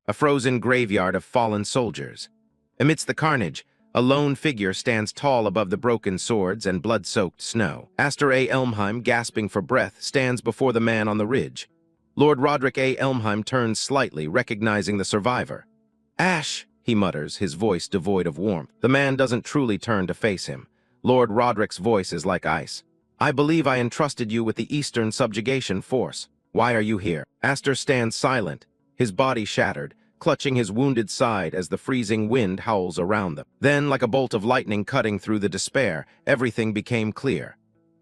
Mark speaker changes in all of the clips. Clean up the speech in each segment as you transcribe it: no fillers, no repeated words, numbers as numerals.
Speaker 1: a frozen graveyard of fallen soldiers. Amidst the carnage, a lone figure stands tall above the broken swords and blood-soaked snow. Aster Elmheim, gasping for breath, stands before the man on the ridge. Lord Roderick Elmheim turns slightly, recognizing the survivor. "Ash," he mutters, his voice devoid of warmth. The man doesn't truly turn to face him. Lord Roderick's voice is like ice. "I believe I entrusted you with the Eastern Subjugation Force. Why are you here?" Aster stands silent, his body shattered, clutching his wounded side as the freezing wind howls around them. Then, like a bolt of lightning cutting through the despair, everything became clear.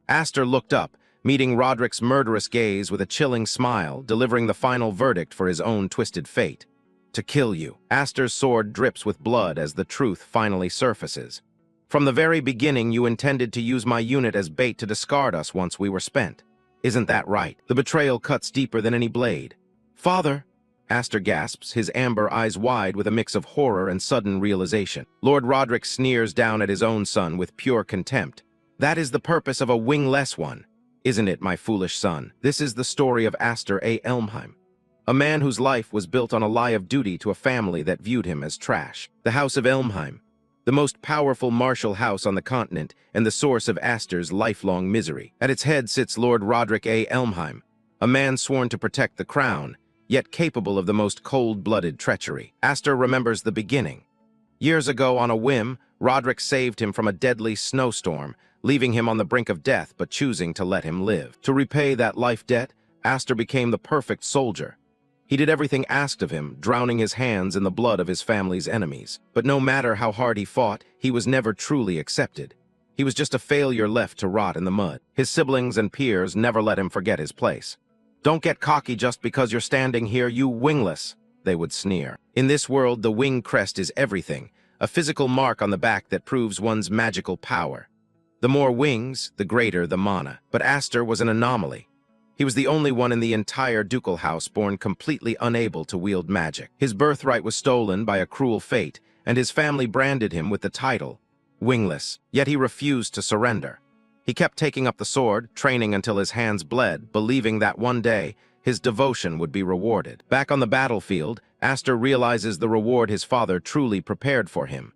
Speaker 1: Aster looked up, meeting Roderick's murderous gaze with a chilling smile, delivering the final verdict for his own twisted fate. "To kill you." Aster's sword drips with blood as the truth finally surfaces. "From the very beginning, you intended to use my unit as bait to discard us once we were spent. Isn't that right?" The betrayal cuts deeper than any blade. "Father!" Aster gasps, his amber eyes wide with a mix of horror and sudden realization. Lord Roderick sneers down at his own son with pure contempt. "That is the purpose of a wingless one, isn't it, my foolish son?" This is the story of Aster Elmheim, a man whose life was built on a lie of duty to a family that viewed him as trash. The House of Elmheim, the most powerful martial house on the continent and the source of Aster's lifelong misery. At its head sits Lord Roderick Elmheim, a man sworn to protect the crown, yet capable of the most cold-blooded treachery. Aster remembers the beginning. Years ago, on a whim, Roderick saved him from a deadly snowstorm, leaving him on the brink of death but choosing to let him live. To repay that life debt, Aster became the perfect soldier. He did everything asked of him, drowning his hands in the blood of his family's enemies. But no matter how hard he fought, he was never truly accepted. He was just a failure left to rot in the mud. His siblings and peers never let him forget his place. "Don't get cocky just because you're standing here, you wingless," they would sneer. In this world, the wing crest is everything, a physical mark on the back that proves one's magical power. The more wings, the greater the mana. But Aster was an anomaly. He was the only one in the entire ducal house born completely unable to wield magic. His birthright was stolen by a cruel fate, and his family branded him with the title, Wingless. Yet he refused to surrender. He kept taking up the sword, training until his hands bled, believing that one day his devotion would be rewarded. Back on the battlefield, Aster realizes the reward his father truly prepared for him.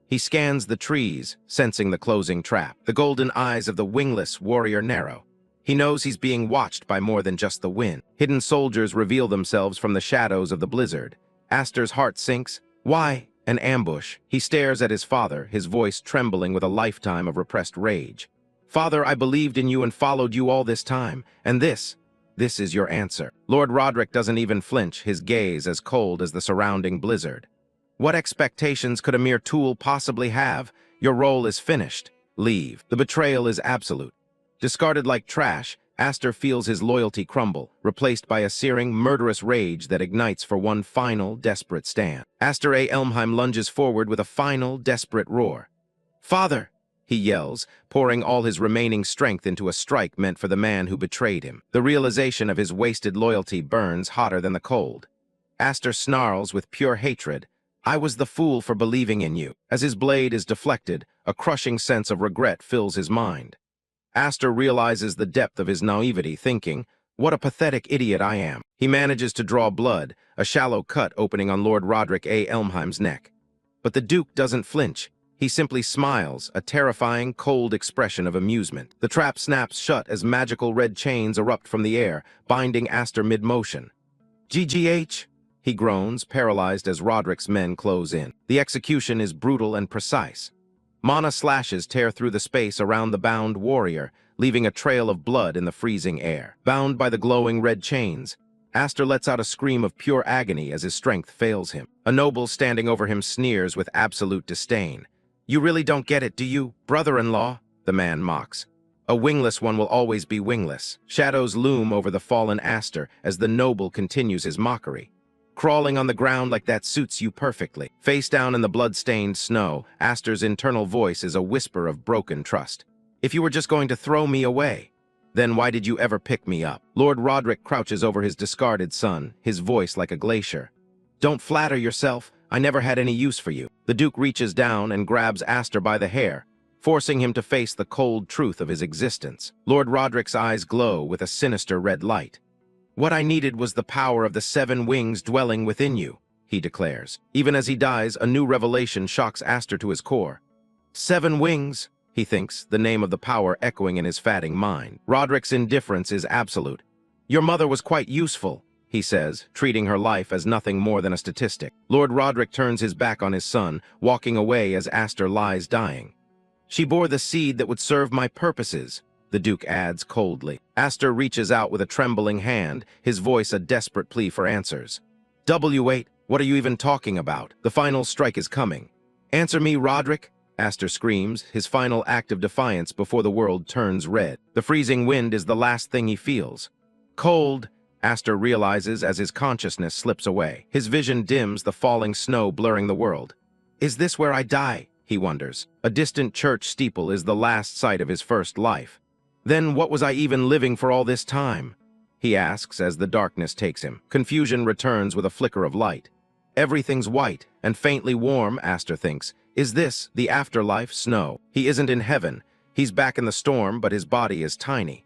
Speaker 1: He scans the trees, sensing the closing trap. The golden eyes of the wingless warrior narrow. He knows he's being watched by more than just the wind. Hidden soldiers reveal themselves from the shadows of the blizzard. Aster's heart sinks. Why? An ambush. He stares at his father, his voice trembling with a lifetime of repressed rage. "Father, I believed in you and followed you all this time, and this is your answer." Lord Roderick doesn't even flinch, his gaze as cold as the surrounding blizzard. "What expectations could a mere tool possibly have? Your role is finished. Leave." The betrayal is absolute. Discarded like trash, Aster feels his loyalty crumble, replaced by a searing, murderous rage that ignites for one final, desperate stand. Aster Elmheim lunges forward with a final, desperate roar. "Father!" he yells, pouring all his remaining strength into a strike meant for the man who betrayed him. The realization of his wasted loyalty burns hotter than the cold. Aster snarls with pure hatred, "I was the fool for believing in you." As his blade is deflected, a crushing sense of regret fills his mind. Aster realizes the depth of his naivety, thinking, "What a pathetic idiot I am." He manages to draw blood, a shallow cut opening on Lord Roderick Elmheim's neck. But the Duke doesn't flinch. He simply smiles, a terrifying, cold expression of amusement. The trap snaps shut as magical red chains erupt from the air, binding Aster mid-motion. "GGH!" he groans, paralyzed as Roderick's men close in. The execution is brutal and precise. Mana slashes tear through the space around the bound warrior, leaving a trail of blood in the freezing air. Bound by the glowing red chains, Aster lets out a scream of pure agony as his strength fails him. A noble standing over him sneers with absolute disdain. "You really don't get it, do you, brother-in-law?" the man mocks. "A wingless one will always be wingless." Shadows loom over the fallen Aster as the noble continues his mockery. "Crawling on the ground like that suits you perfectly." Face down in the blood-stained snow, Aster's internal voice is a whisper of broken trust. "If you were just going to throw me away, then why did you ever pick me up?" Lord Roderick crouches over his discarded son, his voice like a glacier. "Don't flatter yourself. I never had any use for you." The Duke reaches down and grabs Aster by the hair, forcing him to face the cold truth of his existence. Lord Roderick's eyes glow with a sinister red light. "What I needed was the power of the 7 wings dwelling within you. he declares. Even as he dies, a new revelation shocks Aster to his core. 7 wings, he thinks, the name of the power echoing in his fatting mind. Roderick's indifference is absolute. Your mother was quite useful, he says, treating her life as nothing more than a statistic. Lord Roderick turns his back on his son, walking away as Aster lies dying. She bore the seed that would serve my purposes, the Duke adds coldly. Aster reaches out with a trembling hand, his voice a desperate plea for answers. W8, what are you even talking about? The final strike is coming. Answer me, Roderick, Aster screams, his final act of defiance before the world turns red. The freezing wind is the last thing he feels. Cold, Aster realizes as his consciousness slips away. His vision dims, the falling snow blurring the world. Is this where I die? He wonders. A distant church steeple is the last sight of his first life. Then what was I even living for all this time? He asks as the darkness takes him. Confusion returns with a flicker of light. Everything's white and faintly warm, Aster thinks. Is this the afterlife? Snow? He isn't in heaven. He's back in the storm, but his body is tiny.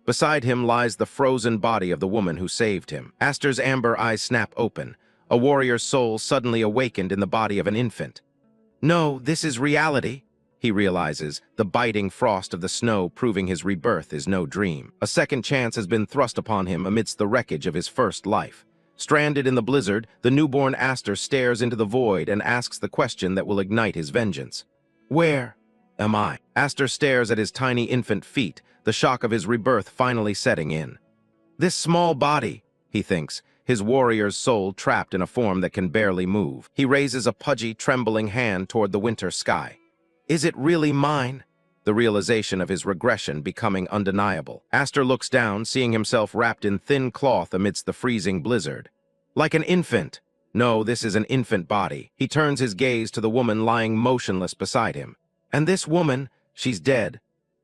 Speaker 1: Beside him lies the frozen body of the woman who saved him. Aster's amber eyes snap open. A warrior's soul suddenly awakened in the body of an infant. No, this is reality, he realizes, the biting frost of the snow proving his rebirth is no dream. A second chance has been thrust upon him amidst the wreckage of his first life. Stranded in the blizzard, the newborn Aster stares into the void and asks the question that will ignite his vengeance. Where am I? Aster stares at his tiny infant feet, the shock of his rebirth finally setting in. This small body, he thinks, his warrior's soul trapped in a form that can barely move. He raises a pudgy, trembling hand toward the winter sky. Is it really mine? The realization of his regression becoming undeniable. Aster looks down, seeing himself wrapped in thin cloth amidst the freezing blizzard. Like an infant. No, this is an infant body. He turns his gaze to the woman lying motionless beside him. And this woman, she's dead.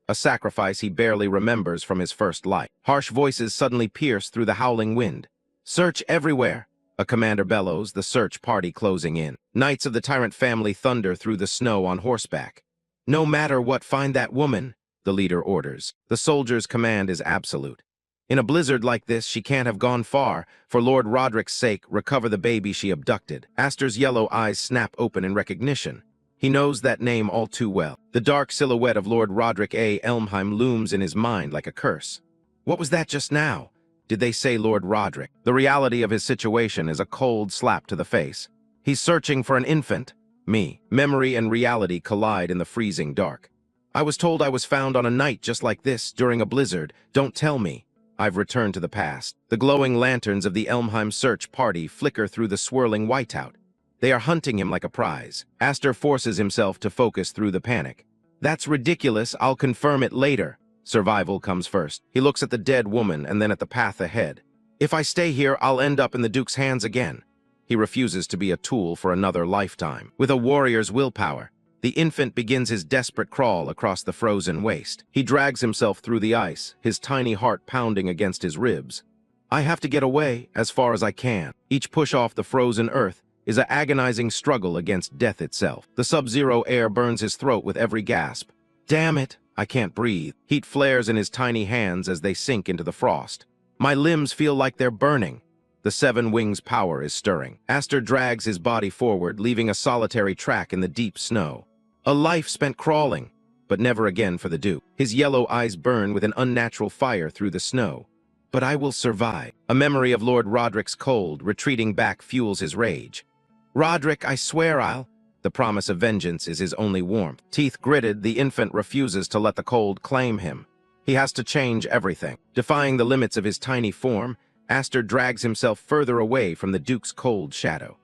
Speaker 1: A sacrifice he barely remembers from his first life. Harsh voices suddenly pierce through the howling wind. Search everywhere, a commander bellows, the search party closing in. Knights of the Tyrant family thunder through the snow on horseback. No matter what, find that woman, the leader orders. The soldier's command is absolute. In a blizzard like this, she can't have gone far. For Lord Roderick's sake, recover the baby she abducted. Aster's yellow eyes snap open in recognition. He knows that name all too well. The dark silhouette of Lord Roderick A. Elmheim looms in his mind like a curse. What was that just now? Did they say Lord Roderick? The reality of his situation is a cold slap to the face. He's searching for an infant. Me. Memory and reality collide in the freezing dark. I was told I was found on a night just like this, during a blizzard. Don't tell me. I've returned to the past. The glowing lanterns of the Elmheim search party flicker through the swirling whiteout. They are hunting him like a prize. Aster forces himself to focus through the panic. That's ridiculous. I'll confirm it later. Survival comes first. He looks at the dead woman and then at the path ahead. If I stay here, I'll end up in the Duke's hands again. He refuses to be a tool for another lifetime. With a warrior's willpower, the infant begins his desperate crawl across the frozen waste. He drags himself through the ice, his tiny heart pounding against his ribs. I have to get away as far as I can. Each push off the frozen earth is an agonizing struggle against death itself. The sub-zero air burns his throat with every gasp. Damn it, I can't breathe. Heat flares in his tiny hands as they sink into the frost. My limbs feel like they're burning. The 7 wings' power is stirring. Aster drags his body forward, leaving a solitary track in the deep snow. A life spent crawling, but never again for the Duke. His yellow eyes burn with an unnatural fire through the snow. But I will survive. A memory of Lord Roderick's cold, retreating back fuels his rage. Roderick, I swear I'll... The promise of vengeance is his only warmth. Teeth gritted, the infant refuses to let the cold claim him. He has to change everything. Defying the limits of his tiny form, Aster drags himself further away from the Duke's cold shadow.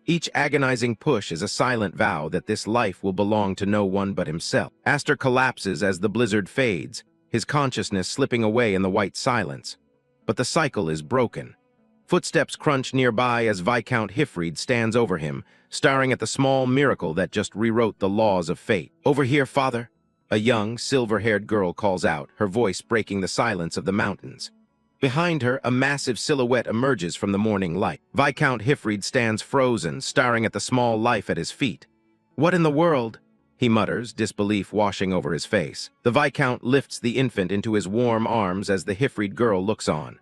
Speaker 1: Each agonizing push is a silent vow that this life will belong to no one but himself. Aster collapses as the blizzard fades, his consciousness slipping away in the white silence. But the cycle is broken. Footsteps crunch nearby as Viscount Hifreed stands over him, staring at the small miracle that just rewrote the laws of fate. Over here, father, a young, silver-haired girl calls out, her voice breaking the silence of the mountains. Behind her, a massive silhouette emerges from the morning light. Viscount Hifreed stands frozen, staring at the small life at his feet. What in the world? He mutters, disbelief washing over his face. The Viscount lifts the infant into his warm arms as the Hifreed girl looks on.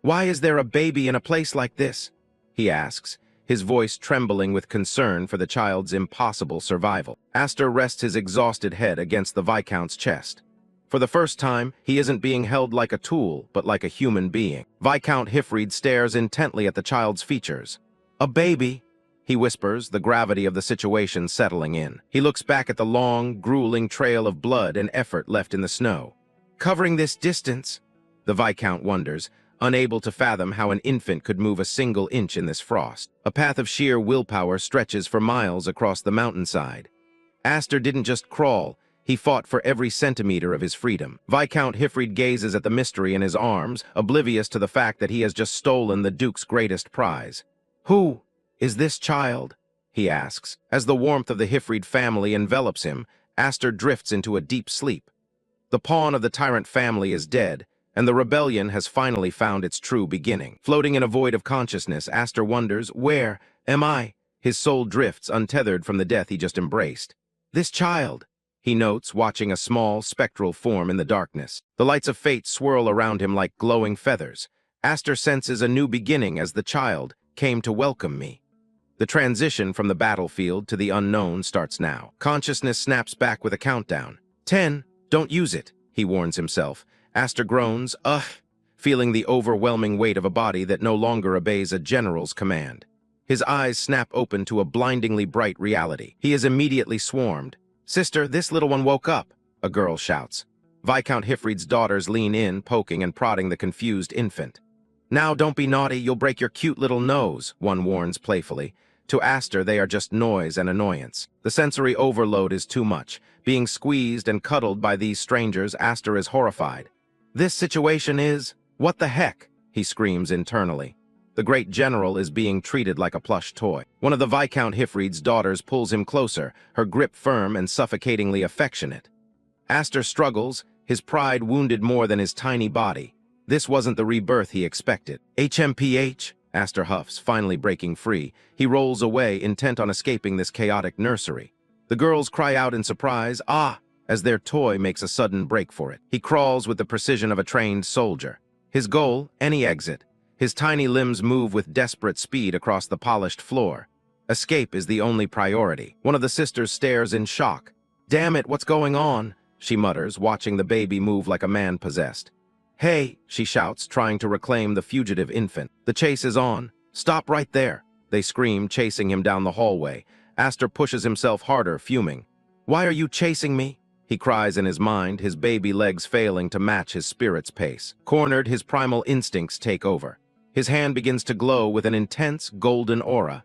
Speaker 1: Why is there a baby in a place like this? He asks, his voice trembling with concern for the child's impossible survival. Aster rests his exhausted head against the Viscount's chest. For the first time, he isn't being held like a tool, but like a human being. Viscount Hifreed stares intently at the child's features. "A baby," he whispers, the gravity of the situation settling in. He looks back at the long, grueling trail of blood and effort left in the snow. Covering this distance, the Viscount wonders, unable to fathom how an infant could move a single inch in this frost. A path of sheer willpower stretches for miles across the mountainside. Aster didn't just crawl, he fought for every centimeter of his freedom. Viscount Hifreed gazes at the mystery in his arms, oblivious to the fact that he has just stolen the Duke's greatest prize. "Who is this child?" he asks. As the warmth of the Hifreed family envelops him, Aster drifts into a deep sleep. The pawn of the Tyrant family is dead, and the rebellion has finally found its true beginning. Floating in a void of consciousness, Aster wonders, "Where am I?" His soul drifts, untethered from the death he just embraced. "This child," he notes, watching a small, spectral form in the darkness. The lights of fate swirl around him like glowing feathers. Aster senses a new beginning as the child came to welcome me. The transition from the battlefield to the unknown starts now. Consciousness snaps back with a countdown. 10, don't use it, he warns himself. Aster groans, feeling the overwhelming weight of a body that no longer obeys a general's command. His eyes snap open to a blindingly bright reality. He is immediately swarmed. "Sister, this little one woke up," a girl shouts. Viscount Hifreed's daughters lean in, poking and prodding the confused infant. "Now don't be naughty, you'll break your cute little nose," one warns playfully. To Aster, they are just noise and annoyance. The sensory overload is too much. Being squeezed and cuddled by these strangers, Aster is horrified. "This situation is... what the heck?" he screams internally. The great general is being treated like a plush toy. One of the Viscount Hifreed's daughters pulls him closer, her grip firm and suffocatingly affectionate. Aster struggles, his pride wounded more than his tiny body. This wasn't the rebirth he expected. "HMPH," Aster huffs, finally breaking free. He rolls away, intent on escaping this chaotic nursery. The girls cry out in surprise, "Ah!" as their toy makes a sudden break for it. He crawls with the precision of a trained soldier. His goal, any exit. His tiny limbs move with desperate speed across the polished floor. Escape is the only priority. One of the sisters stares in shock. "Damn it, what's going on?" she mutters, watching the baby move like a man possessed. "Hey," she shouts, trying to reclaim the fugitive infant. "The chase is on. Stop right there," they scream, chasing him down the hallway. Aster pushes himself harder, fuming. "Why are you chasing me?" he cries in his mind, his baby legs failing to match his spirit's pace. Cornered, his primal instincts take over. His hand begins to glow with an intense, golden aura.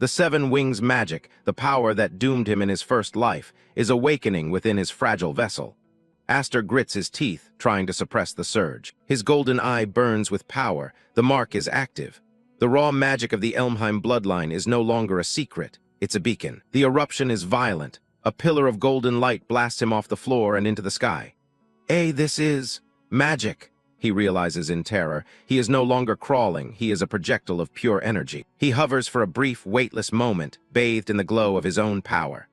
Speaker 1: The 7 Wings magic, the power that doomed him in his first life, is awakening within his fragile vessel. Aster grits his teeth, trying to suppress the surge. His golden eye burns with power. The mark is active. The raw magic of the Elmheim bloodline is no longer a secret. It's a beacon. The eruption is violent. A pillar of golden light blasts him off the floor and into the sky. This is magic," he realizes in terror. He is no longer crawling. He is a projectile of pure energy. He hovers for a brief, weightless moment, bathed in the glow of his own power.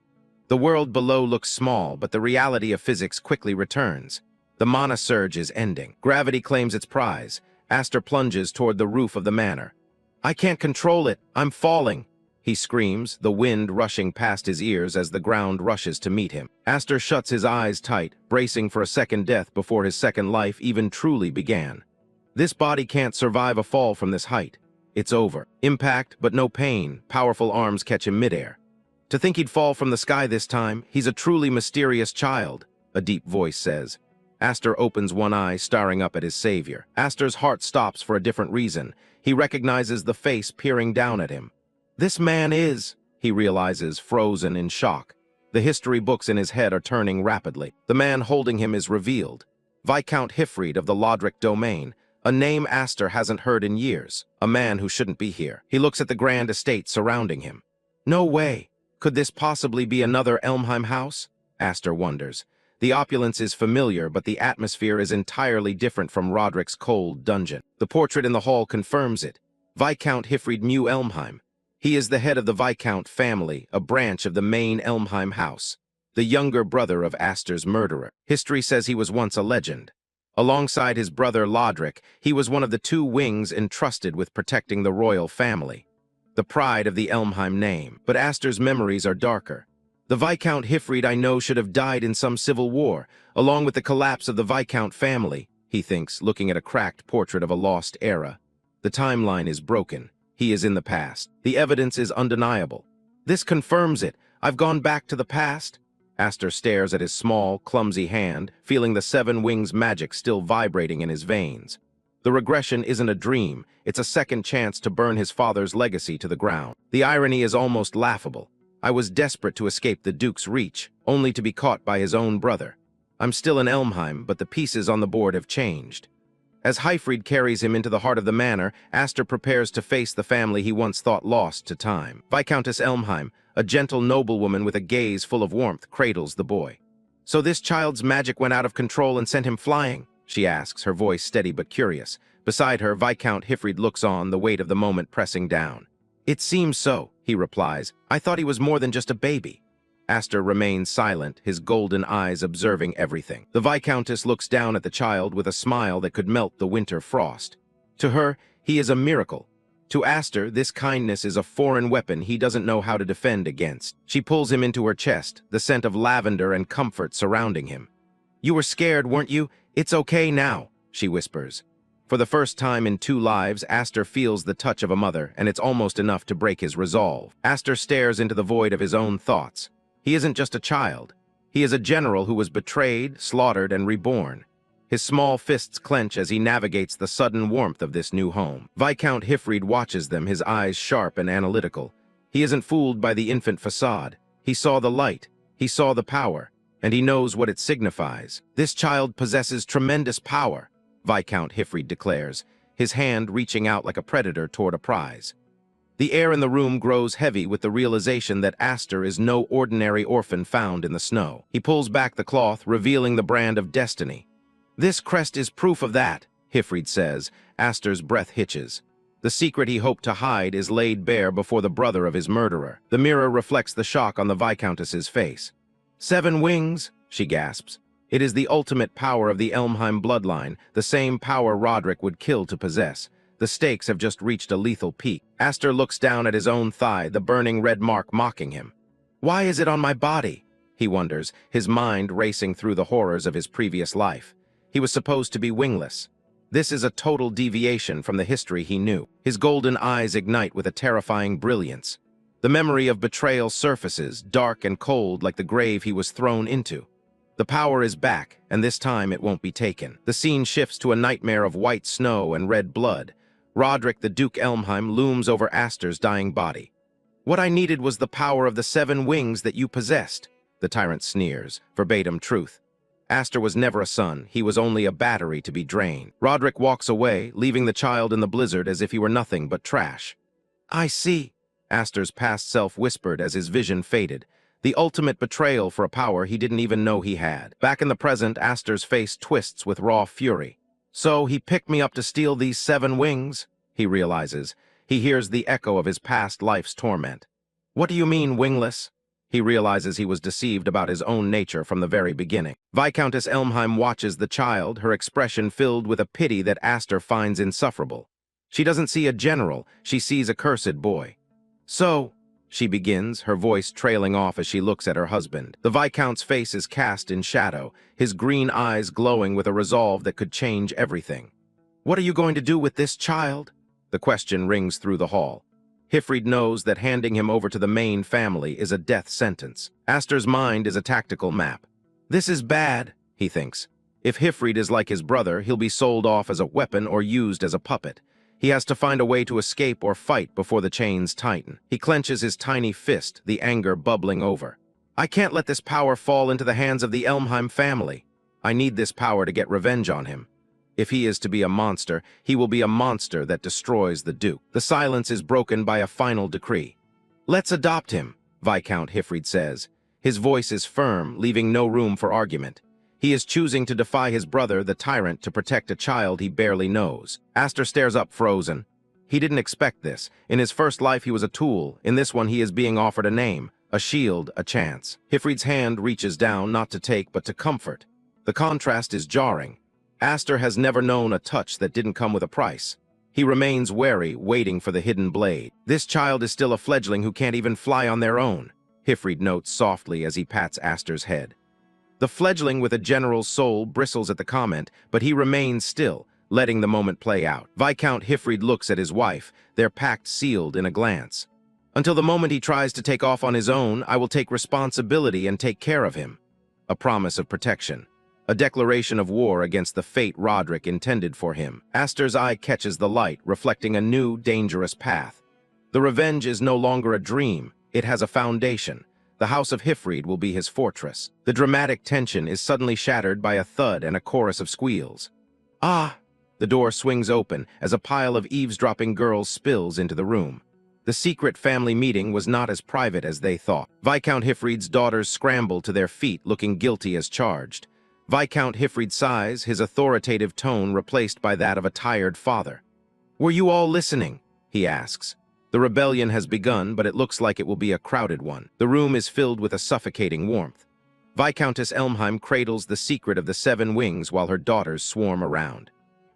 Speaker 1: The world below looks small, but the reality of physics quickly returns. The mana surge is ending. Gravity claims its prize. Aster plunges toward the roof of the manor. "I can't control it. I'm falling," he screams, the wind rushing past his ears as the ground rushes to meet him. Aster shuts his eyes tight, bracing for a second death before his second life even truly began. This body can't survive a fall from this height. It's over. Impact, but no pain. Powerful arms catch him midair. "To think he'd fall from the sky this time. He's a truly mysterious child," a deep voice says. Aster opens one eye, staring up at his savior. Aster's heart stops for a different reason. He recognizes the face peering down at him. "This man is," he realizes, frozen in shock. The history books in his head are turning rapidly. The man holding him is revealed. Viscount Hifreed of the Roderick domain, a name Aster hasn't heard in years. A man who shouldn't be here. He looks at the grand estate surrounding him. No way. Could this possibly be another Elmheim house? Aster wonders. The opulence is familiar, but the atmosphere is entirely different from Roderick's cold dungeon. The portrait in the hall confirms it. Viscount Hifreed Mu Elmheim. He is the head of the Viscount family, a branch of the main Elmheim house. The younger brother of Aster's murderer. History says he was once a legend. Alongside his brother Roderick, he was one of the 2 wings entrusted with protecting the royal family. the pride of the Elmheim name. But Aster's memories are darker. The Viscount Hifreed I know should have died in some civil war, along with the collapse of the Viscount family, he thinks, looking at a cracked portrait of a lost era. The timeline is broken. He is in the past. The evidence is undeniable. This confirms it. I've gone back to the past. Aster stares at his small, clumsy hand, feeling the seven wings magic still vibrating in his veins. The regression isn't a dream. It's a second chance to burn his father's legacy to the ground. The irony is almost laughable. I was desperate to escape the Duke's reach, only to be caught by his own brother. I'm still in Elmheim, but the pieces on the board have changed. As Hifreed carries him into the heart of the manor, Aster prepares to face the family he once thought lost to time. Viscountess Elmheim, a gentle noblewoman with a gaze full of warmth, cradles the boy. "So this child's magic went out of control and sent him flying?" she asks, her voice steady but curious. Beside her, Viscount Hifreed looks on, the weight of the moment pressing down. "It seems so," he replies. "I thought he was more than just a baby." Aster remains silent, his golden eyes observing everything. The Viscountess looks down at the child with a smile that could melt the winter frost. To her, he is a miracle. To Aster, this kindness is a foreign weapon he doesn't know how to defend against. She pulls him into her chest, the scent of lavender and comfort surrounding him. "You were scared, weren't you? It's okay now," she whispers. For the first time in 2 lives, Aster feels the touch of a mother, and it's almost enough to break his resolve. Aster stares into the void of his own thoughts. He isn't just a child. He is a general who was betrayed, slaughtered, and reborn. His small fists clench as he navigates the sudden warmth of this new home. Viscount Hifreed watches them, his eyes sharp and analytical. He isn't fooled by the infant facade. He saw the light. He saw the power. And he knows what it signifies. "This child possesses tremendous power," Viscount Hifreed declares, his hand reaching out like a predator toward a prize. The air in the room grows heavy with the realization that Aster is no ordinary orphan found in the snow. He pulls back the cloth, revealing the brand of destiny. "This crest is proof of that," Hifreed says. Aster's breath hitches. The secret he hoped to hide is laid bare before the brother of his murderer. The mirror reflects the shock on the Viscountess's face. "7 wings," she gasps. "It is the ultimate power of the Elmheim bloodline, the same power Roderick would kill to possess. The stakes have just reached a lethal peak." Aster looks down at his own thigh, the burning red mark mocking him. "Why is it on my body?" he wonders, his mind racing through the horrors of his previous life. He was supposed to be wingless. This is a total deviation from the history he knew. His golden eyes ignite with a terrifying brilliance. The memory of betrayal surfaces, dark and cold like the grave he was thrown into. The power is back, and this time it won't be taken. The scene shifts to a nightmare of white snow and red blood. Roderick, the Duke Elmheim, looms over Aster's dying body. "What I needed was the power of the 7 wings that you possessed," the tyrant sneers, verbatim truth. Aster was never a son, he was only a battery to be drained. Roderick walks away, leaving the child in the blizzard as if he were nothing but trash. "I see," Aster's past self whispered as his vision faded. The ultimate betrayal for a power he didn't even know he had. Back in the present, Aster's face twists with raw fury. "So he picked me up to steal these 7 wings?" he realizes. He hears the echo of his past life's torment. "What do you mean, Wingless?" He realizes he was deceived about his own nature from the very beginning. Viscountess Elmheim watches the child, her expression filled with a pity that Aster finds insufferable. She doesn't see a general, she sees a cursed boy. "So," she begins, her voice trailing off as she looks at her husband. The Viscount's face is cast in shadow, his green eyes glowing with a resolve that could change everything. "What are you going to do with this child?" The question rings through the hall. Hifreed knows that handing him over to the main family is a death sentence. Aster's mind is a tactical map. This is bad, he thinks. If Hifreed is like his brother, he'll be sold off as a weapon or used as a puppet. He has to find a way to escape or fight before the chains tighten. He clenches his tiny fist, the anger bubbling over. "I can't let this power fall into the hands of the Elmheim family. I need this power to get revenge on him. If he is to be a monster, he will be a monster that destroys the Duke." The silence is broken by a final decree. "Let's adopt him," Viscount Hifreed says. His voice is firm, leaving no room for argument. He is choosing to defy his brother, the Tyrant, to protect a child he barely knows. Aster stares up frozen. He didn't expect this. In his first life he was a tool. In this one he is being offered a name, a shield, a chance. Hifreed's hand reaches down, not to take but to comfort. The contrast is jarring. Aster has never known a touch that didn't come with a price. He remains wary, waiting for the hidden blade. This child is still a fledgling who can't even fly on their own, Hifreed notes softly as he pats Aster's head. The fledgling with a general's soul bristles at the comment, but he remains still, letting the moment play out. Viscount Hifreed looks at his wife, their pact sealed in a glance. Until the moment he tries to take off on his own, I will take responsibility and take care of him. A promise of protection. A declaration of war against the fate Roderick intended for him. Aster's eye catches the light, reflecting a new, dangerous path. The revenge is no longer a dream. It has a foundation. The House of Hifreed will be his fortress. The dramatic tension is suddenly shattered by a thud and a chorus of squeals. Ah! The door swings open as a pile of eavesdropping girls spills into the room. The secret family meeting was not as private as they thought. Viscount Hifreed's daughters scramble to their feet, looking guilty as charged. Viscount Hifreed sighs, his authoritative tone replaced by that of a tired father. "Were you all listening?" he asks. The rebellion has begun, but it looks like it will be a crowded one. The room is filled with a suffocating warmth. Viscountess Elmheim cradles the secret of the 7 wings while her daughters swarm around.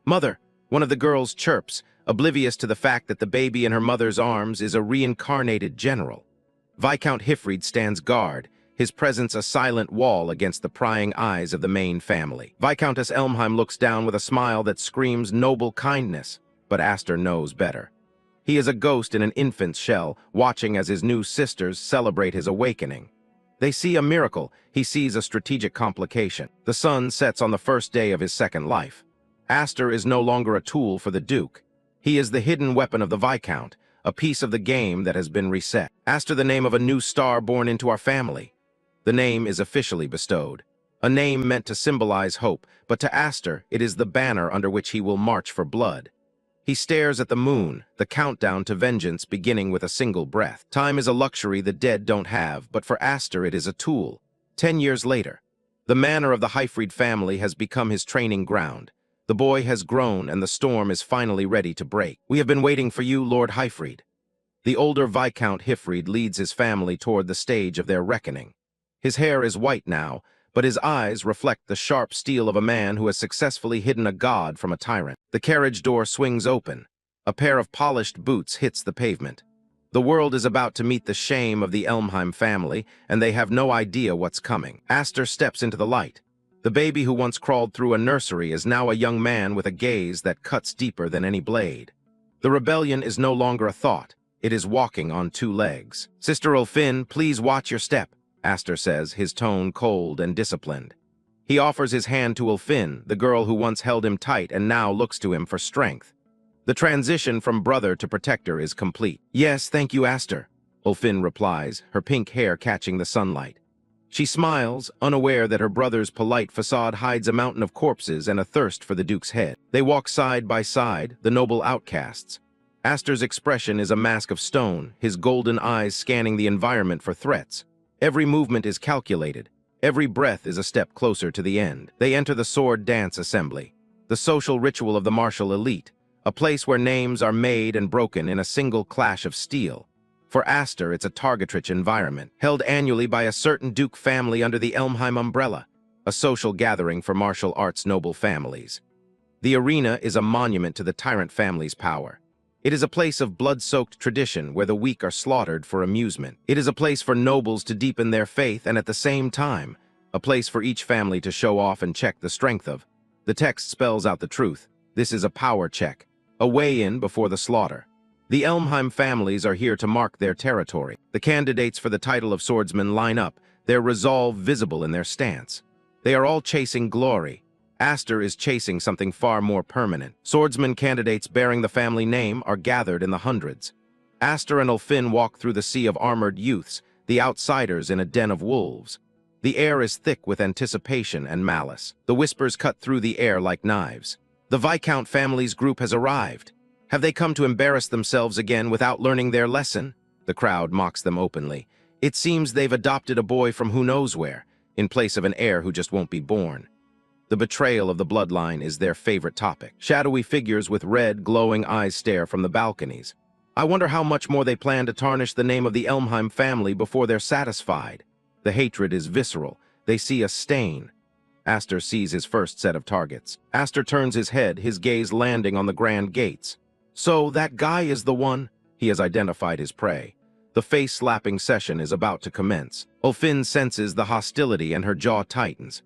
Speaker 1: "Mother," one of the girls chirps, oblivious to the fact that the baby in her mother's arms is a reincarnated general. Viscount Hifreed stands guard, his presence a silent wall against the prying eyes of the main family. Viscountess Elmheim looks down with a smile that screams noble kindness, but Aster knows better. He is a ghost in an infant's shell, watching as his new sisters celebrate his awakening. They see a miracle, he sees a strategic complication. The sun sets on the first day of his second life. Aster is no longer a tool for the Duke. He is the hidden weapon of the Viscount, a piece of the game that has been reset. Aster, the name of a new star born into our family. The name is officially bestowed. A name meant to symbolize hope, but to Aster, it is the banner under which he will march for blood. He stares at the moon, the countdown to vengeance beginning with a single breath. Time is a luxury the dead don't have, but for Aster it is a tool. 10 years later, the manor of the Hifreed family has become his training ground. The boy has grown and the storm is finally ready to break. "We have been waiting for you, Lord Hifreed." The older Viscount Hifreed leads his family toward the stage of their reckoning. His hair is white now, but his eyes reflect the sharp steel of a man who has successfully hidden a god from a tyrant. The carriage door swings open. A pair of polished boots hits the pavement. The world is about to meet the shame of the Elmheim family, and they have no idea what's coming. Aster steps into the light. The baby who once crawled through a nursery is now a young man with a gaze that cuts deeper than any blade. The rebellion is no longer a thought. It is walking on 2 legs. "Sister Ulfin, please watch your step," Aster says, his tone cold and disciplined. He offers his hand to Ulfin, the girl who once held him tight and now looks to him for strength. The transition from brother to protector is complete. "Yes, thank you, Aster," Ulfin replies, her pink hair catching the sunlight. She smiles, unaware that her brother's polite facade hides a mountain of corpses and a thirst for the Duke's head. They walk side by side, the noble outcasts. Aster's expression is a mask of stone, his golden eyes scanning the environment for threats. Every movement is calculated. Every breath is a step closer to the end. They enter the sword dance assembly, the social ritual of the martial elite, a place where names are made and broken in a single clash of steel. For Aster, it's a target-rich environment, held annually by a certain Duke family under the Elmheim umbrella, a social gathering for martial arts noble families. The arena is a monument to the Tyrant family's power. It is a place of blood-soaked tradition where the weak are slaughtered for amusement. It is a place for nobles to deepen their faith and at the same time, a place for each family to show off and check the strength of. The text spells out the truth. This is a power check, a weigh-in before the slaughter. The Elmheim families are here to mark their territory. The candidates for the title of swordsman line up, their resolve visible in their stance. They are all chasing glory. Aster is chasing something far more permanent. Swordsman candidates bearing the family name are gathered in the hundreds. Aster and Ulfin walk through the sea of armored youths, the outsiders in a den of wolves. The air is thick with anticipation and malice. The whispers cut through the air like knives. The Viscount family's group has arrived. Have they come to embarrass themselves again without learning their lesson? The crowd mocks them openly. It seems they've adopted a boy from who knows where, in place of an heir who just won't be born. The betrayal of the bloodline is their favorite topic. Shadowy figures with red, glowing eyes stare from the balconies. I wonder how much more they plan to tarnish the name of the Elmheim family before they're satisfied. The hatred is visceral. They see a stain. Aster sees his first set of targets. Aster turns his head, his gaze landing on the grand gates. So that guy is the one? He has identified his prey. The face-slapping session is about to commence. Ulfin senses the hostility and her jaw tightens.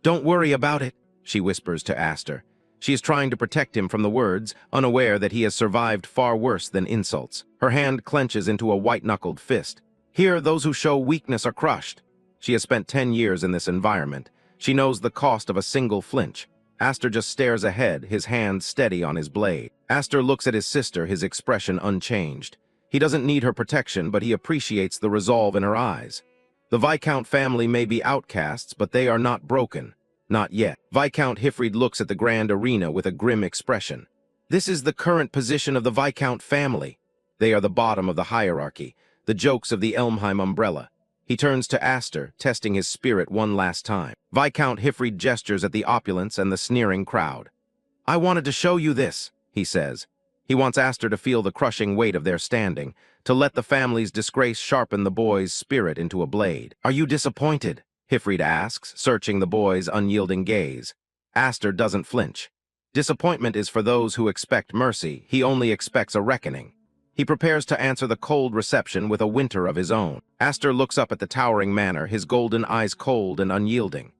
Speaker 1: "Don't worry about it," she whispers to Aster. She is trying to protect him from the words, unaware that he has survived far worse than insults. Her hand clenches into a white-knuckled fist. Here, those who show weakness are crushed. She has spent 10 years in this environment. She knows the cost of a single flinch. Aster just stares ahead, his hand steady on his blade. Aster looks at his sister, his expression unchanged. He doesn't need her protection, but he appreciates the resolve in her eyes. The Viscount family may be outcasts, but they are not broken. Not yet. Viscount Hifreed looks at the grand arena with a grim expression. This is the current position of the Viscount family. They are the bottom of the hierarchy, the jokes of the Elmheim umbrella. He turns to Aster, testing his spirit one last time. Viscount Hifreed gestures at the opulence and the sneering crowd. "I wanted to show you this," he says. He wants Aster to feel the crushing weight of their standing, to let the family's disgrace sharpen the boy's spirit into a blade. "Are you disappointed?" Hifreed asks, searching the boy's unyielding gaze. Aster doesn't flinch. Disappointment is for those who expect mercy. He only expects a reckoning. He prepares to answer the cold reception with a winter of his own. Aster looks up at the towering manor, his golden eyes cold and unyielding.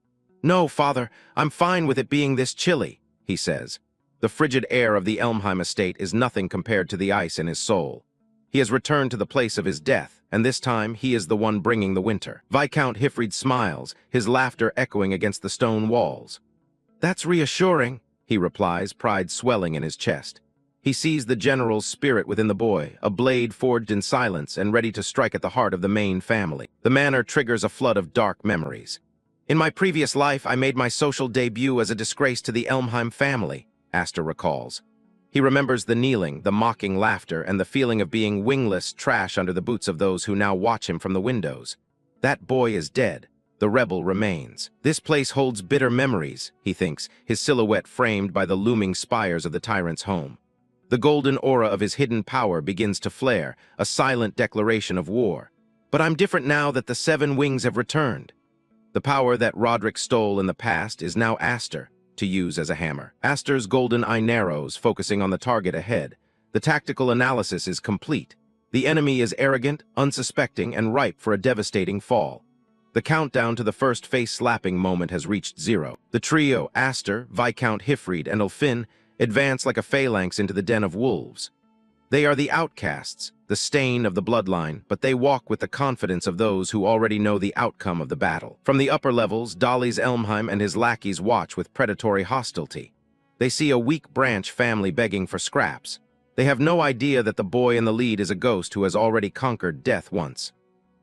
Speaker 1: "No, father, I'm fine with it being this chilly," he says. The frigid air of the Elmheim estate is nothing compared to the ice in his soul. He has returned to the place of his death, and this time he is the one bringing the winter. Viscount Hifreed smiles, his laughter echoing against the stone walls. "That's reassuring," he replies, pride swelling in his chest. He sees the general's spirit within the boy, a blade forged in silence and ready to strike at the heart of the main family. The manor triggers a flood of dark memories. "In my previous life, I made my social debut as a disgrace to the Elmheim family," Aster recalls. He remembers the kneeling, the mocking laughter, and the feeling of being wingless trash under the boots of those who now watch him from the windows. That boy is dead. The rebel remains. This place holds bitter memories, he thinks, his silhouette framed by the looming spires of the Tyrant's home. The golden aura of his hidden power begins to flare, a silent declaration of war. "But I'm different now that the 7 wings have returned." The power that Roderick stole in the past is now Aster, to use as a hammer. Aster's golden eye narrows, focusing on the target ahead. The tactical analysis is complete. The enemy is arrogant, unsuspecting, and ripe for a devastating fall. The countdown to the first face-slapping moment has reached 0. The trio, Aster, Viscount Hifreed, and Ulfin, advance like a phalanx into the den of wolves. They are the outcasts, the stain of the bloodline, but they walk with the confidence of those who already know the outcome of the battle. From the upper levels, Dolly's Elmheim and his lackeys watch with predatory hostility. They see a weak branch family begging for scraps. They have no idea that the boy in the lead is a ghost who has already conquered death once.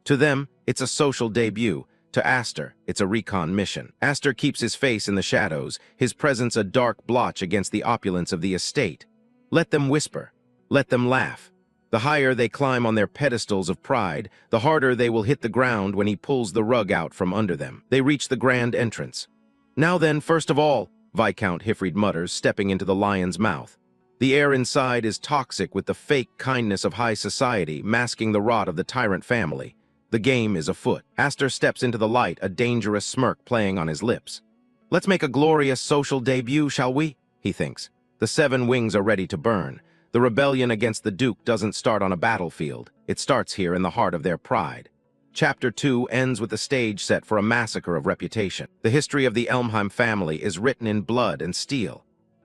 Speaker 1: To them, it's a social debut. To Aster, it's a recon mission. Aster keeps his face in the shadows, his presence a dark blotch against the opulence of the estate. Let them whisper. Let them laugh. The higher they climb on their pedestals of pride, the harder they will hit the ground when he pulls the rug out from under them. They reach the grand entrance. "Now then, first of all," Viscount Hifreed mutters, stepping into the lion's mouth. The air inside is toxic with the fake kindness of high society, masking the rot of the Tyrant family. The game is afoot. Aster steps into the light, a dangerous smirk playing on his lips. "Let's make a glorious social debut, shall we?" he thinks. The 7 wings are ready to burn. The rebellion against the Duke doesn't start on a battlefield. It starts here in the heart of their pride. Chapter 2 ends with a stage set for a massacre of reputation. The history of the Elmheim family is written in blood and steel.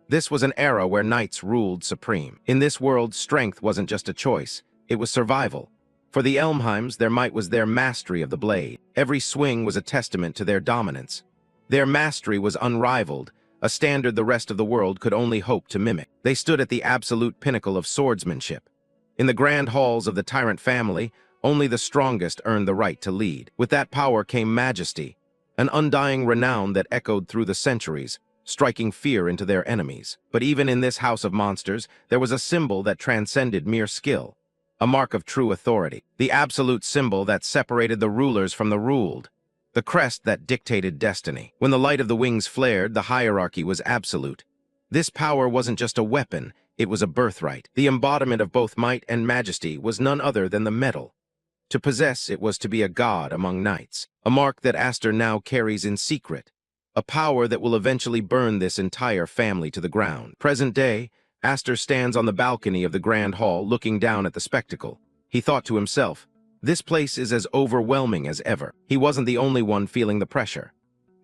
Speaker 1: This was an era where knights ruled supreme. In this world, strength wasn't just a choice. It was survival. For the Elmheims, their might was their mastery of the blade. Every swing was a testament to their dominance. Their mastery was unrivaled, a standard the rest of the world could only hope to mimic. They stood at the absolute pinnacle of swordsmanship. In the grand halls of the Tyrant family, only the strongest earned the right to lead. With that power came majesty, an undying renown that echoed through the centuries, striking fear into their enemies. But even in this house of monsters, there was a symbol that transcended mere skill, a mark of true authority, the absolute symbol that separated the rulers from the ruled. The crest that dictated destiny. When the light of the wings flared, the hierarchy was absolute. This power wasn't just a weapon, it was a birthright. The embodiment of both might and majesty was none other than the metal. To possess it was to be a god among knights, a mark that Aster now carries in secret, a power that will eventually burn this entire family to the ground. Present day, Aster stands on the balcony of the Grand Hall looking down at the spectacle. He thought to himself, this place is as overwhelming as ever. He wasn't the only one feeling the pressure.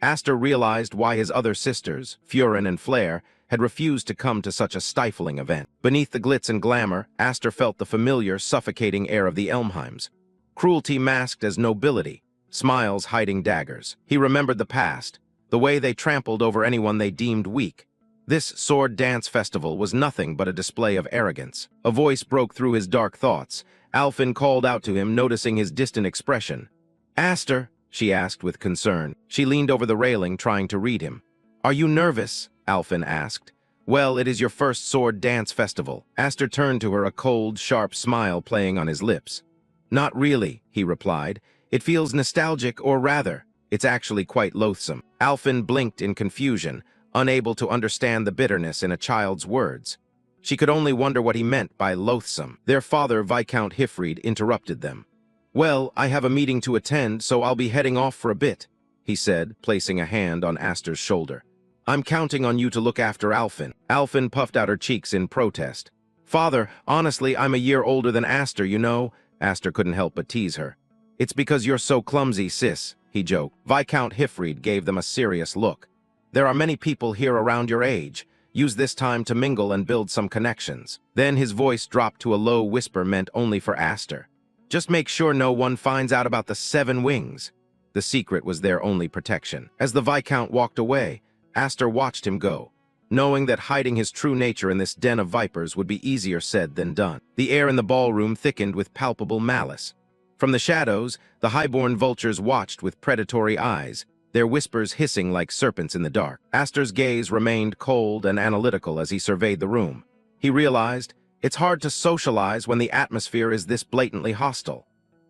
Speaker 1: Aster realized why his other sisters, Furin and Flare, had refused to come to such a stifling event. Beneath the glitz and glamour, Aster felt the familiar, suffocating air of the Elmheims. Cruelty masked as nobility, smiles hiding daggers. He remembered the past, the way they trampled over anyone they deemed weak. This sword dance festival was nothing but a display of arrogance. A voice broke through his dark thoughts. Alfin called out to him, noticing his distant expression. "Aster," she asked with concern. She leaned over the railing, trying to read him. "Are you nervous?" Alfin asked. "Well, it is your first sword dance festival." Aster turned to her, a cold, sharp smile playing on his lips. "Not really," he replied. "It feels nostalgic, or rather, it's actually quite loathsome." Alfin blinked in confusion, unable to understand the bitterness in a child's words. She could only wonder what he meant by loathsome. Their father, Viscount Hifreed, interrupted them. "Well, I have a meeting to attend, so I'll be heading off for a bit," he said, placing a hand on Aster's shoulder. "I'm counting on you to look after Alfin." Alfin puffed out her cheeks in protest. "Father, honestly, I'm a year older than Aster, you know." Aster couldn't help but tease her. "It's because you're so clumsy, sis," he joked. Viscount Hifreed gave them a serious look. "There are many people here around your age. Use this time to mingle and build some connections." Then his voice dropped to a low whisper meant only for Aster. "Just make sure no one finds out about the 7 wings." The secret was their only protection. As the Viscount walked away, Aster watched him go, knowing that hiding his true nature in this den of vipers would be easier said than done. The air in the ballroom thickened with palpable malice. From the shadows, the highborn vultures watched with predatory eyes, their whispers hissing like serpents in the dark. Aster's gaze remained cold and analytical as he surveyed the room. He realized, it's hard to socialize when the atmosphere is this blatantly hostile.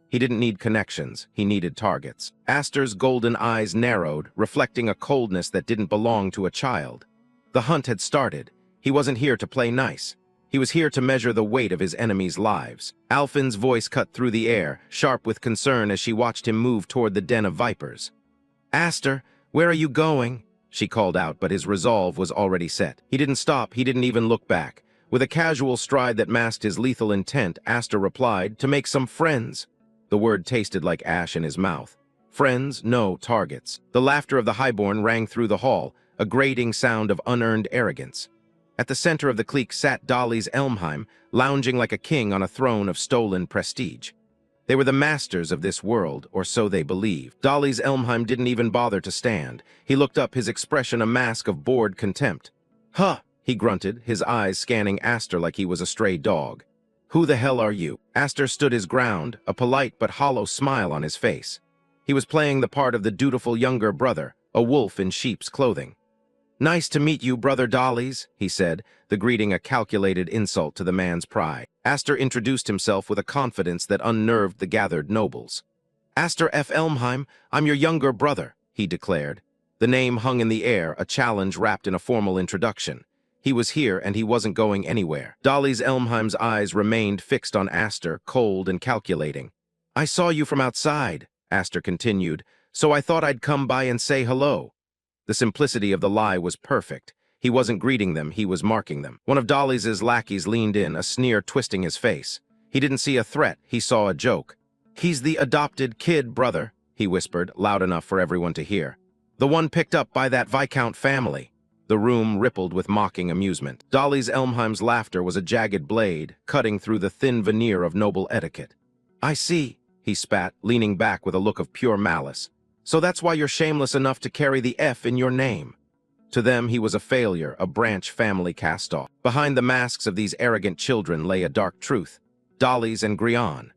Speaker 1: He didn't need connections, he needed targets. Aster's golden eyes narrowed, reflecting a coldness that didn't belong to a child. The hunt had started. He wasn't here to play nice. He was here to measure the weight of his enemies' lives. Alfin's voice cut through the air, sharp with concern as she watched him move toward the den of vipers. "Aster, where are you going?" she called out, but his resolve was already set. He didn't stop, he didn't even look back. With a casual stride that masked his lethal intent, Aster replied, "To make some friends." The word tasted like ash in his mouth. Friends, no targets. The laughter of the highborn rang through the hall, a grating sound of unearned arrogance. At the center of the clique sat House Elmheim, lounging like a king on a throne of stolen prestige. They were the masters of this world, or so they believed. House Elmheim didn't even bother to stand. He looked up, his expression a mask of bored contempt. "Huh," he grunted, his eyes scanning Aster like he was a stray dog. "Who the hell are you?" Aster stood his ground, a polite but hollow smile on his face. He was playing the part of the dutiful younger brother, a wolf in sheep's clothing. "Nice to meet you, Brother Dollies," he said, the greeting a calculated insult to the man's pride. Aster introduced himself with a confidence that unnerved the gathered nobles. "Aster F. Elmheim, I'm your younger brother," he declared. The name hung in the air, a challenge wrapped in a formal introduction. He was here, and he wasn't going anywhere. House Elmheim's eyes remained fixed on Aster, cold and calculating. "I saw you from outside," Aster continued, "so I thought I'd come by and say hello." The simplicity of the lie was perfect. He wasn't greeting them, he was marking them. One of Dolly's lackeys leaned in, a sneer twisting his face. He didn't see a threat, he saw a joke. "He's the adopted kid, brother," he whispered, loud enough for everyone to hear. "The one picked up by that Viscount family." The room rippled with mocking amusement. House Elmheim's laughter was a jagged blade, cutting through the thin veneer of noble etiquette. "I see," he spat, leaning back with a look of pure malice. "So that's why you're shameless enough to carry the F in your name." To them, he was a failure, a branch family cast-off. Behind the masks of these arrogant children lay a dark truth. Dollies and Grian.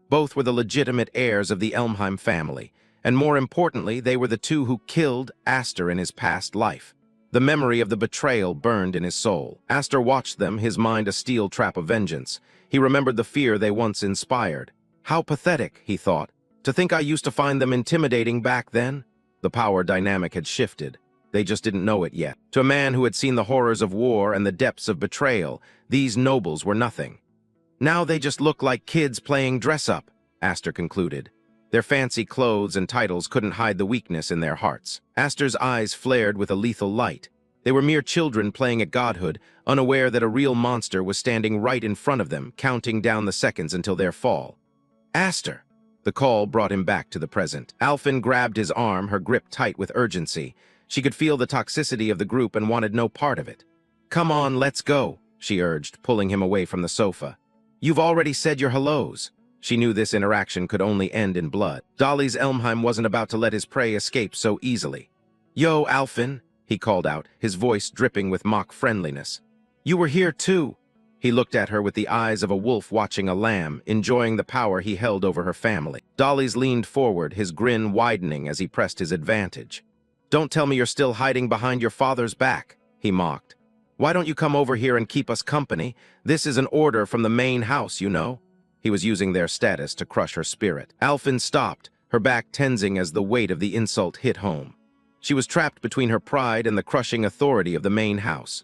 Speaker 1: Both were the legitimate heirs of the Elmheim family, and more importantly, they were the two who killed Aster in his past life. The memory of the betrayal burned in his soul. Aster watched them, his mind a steel trap of vengeance. He remembered the fear they once inspired. How pathetic, he thought. To think I used to find them intimidating back then? The power dynamic had shifted. They just didn't know it yet. To a man who had seen the horrors of war and the depths of betrayal, these nobles were nothing. "Now they just look like kids playing dress-up," Aster concluded. Their fancy clothes and titles couldn't hide the weakness in their hearts. Aster's eyes flared with a lethal light. They were mere children playing at godhood, unaware that a real monster was standing right in front of them, counting down the seconds until their fall. Aster! The call brought him back to the present. Alphen grabbed his arm, her grip tight with urgency. She could feel the toxicity of the group and wanted no part of it. "Come on, let's go," she urged, pulling him away from the sofa. "You've already said your hellos." She knew this interaction could only end in blood. House Elmheim wasn't about to let his prey escape so easily. "Yo, Alphen," he called out, his voice dripping with mock friendliness. "You were here too." He looked at her with the eyes of a wolf watching a lamb, enjoying the power he held over her family. Dolly's leaned forward, his grin widening as he pressed his advantage. "Don't tell me you're still hiding behind your father's back," he mocked. "Why don't you come over here and keep us company? This is an order from the main house, you know." He was using their status to crush her spirit. Alphen stopped, her back tensing as the weight of the insult hit home. She was trapped between her pride and the crushing authority of the main house.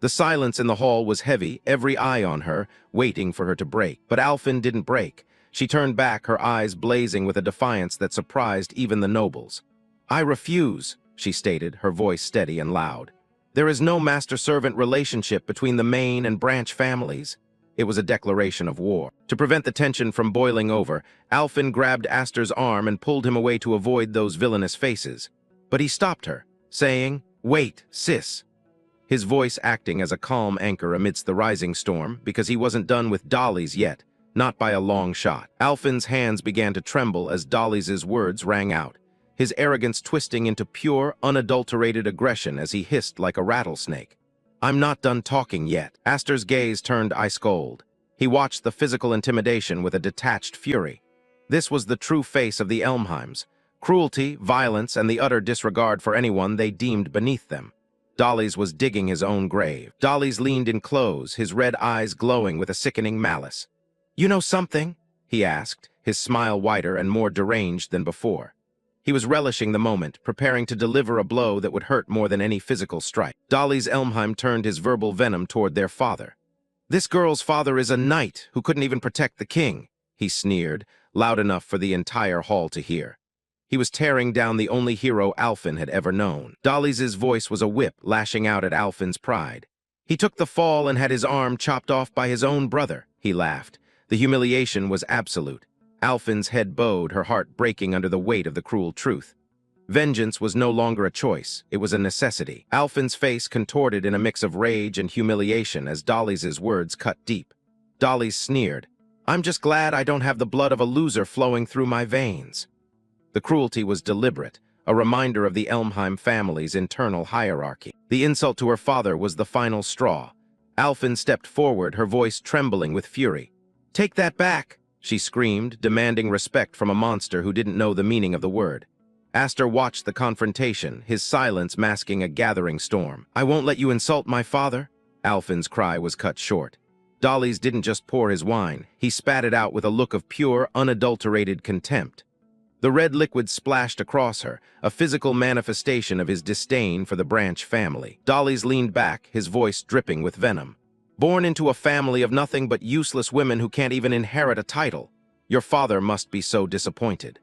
Speaker 1: The silence in the hall was heavy, every eye on her, waiting for her to break. But Alphen didn't break. She turned back, her eyes blazing with a defiance that surprised even the nobles. "I refuse," she stated, her voice steady and loud. "There is no master-servant relationship between the main and branch families." It was a declaration of war. To prevent the tension from boiling over, Alphen grabbed Aster's arm and pulled him away to avoid those villainous faces. But he stopped her, saying, "Wait, sis." His voice acting as a calm anchor amidst the rising storm, because he wasn't done with Dolly's yet, not by a long shot. Alphen's hands began to tremble as Dolly's words rang out, his arrogance twisting into pure, unadulterated aggression as he hissed like a rattlesnake. "I'm not done talking yet." Aster's gaze turned ice-cold. He watched the physical intimidation with a detached fury. This was the true face of the Elmheims: cruelty, violence, and the utter disregard for anyone they deemed beneath them. Dolly's was digging his own grave. Dolly's leaned in close, his red eyes glowing with a sickening malice. "You know something?" he asked, his smile wider and more deranged than before. He was relishing the moment, preparing to deliver a blow that would hurt more than any physical strike. House Elmheim turned his verbal venom toward their father. "This girl's father is a knight who couldn't even protect the king," he sneered, loud enough for the entire hall to hear. He was tearing down the only hero Alphen had ever known. Dolly's voice was a whip, lashing out at Alphen's pride. "He took the fall and had his arm chopped off by his own brother," he laughed. The humiliation was absolute. Alphen's head bowed, her heart breaking under the weight of the cruel truth. Vengeance was no longer a choice, it was a necessity. Alphen's face contorted in a mix of rage and humiliation as Dolly's words cut deep. Dolly sneered, "I'm just glad I don't have the blood of a loser flowing through my veins." The cruelty was deliberate, a reminder of the Elmheim family's internal hierarchy. The insult to her father was the final straw. Alphen stepped forward, her voice trembling with fury. "Take that back!" she screamed, demanding respect from a monster who didn't know the meaning of the word. Aster watched the confrontation, his silence masking a gathering storm. "I won't let you insult my father." Alphen's cry was cut short. Dolly's didn't just pour his wine, he spat it out with a look of pure, unadulterated contempt. The red liquid splashed across her, a physical manifestation of his disdain for the branch family. Dolly's leaned back, his voice dripping with venom. "Born into a family of nothing but useless women who can't even inherit a title. Your father must be so disappointed."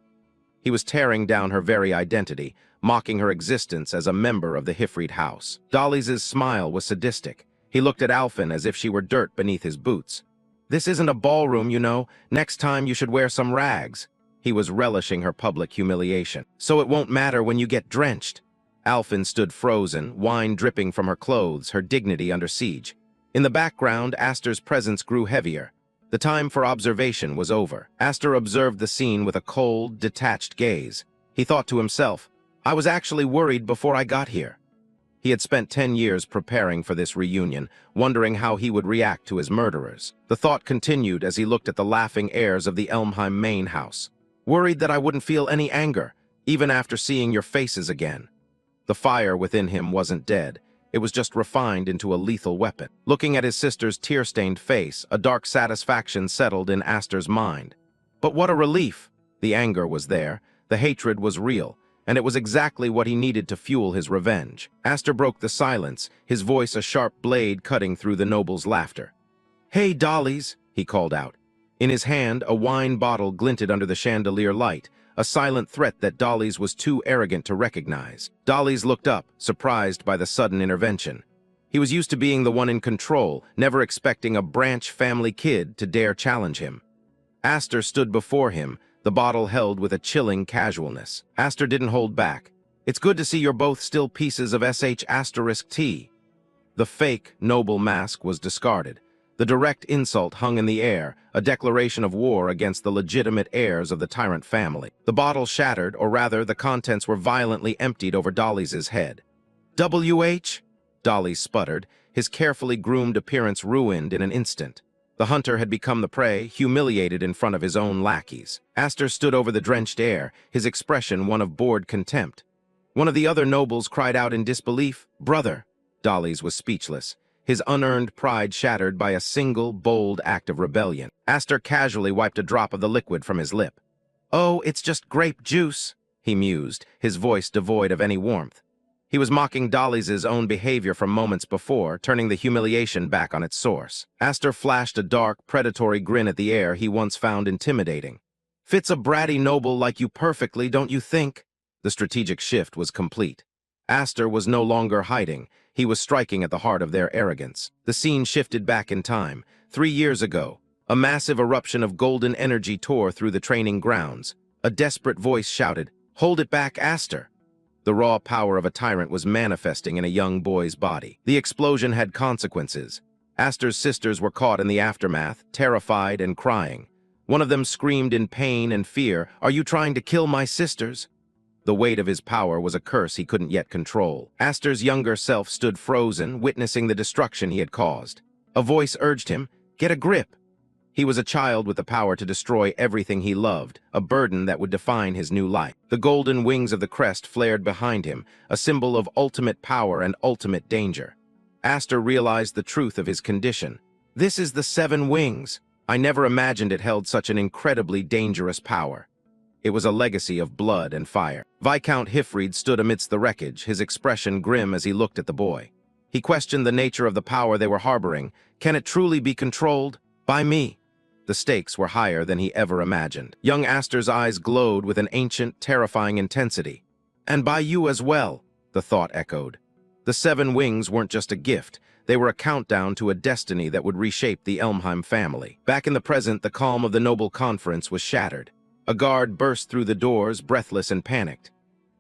Speaker 1: He was tearing down her very identity, mocking her existence as a member of the Hifreed house. Dolly's smile was sadistic. He looked at Alphen as if she were dirt beneath his boots. "This isn't a ballroom, you know. Next time you should wear some rags." He was relishing her public humiliation. "So it won't matter when you get drenched." Alphen stood frozen, wine dripping from her clothes, her dignity under siege. In the background, Aster's presence grew heavier. The time for observation was over. Aster observed the scene with a cold, detached gaze. He thought to himself, "I was actually worried before I got here." He had spent 10 years preparing for this reunion, wondering how he would react to his murderers. The thought continued as he looked at the laughing heirs of the Elmheim main house. "Worried that I wouldn't feel any anger, even after seeing your faces again." The fire within him wasn't dead. It was just refined into a lethal weapon. Looking at his sister's tear-stained face, a dark satisfaction settled in Aster's mind. But what a relief! The anger was there, the hatred was real, and it was exactly what he needed to fuel his revenge. Aster broke the silence, his voice a sharp blade cutting through the noble's laughter. "Hey, Dolly's," he called out. In his hand, a wine bottle glinted under the chandelier light, a silent threat that Dolly's was too arrogant to recognize. Dolly's looked up, surprised by the sudden intervention. He was used to being the one in control, never expecting a branch family kid to dare challenge him. Aster stood before him, the bottle held with a chilling casualness. Aster didn't hold back. "It's good to see you're both still pieces of *T. The fake, noble mask was discarded. The direct insult hung in the air, a declaration of war against the legitimate heirs of the Tyrant family. The bottle shattered, or rather, the contents were violently emptied over Dolly's head. "WH?" Dolly sputtered, his carefully groomed appearance ruined in an instant. The hunter had become the prey, humiliated in front of his own lackeys. Aster stood over the drenched air, his expression one of bored contempt. One of the other nobles cried out in disbelief, "Brother!" Dolly's was speechless, his unearned pride shattered by a single, bold act of rebellion. Aster casually wiped a drop of the liquid from his lip. "Oh, it's just grape juice," he mused, his voice devoid of any warmth. He was mocking Dolly's own behavior from moments before, turning the humiliation back on its source. Aster flashed a dark, predatory grin at the air he once found intimidating. "Fits a bratty noble like you perfectly, don't you think?" The strategic shift was complete. Aster was no longer hiding. He was striking at the heart of their arrogance. The scene shifted back in time. 3 years ago, a massive eruption of golden energy tore through the training grounds. A desperate voice shouted, "Hold it back, Aster!" The raw power of a tyrant was manifesting in a young boy's body. The explosion had consequences. Aster's sisters were caught in the aftermath, terrified and crying. One of them screamed in pain and fear, "Are you trying to kill my sisters?" The weight of his power was a curse he couldn't yet control. Aster's younger self stood frozen, witnessing the destruction he had caused. A voice urged him, "Get a grip." He was a child with the power to destroy everything he loved, a burden that would define his new life. The golden wings of the crest flared behind him, a symbol of ultimate power and ultimate danger. Aster realized the truth of his condition. "This is the 7 wings. I never imagined it held such an incredibly dangerous power." It was a legacy of blood and fire. Viscount Hifreed stood amidst the wreckage, his expression grim as he looked at the boy. He questioned the nature of the power they were harboring. "Can it truly be controlled? By me?" The stakes were higher than he ever imagined. Young Aster's eyes glowed with an ancient, terrifying intensity. "And by you as well," the thought echoed. The 7 wings weren't just a gift. They were a countdown to a destiny that would reshape the Elmheim family. Back in the present, the calm of the noble conference was shattered. A guard burst through the doors, breathless and panicked.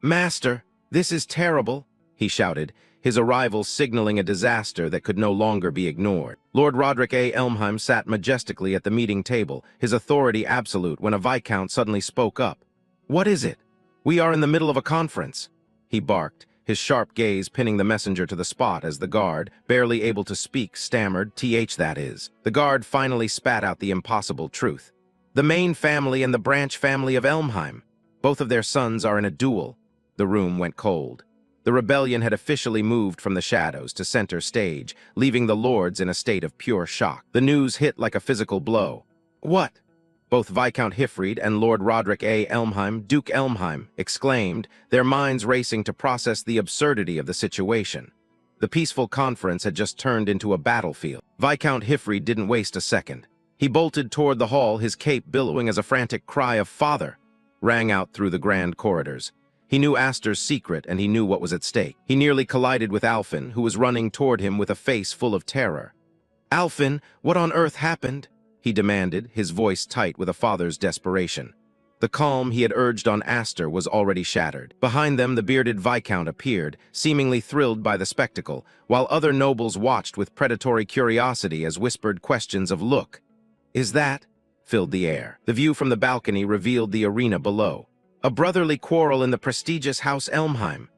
Speaker 1: "Master, this is terrible," he shouted, his arrival signaling a disaster that could no longer be ignored. Lord Roderick Elmheim sat majestically at the meeting table, his authority absolute, when a viscount suddenly spoke up. "What is it? We are in the middle of a conference," he barked, his sharp gaze pinning the messenger to the spot as the guard, barely able to speak, stammered, that is." The guard finally spat out the impossible truth. "The main family and the branch family of Elmheim. Both of their sons are in a duel." The room went cold. The rebellion had officially moved from the shadows to center stage, leaving the lords in a state of pure shock. The news hit like a physical blow. "What?" Both Viscount Hifreed and Lord Roderick Elmheim, Duke Elmheim, exclaimed, their minds racing to process the absurdity of the situation. The peaceful conference had just turned into a battlefield. Viscount Hifreed didn't waste a second. He bolted toward the hall, his cape billowing as a frantic cry of "Father!" rang out through the grand corridors. He knew Aster's secret, and he knew what was at stake. He nearly collided with Alfin, who was running toward him with a face full of terror. "Alfin, what on earth happened?" he demanded, his voice tight with a father's desperation. The calm he had urged on Aster was already shattered. Behind them, the bearded Viscount appeared, seemingly thrilled by the spectacle, while other nobles watched with predatory curiosity as whispered questions of "Look, is that?" filled the air. The view from the balcony revealed the arena below. A brotherly quarrel in the prestigious House Elmheim.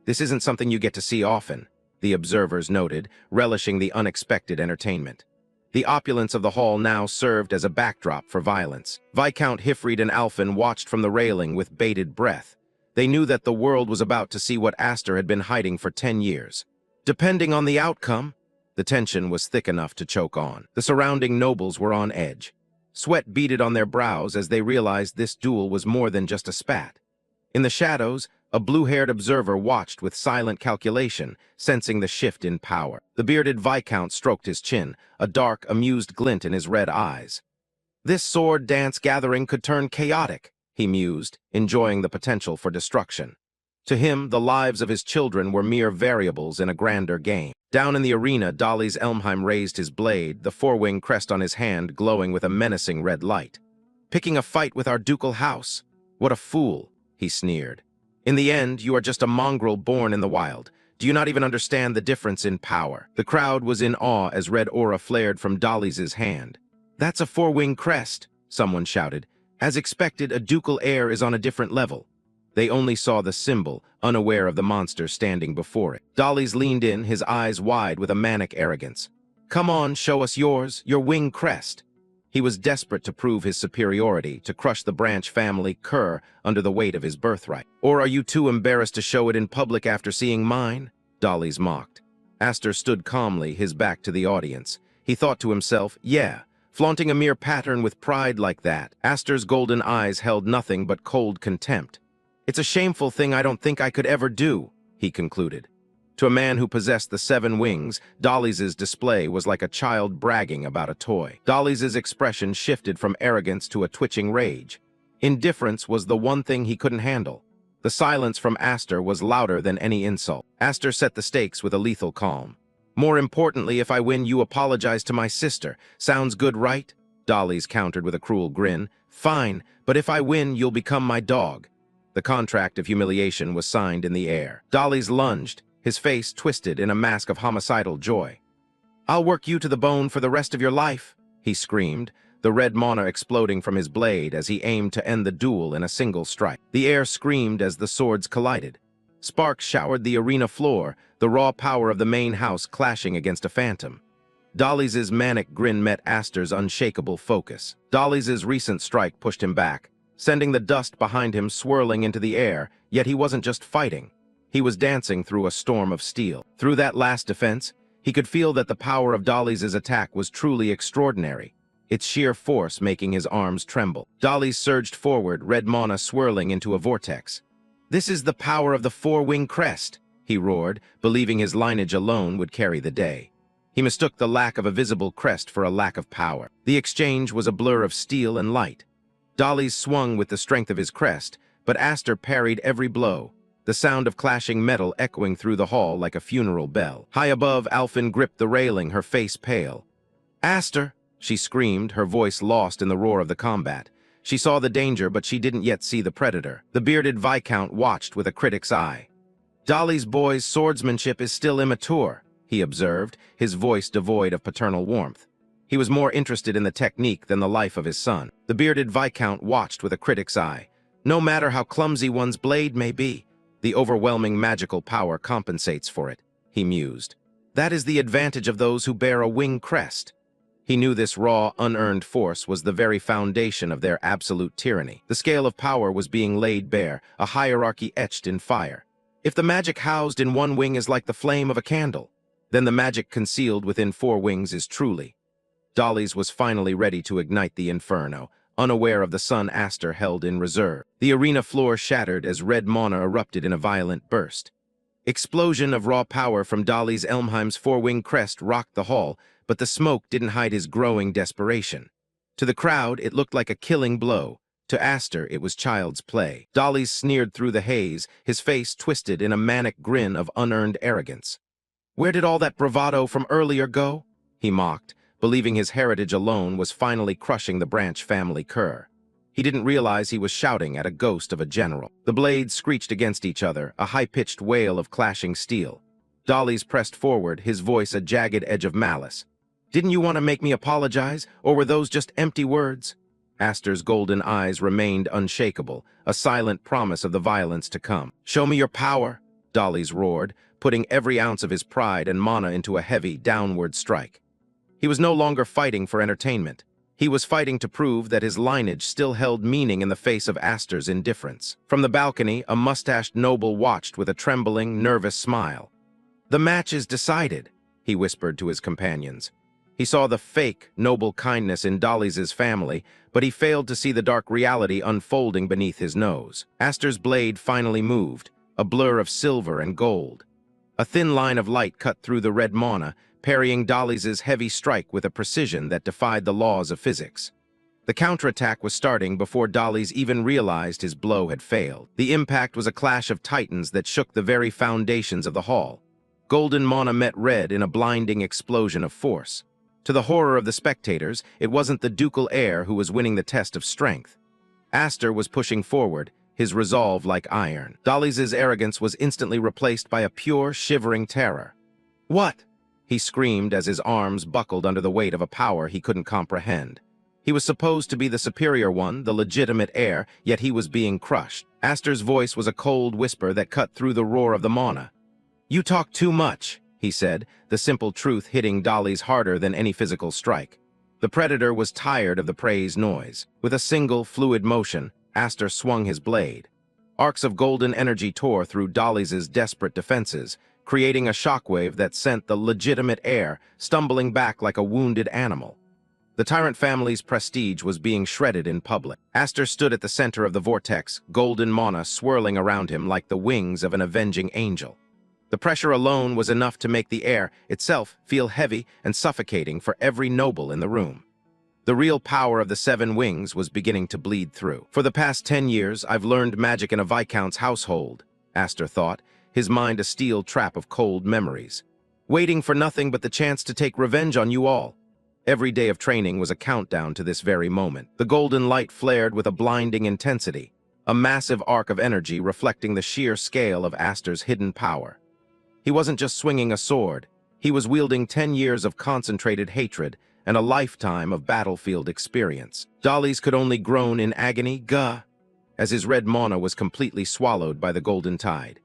Speaker 1: This isn't something you get to see often, the observers noted, relishing the unexpected entertainment. The opulence of the hall now served as a backdrop for violence. Viscount Hifreed and Alfin watched from the railing with bated breath. They knew that the world was about to see what Aster had been hiding for 10 years. Depending on the outcome, the tension was thick enough to choke on. The surrounding nobles were on edge. Sweat beaded on their brows as they realized this duel was more than just a spat. In the shadows, a blue-haired observer watched with silent calculation, sensing the shift in power. The bearded Viscount stroked his chin, a dark, amused glint in his red eyes. This sword dance gathering could turn chaotic. he mused, enjoying the potential for destruction. To him, the lives of his children were mere variables in a grander game. Down in the arena, House Elmheim raised his blade, the four-wing crest on his hand glowing with a menacing red light. "Picking a fight with our ducal house? What a fool," he sneered. "In the end, you are just a mongrel born in the wild. Do you not even understand the difference in power?" The crowd was in awe as red aura flared from Dolly's hand. "That's a four-wing crest," someone shouted. "As expected, a ducal heir is on a different level." They only saw the symbol, unaware of the monster standing before it. Dolly's leaned in, his eyes wide with a manic arrogance. "Come on, show us yours, your wing crest." He was desperate to prove his superiority, to crush the branch family cur under the weight of his birthright. "Or are you too embarrassed to show it in public after seeing mine?" Dolly's mocked. Aster stood calmly, his back to the audience. He thought to himself, yeah, flaunting a mere pattern with pride like that. Aster's golden eyes held nothing but cold contempt. "It's a shameful thing I don't think I could ever do," he concluded. To a man who possessed the 7 wings, Dolly's display was like a child bragging about a toy. Dolly's expression shifted from arrogance to a twitching rage. Indifference was the one thing he couldn't handle. The silence from Aster was louder than any insult. Aster set the stakes with a lethal calm. "More importantly, if I win, you apologize to my sister. Sounds good, right?" Dolly's countered with a cruel grin. "Fine, but if I win, you'll become my dog." The contract of humiliation was signed in the air. Dolly's lunged, his face twisted in a mask of homicidal joy. "I'll work you to the bone for the rest of your life," he screamed, the red mana exploding from his blade as he aimed to end the duel in a single strike. The air screamed as the swords collided. Sparks showered the arena floor, the raw power of the main house clashing against a phantom. Dolly's manic grin met Aster's unshakable focus. Dolly's recent strike pushed him back, sending the dust behind him swirling into the air, yet he wasn't just fighting. He was dancing through a storm of steel. Through that last defense, he could feel that the power of Dolly's attack was truly extraordinary, its sheer force making his arms tremble. Dolly surged forward, red mana swirling into a vortex. "This is the power of the 4-wing crest," he roared, believing his lineage alone would carry the day. He mistook the lack of a visible crest for a lack of power. The exchange was a blur of steel and light. Dolly's swung with the strength of his crest, but Aster parried every blow, the sound of clashing metal echoing through the hall like a funeral bell. High above, Alphen gripped the railing, her face pale. "Aster!" she screamed, her voice lost in the roar of the combat. She saw the danger, but she didn't yet see the predator. The bearded Viscount watched with a critic's eye. "Dolly's boy's swordsmanship is still immature," he observed, his voice devoid of paternal warmth. He was more interested in the technique than the life of his son. The bearded Viscount watched with a critic's eye. "No matter how clumsy one's blade may be, the overwhelming magical power compensates for it," he mused. "That is the advantage of those who bear a wing crest." He knew this raw, unearned force was the very foundation of their absolute tyranny. The scale of power was being laid bare, a hierarchy etched in fire. If the magic housed in one wing is like the flame of a candle, then the magic concealed within 4 wings is truly. Dolly's was finally ready to ignite the inferno, unaware of the sun Aster held in reserve. The arena floor shattered as red mana erupted in a violent burst. Explosion of raw power from House Elmheim's 4-wing crest rocked the hall, but the smoke didn't hide his growing desperation. To the crowd, it looked like a killing blow. To Aster, it was child's play. Dolly's sneered through the haze, his face twisted in a manic grin of unearned arrogance. "Where did all that bravado from earlier go?" he mocked, believing his heritage alone was finally crushing the branch family cur. He didn't realize he was shouting at a ghost of a general. The blades screeched against each other, a high-pitched wail of clashing steel. Dolly's pressed forward, his voice a jagged edge of malice. "Didn't you want to make me apologize, or were those just empty words?" Aster's golden eyes remained unshakable, a silent promise of the violence to come. "Show me your power," Dolly's roared, putting every ounce of his pride and mana into a heavy, downward strike. He was no longer fighting for entertainment. He was fighting to prove that his lineage still held meaning in the face of Aster's indifference. From the balcony, a mustached noble watched with a trembling, nervous smile. "The match is decided," he whispered to his companions. He saw the fake, noble kindness in Dolly's family, but he failed to see the dark reality unfolding beneath his nose. Aster's blade finally moved, a blur of silver and gold. A thin line of light cut through the red mana, parrying Dolly's heavy strike with a precision that defied the laws of physics. The counterattack was starting before Dolly's even realized his blow had failed. The impact was a clash of titans that shook the very foundations of the hall. Golden Mana met red in a blinding explosion of force. To the horror of the spectators, it wasn't the ducal heir who was winning the test of strength. Aster was pushing forward, his resolve like iron. Dolly's arrogance was instantly replaced by a pure, shivering terror. "What?" he screamed as his arms buckled under the weight of a power he couldn't comprehend. He was supposed to be the superior one, the legitimate heir, yet he was being crushed. Aster's voice was a cold whisper that cut through the roar of the Mana. "You talk too much," he said, the simple truth hitting Dolly's harder than any physical strike. The predator was tired of the prey's noise. With a single, fluid motion, Aster swung his blade. Arcs of golden energy tore through Dolly's desperate defenses, creating a shockwave that sent the legitimate heir stumbling back like a wounded animal. The Tyrant family's prestige was being shredded in public. Aster stood at the center of the vortex, golden Mana swirling around him like the wings of an avenging angel. The pressure alone was enough to make the air itself feel heavy and suffocating for every noble in the room. The real power of the 7 wings was beginning to bleed through. "For the past 10 years, I've learned magic in a Viscount's household," Aster thought, his mind a steel trap of cold memories. "Waiting for nothing but the chance to take revenge on you all." Every day of training was a countdown to this very moment. The golden light flared with a blinding intensity, a massive arc of energy reflecting the sheer scale of Aster's hidden power. He wasn't just swinging a sword, he was wielding 10 years of concentrated hatred and a lifetime of battlefield experience. Dolly's could only groan in agony, "Gah," as his red Mana was completely swallowed by the golden tide.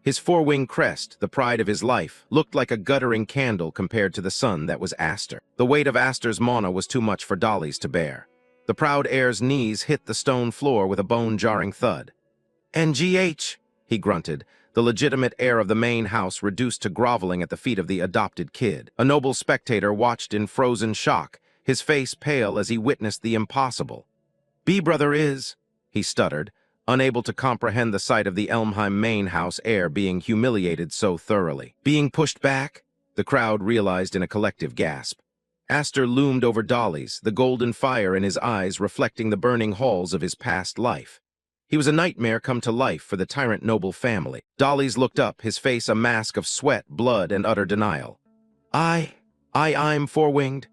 Speaker 1: His 4-winged crest, the pride of his life, looked like a guttering candle compared to the sun that was Aster. The weight of Aster's Mana was too much for Dolly's to bear. The proud heir's knees hit the stone floor with a bone-jarring thud. "NGH," he grunted, the legitimate heir of the main house reduced to groveling at the feet of the adopted kid. A noble spectator watched in frozen shock, his face pale as he witnessed the impossible. "B-brother is," he stuttered, unable to comprehend the sight of the Elmheim main house heir being humiliated so thoroughly. "Being pushed back?" the crowd realized in a collective gasp. Aster loomed over Dolly's, the golden fire in his eyes reflecting the burning halls of his past life. He was a nightmare come to life for the Tyrant noble family. Dolly's looked up, his face a mask of sweat, blood, and utter denial. I'm 4-winged,"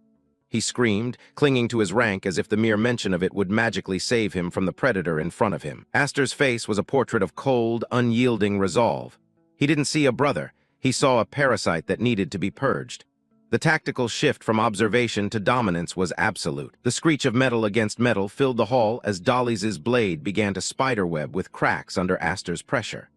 Speaker 1: he screamed, clinging to his rank as if the mere mention of it would magically save him from the predator in front of him. Aster's face was a portrait of cold, unyielding resolve. He didn't see a brother, he saw a parasite that needed to be purged. The tactical shift from observation to dominance was absolute. The screech of metal against metal filled the hall as Dolly's blade began to spiderweb with cracks under Aster's pressure.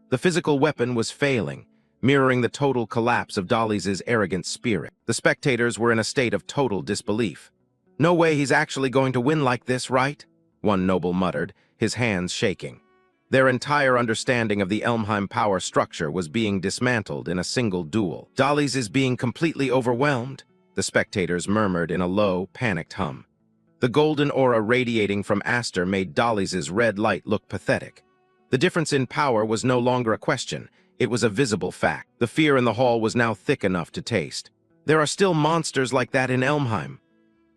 Speaker 1: The physical weapon was failing, mirroring the total collapse of Dolly's arrogant spirit. The spectators were in a state of total disbelief. "No way he's actually going to win like this, right?" one noble muttered, his hands shaking. Their entire understanding of the Elmheim power structure was being dismantled in a single duel. "Dolly's is being completely overwhelmed," the spectators murmured in a low, panicked hum. The golden aura radiating from Aster made Dolly's red light look pathetic. The difference in power was no longer a question, it was a visible fact. The fear in the hall was now thick enough to taste. "There are still monsters like that in Elmheim,"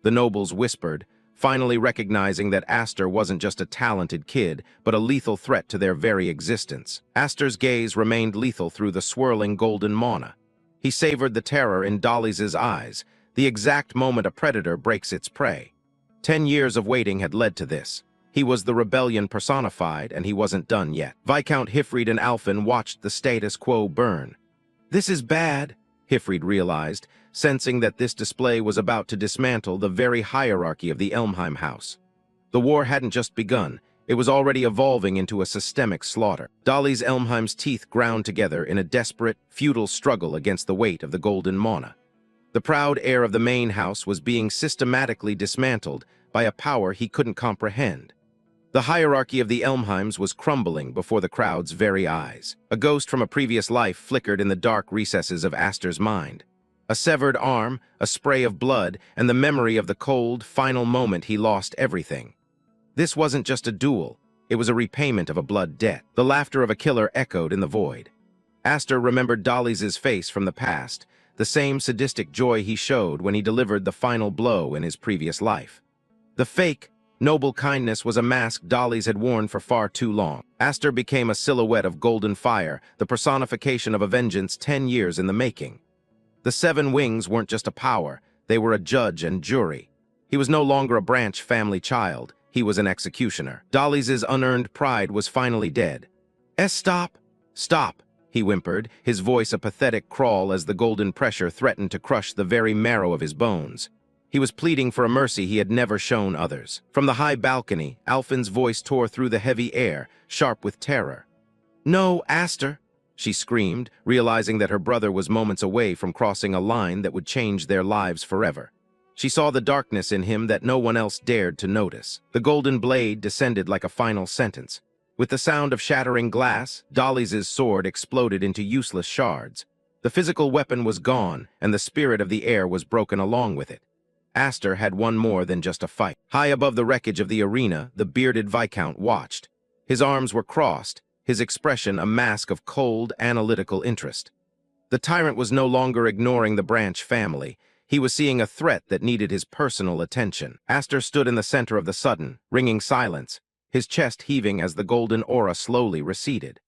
Speaker 1: the nobles whispered, finally recognizing that Aster wasn't just a talented kid, but a lethal threat to their very existence. Aster's gaze remained lethal through the swirling golden Mana. He savored the terror in Dolly's eyes, the exact moment a predator breaks its prey. 10 years of waiting had led to this. He was the rebellion personified, and he wasn't done yet. Viscount Hifreed and Alphen watched the status quo burn. "This is bad," Hifreed realized, sensing that this display was about to dismantle the very hierarchy of the Elmheim house. The war hadn't just begun, it was already evolving into a systemic slaughter. Dolly's Elmheim's teeth ground together in a desperate, futile struggle against the weight of the golden Mana. The proud heir of the main house was being systematically dismantled by a power he couldn't comprehend. The hierarchy of the Elmheims was crumbling before the crowd's very eyes. A ghost from a previous life flickered in the dark recesses of Aster's mind. A severed arm, a spray of blood, and the memory of the cold, final moment he lost everything. This wasn't just a duel, it was a repayment of a blood debt. The laughter of a killer echoed in the void. Aster remembered Dolly's face from the past, the same sadistic joy he showed when he delivered the final blow in his previous life. The fake, noble kindness was a mask Dolly's had worn for far too long. Aster became a silhouette of golden fire, the personification of a vengeance 10 years in the making. The 7 wings weren't just a power, they were a judge and jury. He was no longer a branch family child, he was an executioner. Dolly's unearned pride was finally dead. Stop! Stop! He whimpered, his voice a pathetic crawl as the golden pressure threatened to crush the very marrow of his bones. He was pleading for a mercy he had never shown others. From the high balcony, Alphen's voice tore through the heavy air, sharp with terror. "No, Aster!" she screamed, realizing that her brother was moments away from crossing a line that would change their lives forever. She saw the darkness in him that no one else dared to notice. The golden blade descended like a final sentence. With the sound of shattering glass, Dolly's sword exploded into useless shards. The physical weapon was gone, and the spirit of the air was broken along with it. Aster had won more than just a fight. High above the wreckage of the arena, the bearded Viscount watched. His arms were crossed, his expression a mask of cold, analytical interest. The tyrant was no longer ignoring the Branch family. He was seeing a threat that needed his personal attention. Aster stood in the center of the sudden, ringing silence, his chest heaving as the golden aura slowly receded.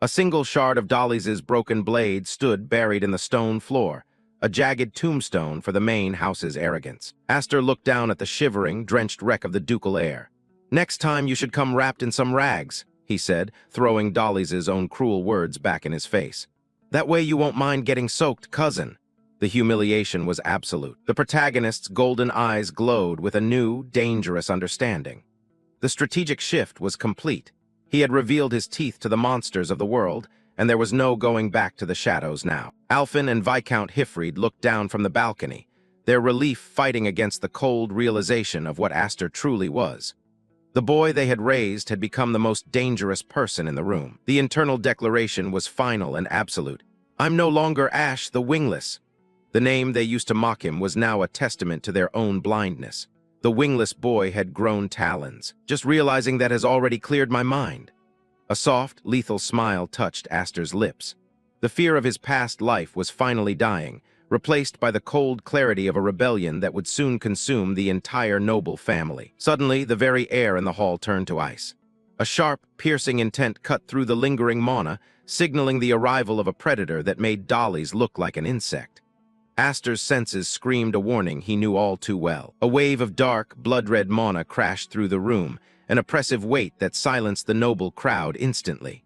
Speaker 1: A single shard of Dolly's broken blade stood buried in the stone floor, a jagged tombstone for the main house's arrogance. Aster looked down at the shivering, drenched wreck of the ducal heir. "Next time you should come wrapped in some rags," he said, throwing Dolly's own cruel words back in his face. "That way you won't mind getting soaked, cousin." The humiliation was absolute. The protagonist's golden eyes glowed with a new, dangerous understanding. The strategic shift was complete. He had revealed his teeth to the monsters of the world, and there was no going back to the shadows now. Alphen and Viscount Hifreed looked down from the balcony, their relief fighting against the cold realization of what Aster truly was. The boy they had raised had become the most dangerous person in the room. The internal declaration was final and absolute. "I'm no longer Ash the Wingless." The name they used to mock him was now a testament to their own blindness. The wingless boy had grown talons. "Just realizing that has already cleared my mind." A soft, lethal smile touched Aster's lips. The fear of his past life was finally dying, replaced by the cold clarity of a rebellion that would soon consume the entire noble family. Suddenly, the very air in the hall turned to ice. A sharp, piercing intent cut through the lingering mana, signaling the arrival of a predator that made Dolly's look like an insect. Aster's senses screamed a warning he knew all too well. A wave of dark, blood-red mana crashed through the room, an oppressive weight that silenced the noble crowd instantly.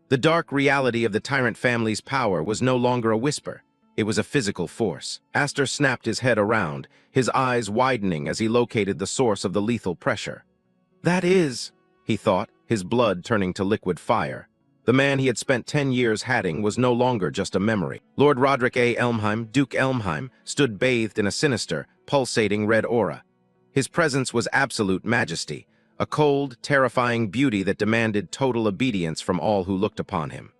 Speaker 1: The dark reality of the Tyrant family's power was no longer a whisper. It was a physical force. Aster snapped his head around, his eyes widening as he located the source of the lethal pressure. "That is," he thought, his blood turning to liquid fire. The man he had spent 10 years hatting was no longer just a memory. Lord Roderick Elmheim, Duke Elmheim, stood bathed in a sinister, pulsating red aura. His presence was absolute majesty, a cold, terrifying beauty that demanded total obedience from all who looked upon him.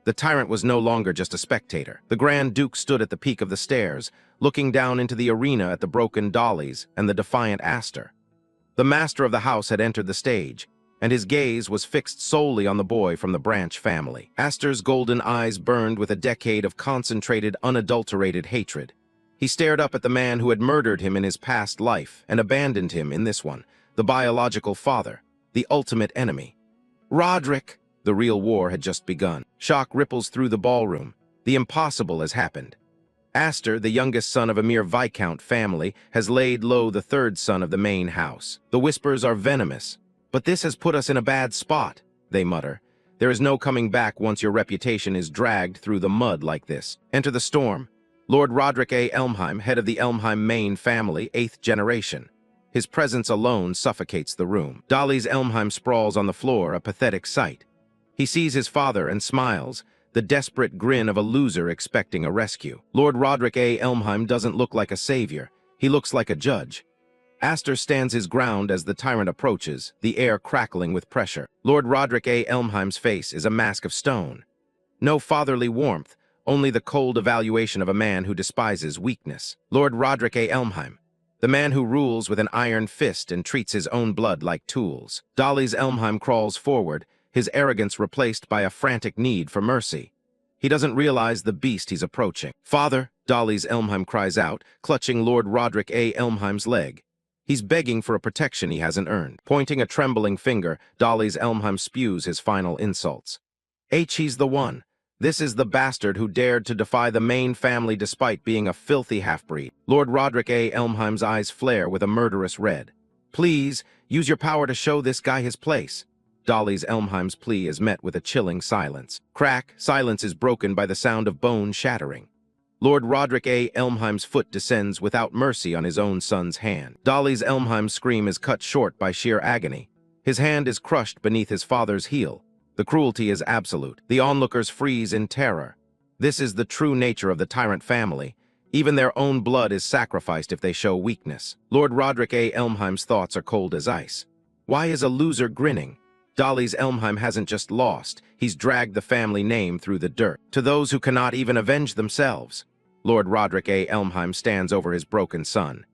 Speaker 1: The tyrant was no longer just a spectator. The Grand Duke stood at the peak of the stairs, looking down into the arena at the broken Dollies and the defiant Aster. The master of the house had entered the stage, and his gaze was fixed solely on the boy from the Branch family. Aster's golden eyes burned with a decade of concentrated, unadulterated hatred. He stared up at the man who had murdered him in his past life and abandoned him in this one, the biological father, the ultimate enemy. "Roderick!" The real war had just begun. Shock ripples through the ballroom. The impossible has happened. Aster, the youngest son of a mere Viscount family, has laid low the third son of the main house. The whispers are venomous. "But this has put us in a bad spot," they mutter. "There is no coming back once your reputation is dragged through the mud like this." Enter the storm. Lord Roderick Elmheim, head of the Elmheim main family, 8th generation. His presence alone suffocates the room. Dolly's Elmheim sprawls on the floor, a pathetic sight. He sees his father and smiles, the desperate grin of a loser expecting a rescue. Lord Roderick Elmheim doesn't look like a savior. He looks like a judge. Aster stands his ground as the tyrant approaches, the air crackling with pressure. Lord Roderick Elmheim's face is a mask of stone. No fatherly warmth, only the cold evaluation of a man who despises weakness. Lord Roderick Elmheim, the man who rules with an iron fist and treats his own blood like tools. Dolly's Elmheim crawls forward, his arrogance replaced by a frantic need for mercy. He doesn't realize the beast he's approaching. "Father!" Dolly's Elmheim cries out, clutching Lord Roderick Elmheim's leg. He's begging for a protection he hasn't earned. Pointing a trembling finger, Dalys Elmheim spews his final insults. He's the one. This is the bastard who dared to defy the main family despite being a filthy half-breed. Lord Roderick A. Elmheim's eyes flare with a murderous red. Please, use your power to show this guy his place. Dalys Elmheim's plea is met with a chilling silence. Crack, silence is broken by the sound of bone shattering. Lord Roderick A. Elmheim's foot descends without mercy on his own son's hand. Dalys Elmheim's scream is cut short by sheer agony. His hand is crushed beneath his father's heel. The cruelty is absolute. The onlookers freeze in terror. This is the true nature of the Tyrant family. Even their own blood is sacrificed if they show weakness. Lord Roderick A. Elmheim's thoughts are cold as ice. Why is a loser grinning? Dalys Elmheim hasn't just lost, he's dragged the family name through the dirt. To those who cannot even avenge themselves, Lord Roderick A. Elmheim stands over his broken son.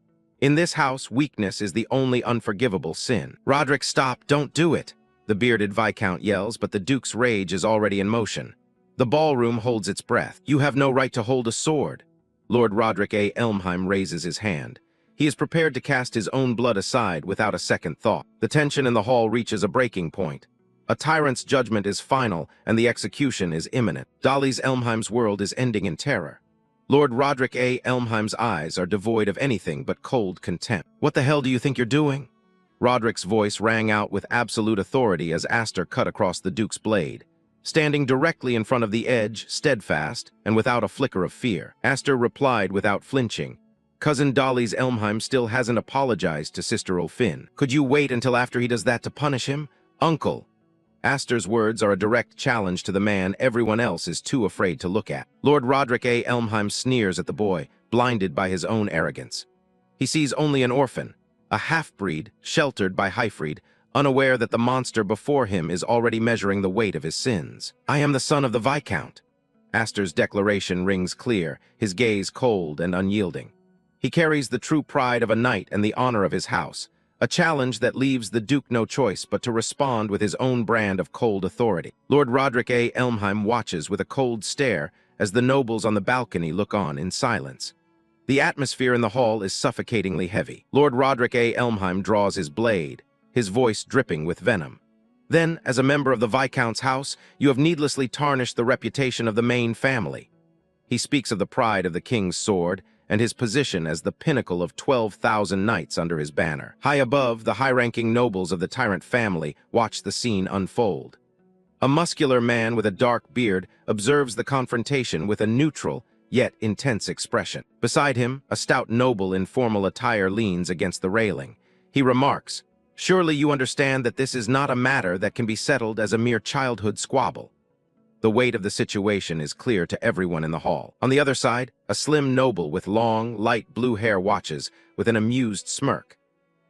Speaker 1: In this house, weakness is the only unforgivable sin. Roderick, stop, don't do it! The bearded Viscount yells, but the Duke's rage is already in motion. The ballroom holds its breath. You have no right to hold a sword. Lord Roderick A. Elmheim raises his hand. He is prepared to cast his own blood aside without a second thought. The tension in the hall reaches a breaking point. A tyrant's judgment is final, and the execution is imminent. Dalys Elmheim's world is ending in terror. Lord Roderick A. Elmheim's eyes are devoid of anything but cold contempt. What the hell do you think you're doing? Roderick's voice rang out with absolute authority as Aster cut across the Duke's blade. Standing directly in front of the edge, steadfast, and without a flicker of fear, Aster replied without flinching. Cousin Dalys Elmheim still hasn't apologized to Sister O'Finn. Could you wait until after he does that to punish him? Uncle. Aster's words are a direct challenge to the man everyone else is too afraid to look at. Lord Roderick A. Elmheim sneers at the boy, blinded by his own arrogance. He sees only an orphan, a half-breed, sheltered by Hifreed, unaware that the monster before him is already measuring the weight of his sins. I am the son of the Viscount. Aster's declaration rings clear, his gaze cold and unyielding. He carries the true pride of a knight and the honor of his house, a challenge that leaves the Duke no choice but to respond with his own brand of cold authority. Lord Roderick A. Elmheim watches with a cold stare as the nobles on the balcony look on in silence. The atmosphere in the hall is suffocatingly heavy. Lord Roderick A. Elmheim draws his blade, his voice dripping with venom. Then, as a member of the Viscount's house, you have needlessly tarnished the reputation of the main family. He speaks of the pride of the king's sword, and his position as the pinnacle of 12,000 knights under his banner. High above, the high-ranking nobles of the Tyrant family watch the scene unfold. A muscular man with a dark beard observes the confrontation with a neutral, yet intense expression. Beside him, a stout noble in formal attire leans against the railing. He remarks, "Surely you understand that this is not a matter that can be settled as a mere childhood squabble." The weight of the situation is clear to everyone in the hall. On the other side, a slim noble with long, light blue hair watches with an amused smirk.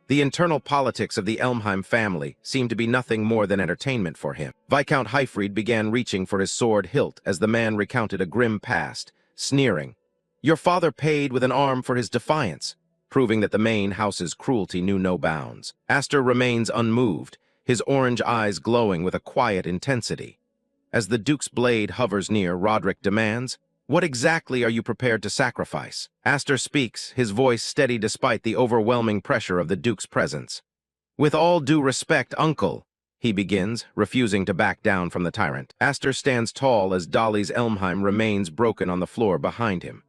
Speaker 1: The internal politics of the Elmheim family seem to be nothing more than entertainment for him. Viscount Hifreed began reaching for his sword hilt as the man recounted a grim past, sneering. Your father paid with an arm for his defiance, proving that the main house's cruelty knew no bounds. Aster remains unmoved, his orange eyes glowing with a quiet intensity. As the Duke's blade hovers near, Roderick demands, "What exactly are you prepared to sacrifice?" Aster speaks, his voice steady despite the overwhelming pressure of the Duke's presence. "With all due respect, Uncle," he begins, refusing to back down from the tyrant. Aster stands tall as Dalys Elmheim remains broken on the floor behind him.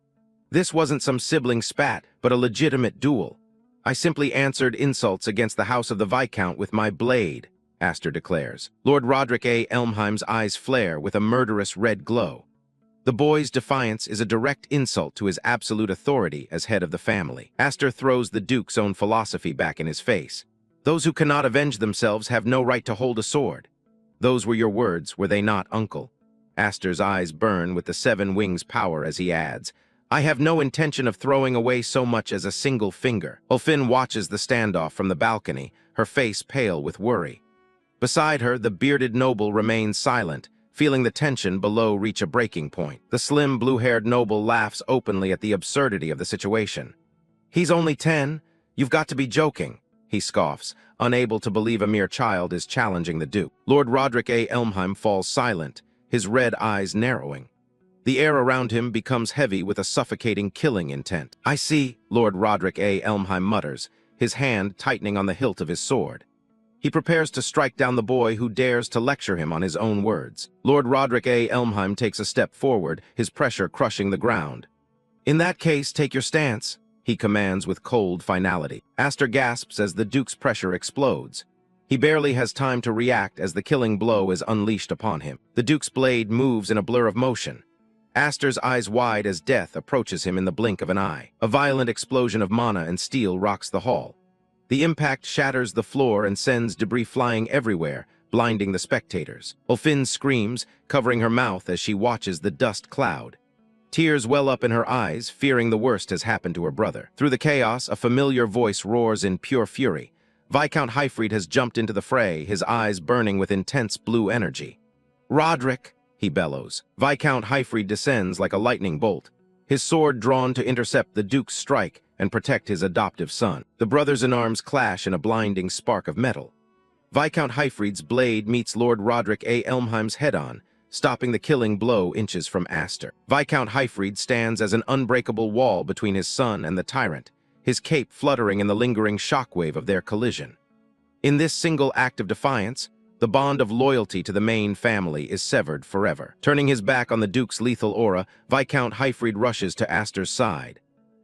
Speaker 1: This wasn't some sibling spat, but a legitimate duel. I simply answered insults against the house of the Viscount with my blade, Aster declares. Lord Roderick A. Elmheim's eyes flare with a murderous red glow. The boy's defiance is a direct insult to his absolute authority as head of the family. Aster throws the Duke's own philosophy back in his face. Those who cannot avenge themselves have no right to hold a sword. Those were your words, were they not, Uncle? Aster's eyes burn with the 7 wings power as he adds, I have no intention of throwing away so much as a single finger. O'Finn watches the standoff from the balcony, her face pale with worry. Beside her, the bearded noble remains silent, feeling the tension below reach a breaking point. The slim, blue-haired noble laughs openly at the absurdity of the situation. He's only 10. You've got to be joking, he scoffs, unable to believe a mere child is challenging the Duke. Lord Roderick A. Elmheim falls silent, his red eyes narrowing. The air around him becomes heavy with a suffocating killing intent. I see, Lord Roderick A. Elmheim mutters, his hand tightening on the hilt of his sword. He prepares to strike down the boy who dares to lecture him on his own words. Lord Roderick A. Elmheim takes a step forward, his pressure crushing the ground. "In that case, take your stance," he commands with cold finality. Aster gasps as the Duke's pressure explodes. He barely has time to react as the killing blow is unleashed upon him. The Duke's blade moves in a blur of motion. Aster's eyes wide as death approaches him in the blink of an eye. A violent explosion of mana and steel rocks the hall. The impact shatters the floor and sends debris flying everywhere, blinding the spectators. Ulfin screams, covering her mouth as she watches the dust cloud. Tears well up in her eyes, fearing the worst has happened to her brother. Through the chaos, a familiar voice roars in pure fury. Viscount Hifreed has jumped into the fray, his eyes burning with intense blue energy. "Roderick!" he bellows. Viscount Hifreed descends like a lightning bolt, his sword drawn to intercept the Duke's strike and protect his adoptive son. The brothers-in-arms clash in a blinding spark of metal. Viscount Hifreed's blade meets Lord Roderick A. Elmheim's head-on, stopping the killing blow inches from Aster. Viscount Hifreed stands as an unbreakable wall between his son and the Tyrant, his cape fluttering in the lingering shockwave of their collision. In this single act of defiance, the bond of loyalty to the main family is severed forever. Turning his back on the Duke's lethal aura, Viscount Hifreed rushes to Aster's side.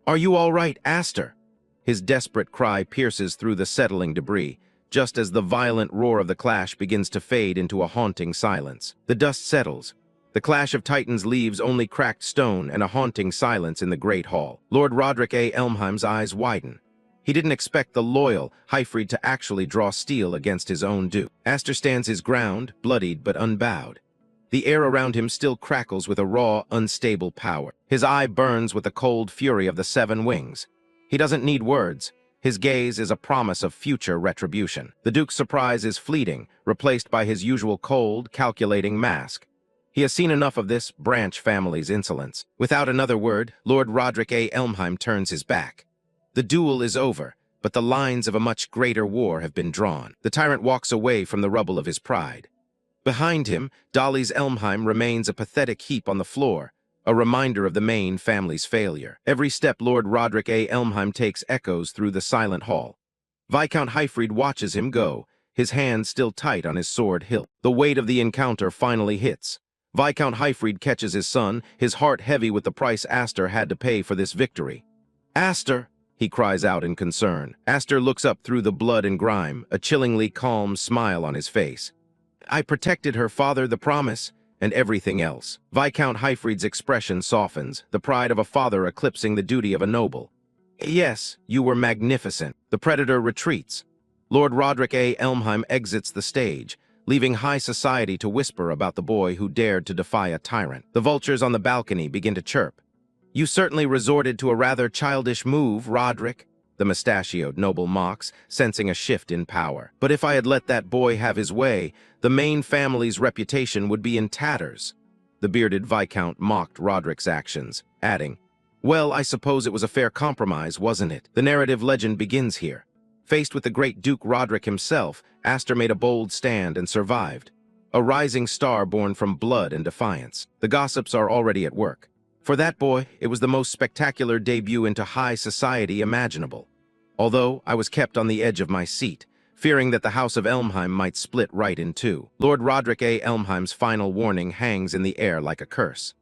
Speaker 1: "Are you all right, Aster?" His desperate cry pierces through the settling debris, just as the violent roar of the clash begins to fade into a haunting silence. The dust settles. The clash of titans leaves only cracked stone and a haunting silence in the great hall. Lord Roderick A. Elmheim's eyes widen. He didn't expect the loyal Hifreed to actually draw steel against his own Duke. Aster stands his ground, bloodied but unbowed. The air around him still crackles with a raw, unstable power. His eye burns with the cold fury of the seven wings. He doesn't need words. His gaze is a promise of future retribution. The Duke's surprise is fleeting, replaced by his usual cold, calculating mask. He has seen enough of this branch family's insolence. Without another word, Lord Roderick A. Elmheim turns his back. The duel is over, but the lines of a much greater war have been drawn. The Tyrant walks away from the rubble of his pride. Behind him, Dolly's Elmheim remains a pathetic heap on the floor, a reminder of the main family's failure. Every step Lord Roderick A. Elmheim takes echoes through the silent hall. Viscount Hifreed watches him go, his hand still tight on his sword hilt. The weight of the encounter finally hits. Viscount Hifreed catches his son, his heart heavy with the price Aster had to pay for this victory. "Aster!" he cries out in concern. Aster looks up through the blood and grime, a chillingly calm smile on his face. "I protected her, father, the promise, and everything else." Viscount Hifreed's expression softens, the pride of a father eclipsing the duty of a noble. "Yes, you were magnificent." The predator retreats. Lord Roderick A. Elmheim exits the stage, leaving high society to whisper about the boy who dared to defy a tyrant. The vultures on the balcony begin to chirp. "You certainly resorted to a rather childish move, Roderick," the mustachioed noble mocks, sensing a shift in power. "But if I had let that boy have his way, the main family's reputation would be in tatters." The bearded Viscount mocked Roderick's actions, adding, "Well, I suppose it was a fair compromise, wasn't it?" The narrative legend begins here. Faced with the great Duke Roderick himself, Aster made a bold stand and survived. A rising star born from blood and defiance. The gossips are already at work. For that boy, it was the most spectacular debut into high society imaginable. Although I was kept on the edge of my seat, fearing that the House of Elmheim might split right in two. Lord Roderick A. Elmheim's final warning hangs in the air like a curse.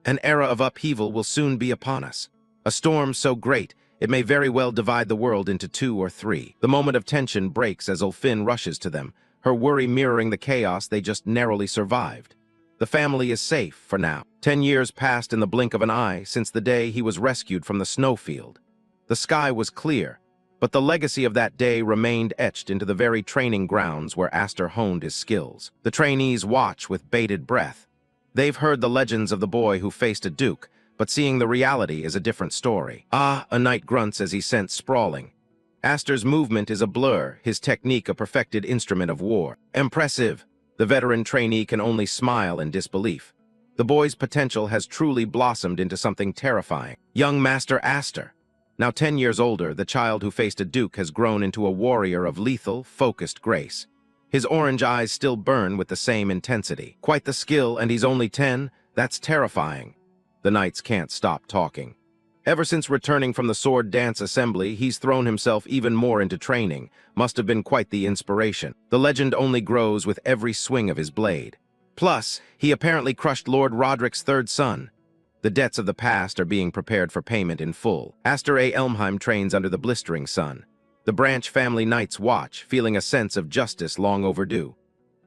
Speaker 1: An era of upheaval will soon be upon us. A storm so great, it may very well divide the world into two or three. The moment of tension breaks as Ulfin rushes to them, her worry mirroring the chaos they just narrowly survived. The family is safe for now. 10 years passed in the blink of an eye since the day he was rescued from the snowfield. The sky was clear, but the legacy of that day remained etched into the very training grounds where Aster honed his skills. The trainees watch with bated breath. They've heard the legends of the boy who faced a duke, but seeing the reality is a different story. "Ah," a knight grunts as he sent sprawling. Aster's movement is a blur, his technique a perfected instrument of war. "Impressive." The veteran trainee can only smile in disbelief. The boy's potential has truly blossomed into something terrifying. Young Master Aster. Now 10 years older, the child who faced a duke has grown into a warrior of lethal, focused grace. His orange eyes still burn with the same intensity. Quite the skill, and he's only 10? That's terrifying. The knights can't stop talking. Ever since returning from the sword dance assembly, he's thrown himself even more into training. Must have been quite the inspiration. The legend only grows with every swing of his blade. Plus, he apparently crushed Lord Roderick's third son. The debts of the past are being prepared for payment in full. Aster Elmheim trains under the blistering sun. The Branch family knights watch, feeling a sense of justice long overdue.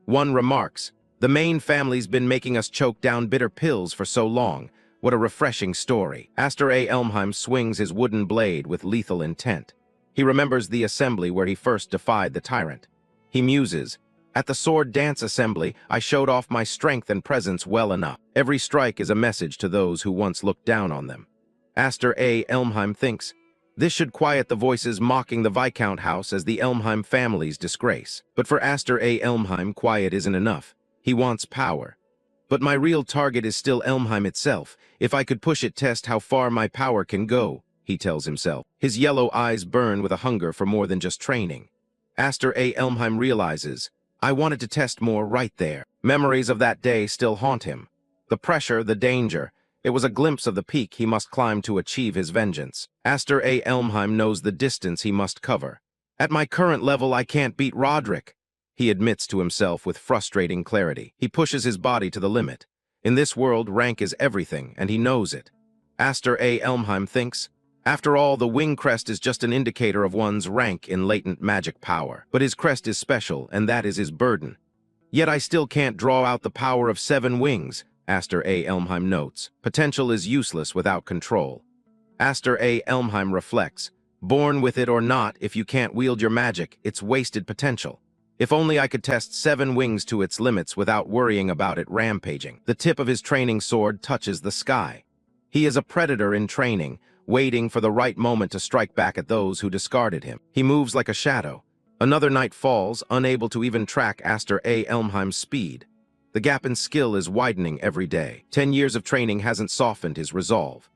Speaker 1: One remarks, "The main family's been making us choke down bitter pills for so long. What a refreshing story." Aster Elmheim swings his wooden blade with lethal intent. He remembers the assembly where he first defied the Tyrant. He muses, "At the sword dance assembly, I showed off my strength and presence well enough. Every strike is a message to those who once looked down on them." Aster Elmheim thinks, this should quiet the voices mocking the Viscount house as the Elmheim family's disgrace. But for Aster Elmheim, quiet isn't enough. He wants power. "But my real target is still Elmheim itself. If I could push it, test how far my power can go," he tells himself. His yellow eyes burn with a hunger for more than just training. Aster Elmheim realizes, "I wanted to test more right there." Memories of that day still haunt him. The pressure, the danger. It was a glimpse of the peak he must climb to achieve his vengeance. Aster Elmheim knows the distance he must cover. "At my current level, I can't beat Roderick," he admits to himself with frustrating clarity. He pushes his body to the limit. In this world, rank is everything, and he knows it. Aster Elmheim thinks, after all, the wing crest is just an indicator of one's rank in latent magic power. But his crest is special, and that is his burden. "Yet I still can't draw out the power of 7 wings, Aster Elmheim notes. Potential is useless without control. Aster Elmheim reflects, born with it or not, if you can't wield your magic, it's wasted potential. If only I could test 7 wings to its limits without worrying about it rampaging. The tip of his training sword touches the sky. He is a predator in training, waiting for the right moment to strike back at those who discarded him. He moves like a shadow. Another knight falls, unable to even track Aster Elmheim's speed. The gap in skill is widening every day. 10 years of training hasn't softened his resolve.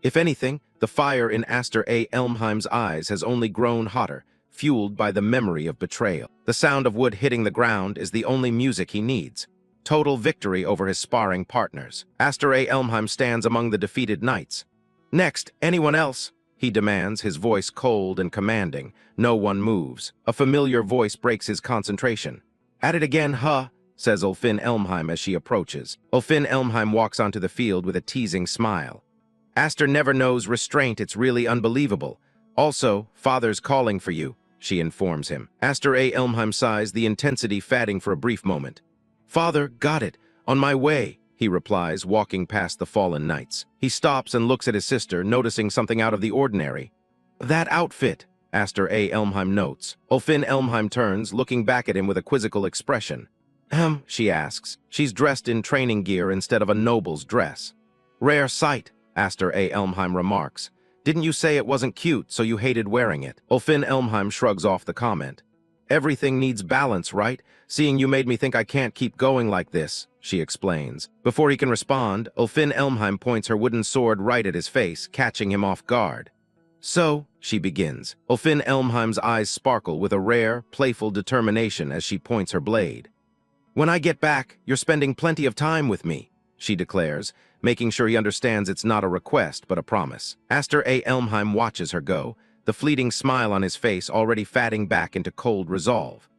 Speaker 1: If anything, the fire in Aster Elmheim's eyes has only grown hotter, fueled by the memory of betrayal. The sound of wood hitting the ground is the only music he needs. Total victory over his sparring partners. Aster Elmheim stands among the defeated knights. "Next, anyone else?" he demands, his voice cold and commanding. No one moves. A familiar voice breaks his concentration. "At it again, huh?" says Ulfin Elmheim as she approaches. Ulfin Elmheim walks onto the field with a teasing smile. "Aster never knows restraint, it's really unbelievable. Also, Father's calling for you," she informs him. Aster Elmheim sighs, the intensity fading for a brief moment. "Father, got it. On my way," he replies, walking past the fallen knights. He stops and looks at his sister, noticing something out of the ordinary. "That outfit," Aster Elmheim notes. Ulfin Elmheim turns, looking back at him with a quizzical expression. She asks. She's dressed in training gear instead of a noble's dress. "Rare sight," Aster Elmheim remarks. "Didn't you say it wasn't cute, so you hated wearing it?" Ulfin Elmheim shrugs off the comment. "Everything needs balance, right? Seeing you made me think I can't keep going like this," she explains. Before he can respond, Ulfin Elmheim points her wooden sword right at his face, catching him off guard. "So," she begins. Ulfin Elmheim's eyes sparkle with a rare, playful determination as she points her blade. "When I get back, you're spending plenty of time with me," she declares, making sure he understands it's not a request but a promise. Aster Elmheim watches her go, the fleeting smile on his face already fatting back into cold resolve.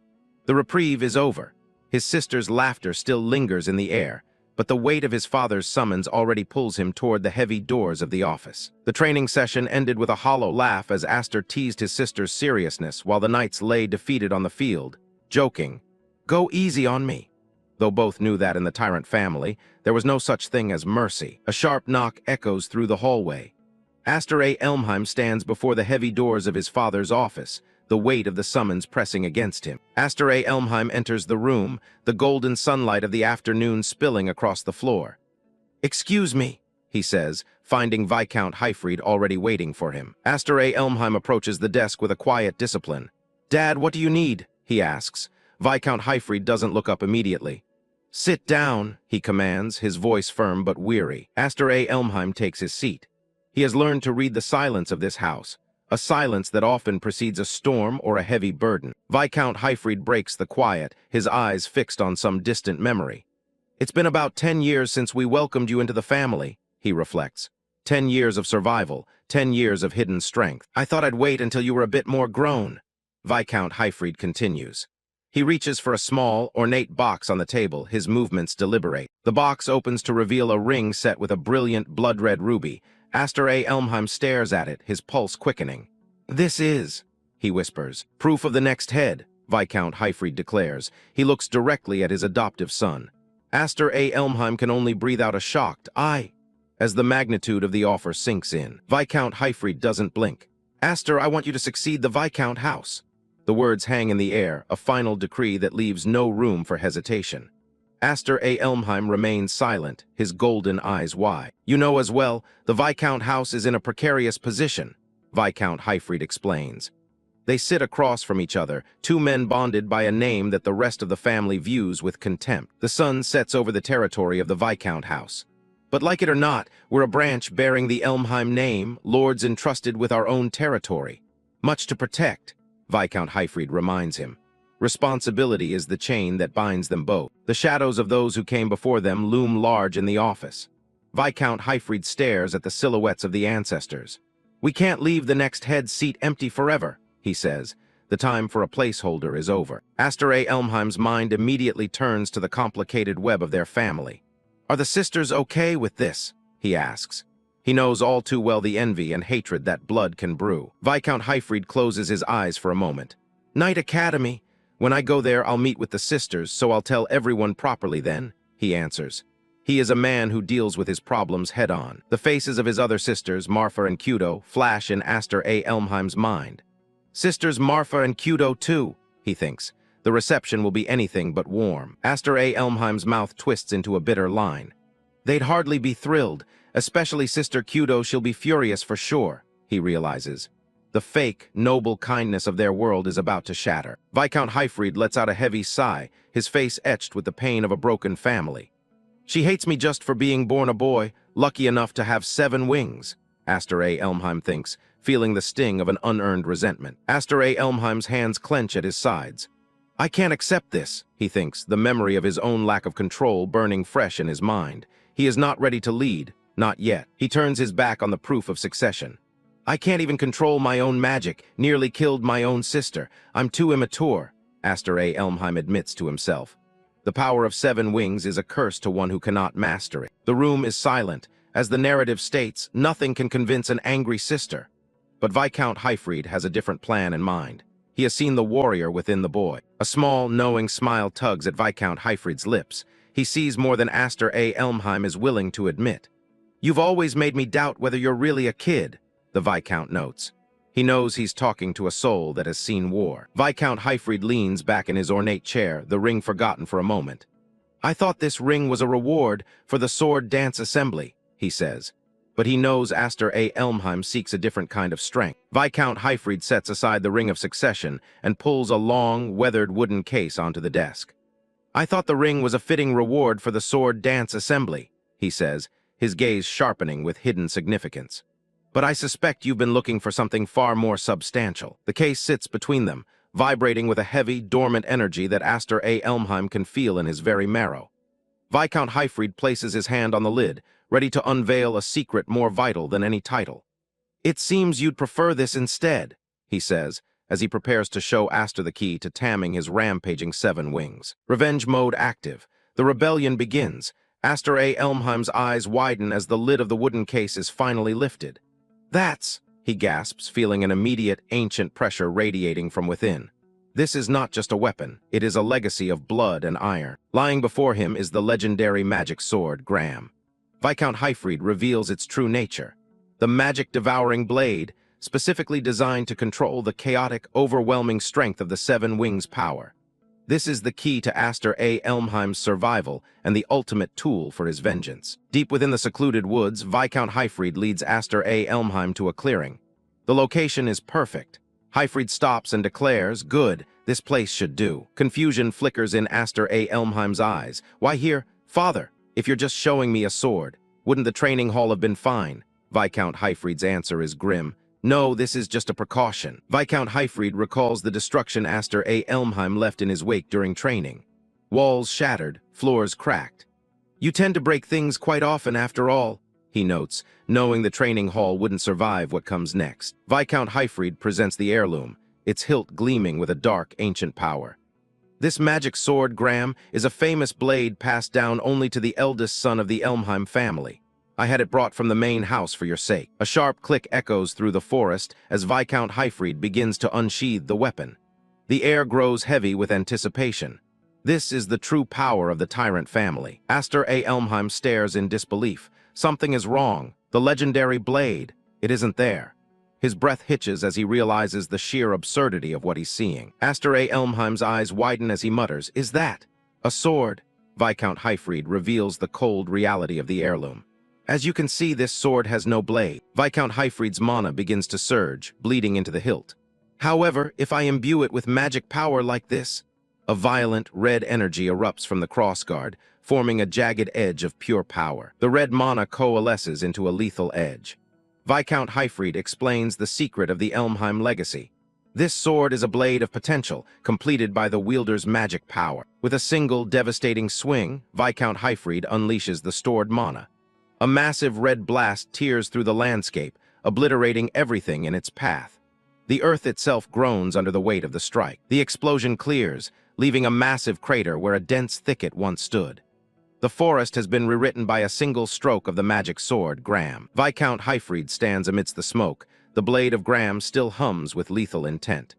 Speaker 1: The reprieve is over. His sister's laughter still lingers in the air, but the weight of his father's summons already pulls him toward the heavy doors of the office. The training session ended with a hollow laugh as Aster teased his sister's seriousness while the knights lay defeated on the field, joking, "Go easy on me." Though both knew that in the Tyrant family, there was no such thing as mercy. A sharp knock echoes through the hallway. Aster Elmheim stands before the heavy doors of his father's office, the weight of the summons pressing against him. Aster Elmheim enters the room, the golden sunlight of the afternoon spilling across the floor. "Excuse me," he says, finding Viscount Hifreed already waiting for him. Aster Elmheim approaches the desk with a quiet discipline. "Dad, what do you need?" he asks. Viscount Hifreed doesn't look up immediately. "Sit down," he commands, his voice firm but weary. Aster Elmheim takes his seat. He has learned to read the silence of this house, a silence that often precedes a storm or a heavy burden. Viscount Hifreed breaks the quiet, his eyes fixed on some distant memory. "It's been about 10 years since we welcomed you into the family," he reflects. 10 years of survival, 10 years of hidden strength. I thought I'd wait until you were a bit more grown. Viscount Hifreed continues. He reaches for a small, ornate box on the table, his movements deliberate. The box opens to reveal a ring set with a brilliant blood-red ruby. Aster Elmheim stares at it, his pulse quickening. This is, he whispers, proof of the next head, Viscount Hifreed declares. He looks directly at his adoptive son. Aster Elmheim can only breathe out a shocked "I" as the magnitude of the offer sinks in. Viscount Hifreed doesn't blink. Aster, I want you to succeed the Viscount house. The words hang in the air, a final decree that leaves no room for hesitation. Aster Elmheim remains silent, his golden eyes wide. You know as well, the Viscount house is in a precarious position, Viscount Hifreed explains. They sit across from each other, two men bonded by a name that the rest of the family views with contempt. The sun sets over the territory of the Viscount house. But like it or not, we're a branch bearing the Elmheim name, lords entrusted with our own territory. Much to protect, Viscount Hifreed reminds him. Responsibility is the chain that binds them both. The shadows of those who came before them loom large in the office. Viscount Hifreed stares at the silhouettes of the ancestors. We can't leave the next head's seat empty forever, he says. The time for a placeholder is over. Aster Elmheim's mind immediately turns to the complicated web of their family. Are the sisters okay with this? He asks. He knows all too well the envy and hatred that blood can brew. Viscount Hifreed closes his eyes for a moment. Knight Academy. When I go there, I'll meet with the sisters, so I'll tell everyone properly then, he answers. He is a man who deals with his problems head-on. The faces of his other sisters, Marfa and Kudo, flash in Aster Elmheim's mind. Sisters Marfa and Kudo too, he thinks. The reception will be anything but warm. Aster Elmheim's mouth twists into a bitter line. They'd hardly be thrilled, especially Sister Kudo. She'll be furious for sure, he realizes. The fake, noble kindness of their world is about to shatter. Viscount Hifreed lets out a heavy sigh, his face etched with the pain of a broken family. She hates me just for being born a boy, lucky enough to have 7 wings, Aster Elmheim thinks, feeling the sting of an unearned resentment. Aster Elmheim's hands clench at his sides. I can't accept this, he thinks, the memory of his own lack of control burning fresh in his mind. He is not ready to lead, not yet. He turns his back on the proof of succession. I can't even control my own magic, nearly killed my own sister. I'm too immature, Aster Elmheim admits to himself. The power of 7 wings is a curse to one who cannot master it. The room is silent. As the narrative states, nothing can convince an angry sister. But Viscount Hifreed has a different plan in mind. He has seen the warrior within the boy. A small, knowing smile tugs at Viscount Hifreed's lips. He sees more than Aster Elmheim is willing to admit. You've always made me doubt whether you're really a kid, the Viscount notes. He knows he's talking to a soul that has seen war. Viscount Hifreed leans back in his ornate chair, the ring forgotten for a moment. I thought this ring was a reward for the sword dance assembly, he says. But he knows Aster Elmheim seeks a different kind of strength. Viscount Hifreed sets aside the ring of succession and pulls a long, weathered wooden case onto the desk. I thought the ring was a fitting reward for the sword dance assembly, he says, his gaze sharpening with hidden significance. But I suspect you've been looking for something far more substantial. The case sits between them, vibrating with a heavy, dormant energy that Aster Elmheim can feel in his very marrow. Viscount Hifreed places his hand on the lid, ready to unveil a secret more vital than any title. It seems you'd prefer this instead, he says, as he prepares to show Aster the key to taming his rampaging 7 wings. Revenge mode active. The rebellion begins. Aster Elmheim's eyes widen as the lid of the wooden case is finally lifted. That's, he gasps, feeling an immediate, ancient pressure radiating from within. This is not just a weapon, it is a legacy of blood and iron. Lying before him is the legendary magic sword, Graham. Viscount Hifreed reveals its true nature. The magic-devouring blade, specifically designed to control the chaotic, overwhelming strength of the 7 wings' power. This is the key to Aster Elmheim's survival and the ultimate tool for his vengeance. Deep within the secluded woods, Viscount Hifreed leads Aster Elmheim to a clearing. The location is perfect. Hifreed stops and declares, good, this place should do. Confusion flickers in Aster Elmheim's eyes. Why here? Father, if you're just showing me a sword, wouldn't the training hall have been fine? Viscount Hifreed's answer is grim. No, this is just a precaution. Viscount Hifreed recalls the destruction Aster Elmheim left in his wake during training. Walls shattered, floors cracked. You tend to break things quite often after all, he notes, knowing the training hall wouldn't survive what comes next. Viscount Hifreed presents the heirloom, its hilt gleaming with a dark, ancient power. This magic sword, Graham, is a famous blade passed down only to the eldest son of the Elmheim family. I had it brought from the main house for your sake. A sharp click echoes through the forest as Viscount Hifreed begins to unsheathe the weapon. The air grows heavy with anticipation. This is the true power of the Tyrant family. Aster Elmheim stares in disbelief. Something is wrong. The legendary blade. It isn't there. His breath hitches as he realizes the sheer absurdity of what he's seeing. Aster Elmheim's eyes widen as he mutters, "Is that a sword?" Viscount Hifreed reveals the cold reality of the heirloom. As you can see, this sword has no blade. Viscount Hifreed's mana begins to surge, bleeding into the hilt. However, if I imbue it with magic power like this, a violent, red energy erupts from the crossguard, forming a jagged edge of pure power. The red mana coalesces into a lethal edge. Viscount Hifreed explains the secret of the Elmheim legacy. This sword is a blade of potential, completed by the wielder's magic power. With a single, devastating swing, Viscount Hifreed unleashes the stored mana. A massive red blast tears through the landscape, obliterating everything in its path. The earth itself groans under the weight of the strike. The explosion clears, leaving a massive crater where a dense thicket once stood. The forest has been rewritten by a single stroke of the magic sword, Graham. Viscount Hifreed stands amidst the smoke. The blade of Graham still hums with lethal intent.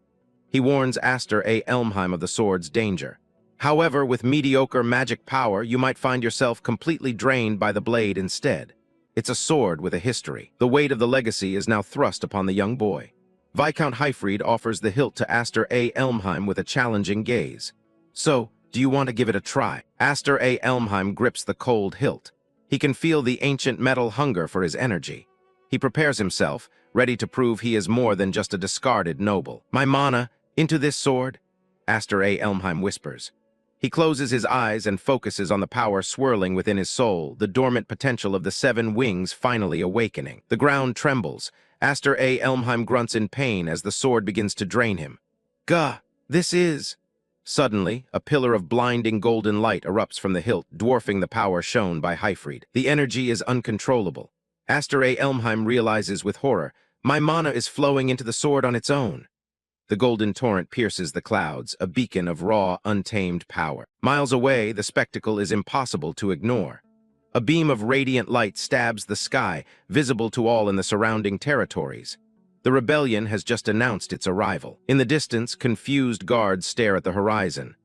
Speaker 1: He warns Aster Elmheim of the sword's danger. However, with mediocre magic power, you might find yourself completely drained by the blade instead. It's a sword with a history. The weight of the legacy is now thrust upon the young boy. Viscount Hifreed offers the hilt to Aster Elmheim with a challenging gaze. "So, do you want to give it a try?" Aster Elmheim grips the cold hilt. He can feel the ancient metal hunger for his energy. He prepares himself, ready to prove he is more than just a discarded noble. "My mana, into this sword?" Aster Elmheim whispers. He closes his eyes and focuses on the power swirling within his soul, the dormant potential of the 7 wings finally awakening. The ground trembles. Aster Elmheim grunts in pain as the sword begins to drain him. "Gah, this is..." Suddenly, a pillar of blinding golden light erupts from the hilt, dwarfing the power shown by Hifreed. The energy is uncontrollable. Aster Elmheim realizes with horror, "My mana is flowing into the sword on its own." The golden torrent pierces the clouds, a beacon of raw, untamed power. Miles away, the spectacle is impossible to ignore. A beam of radiant light stabs the sky, visible to all in the surrounding territories. The rebellion has just announced its arrival. In the distance, confused guards stare at the horizon.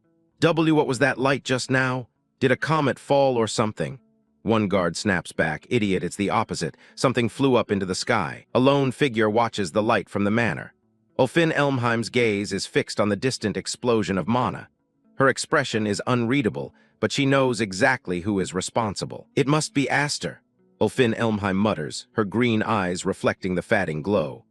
Speaker 1: What was that light just now? Did a comet fall or something?" One guard snaps back, "Idiot, it's the opposite. Something flew up into the sky." A lone figure watches the light from the manor. Ulfin Elmheim's gaze is fixed on the distant explosion of mana. Her expression is unreadable, but she knows exactly who is responsible. "It must be Aster," Ulfin Elmheim mutters, her green eyes reflecting the fading glow.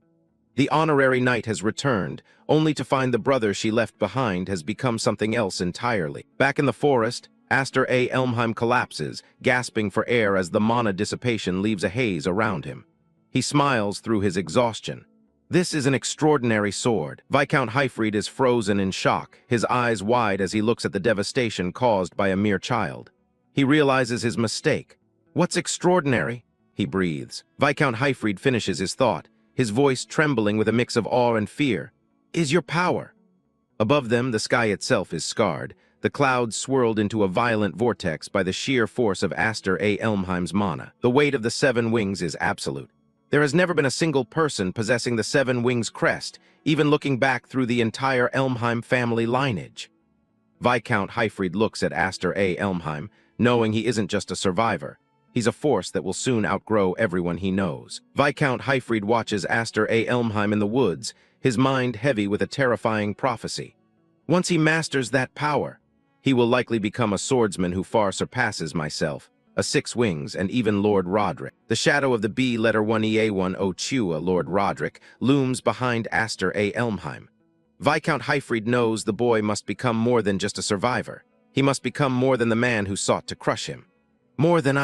Speaker 1: The honorary knight has returned, only to find the brother she left behind has become something else entirely. Back in the forest, Aster Elmheim collapses, gasping for air as the mana dissipation leaves a haze around him. He smiles through his exhaustion. This is an extraordinary sword. Viscount Hifreed is frozen in shock, his eyes wide as he looks at the devastation caused by a mere child. He realizes his mistake. "What's extraordinary?" he breathes. Viscount Hifreed finishes his thought, his voice trembling with a mix of awe and fear. "Is your power." Above them, the sky itself is scarred, the clouds swirled into a violent vortex by the sheer force of Aster Elmheim's mana. The weight of the 7 wings is absolute. There has never been a single person possessing the 7 wings crest, even looking back through the entire Elmheim family lineage. Viscount Hifreed looks at Aster Elmheim, knowing he isn't just a survivor. He's a force that will soon outgrow everyone he knows. Viscount Hifreed watches Aster Elmheim in the woods, his mind heavy with a terrifying prophecy. Once he masters that power, he will likely become a swordsman who far surpasses myself, a 6 wings, and even Lord Roderick. The shadow of the B letter 1EA1 Ochua, Lord Roderick, looms behind Aster Elmheim. Viscount Hifreed knows the boy must become more than just a survivor. He must become more than the man who sought to crush him. More than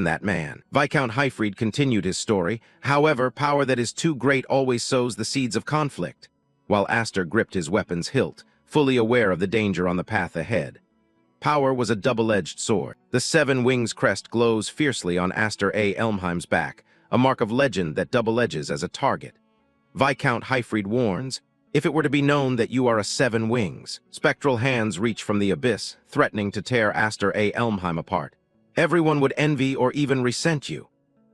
Speaker 1: that man. Viscount Hifreed continued his story. However, power that is too great always sows the seeds of conflict. While Aster gripped his weapon's hilt, fully aware of the danger on the path ahead. Power was a double-edged sword. The 7 Wings crest glows fiercely on Aster A. Elmheim's back, a mark of legend that double edges as a target. Viscount Hifreed warns, if it were to be known that you are a 7 Wings, spectral hands reach from the abyss, threatening to tear Aster A. Elmheim apart. Everyone would envy or even resent you.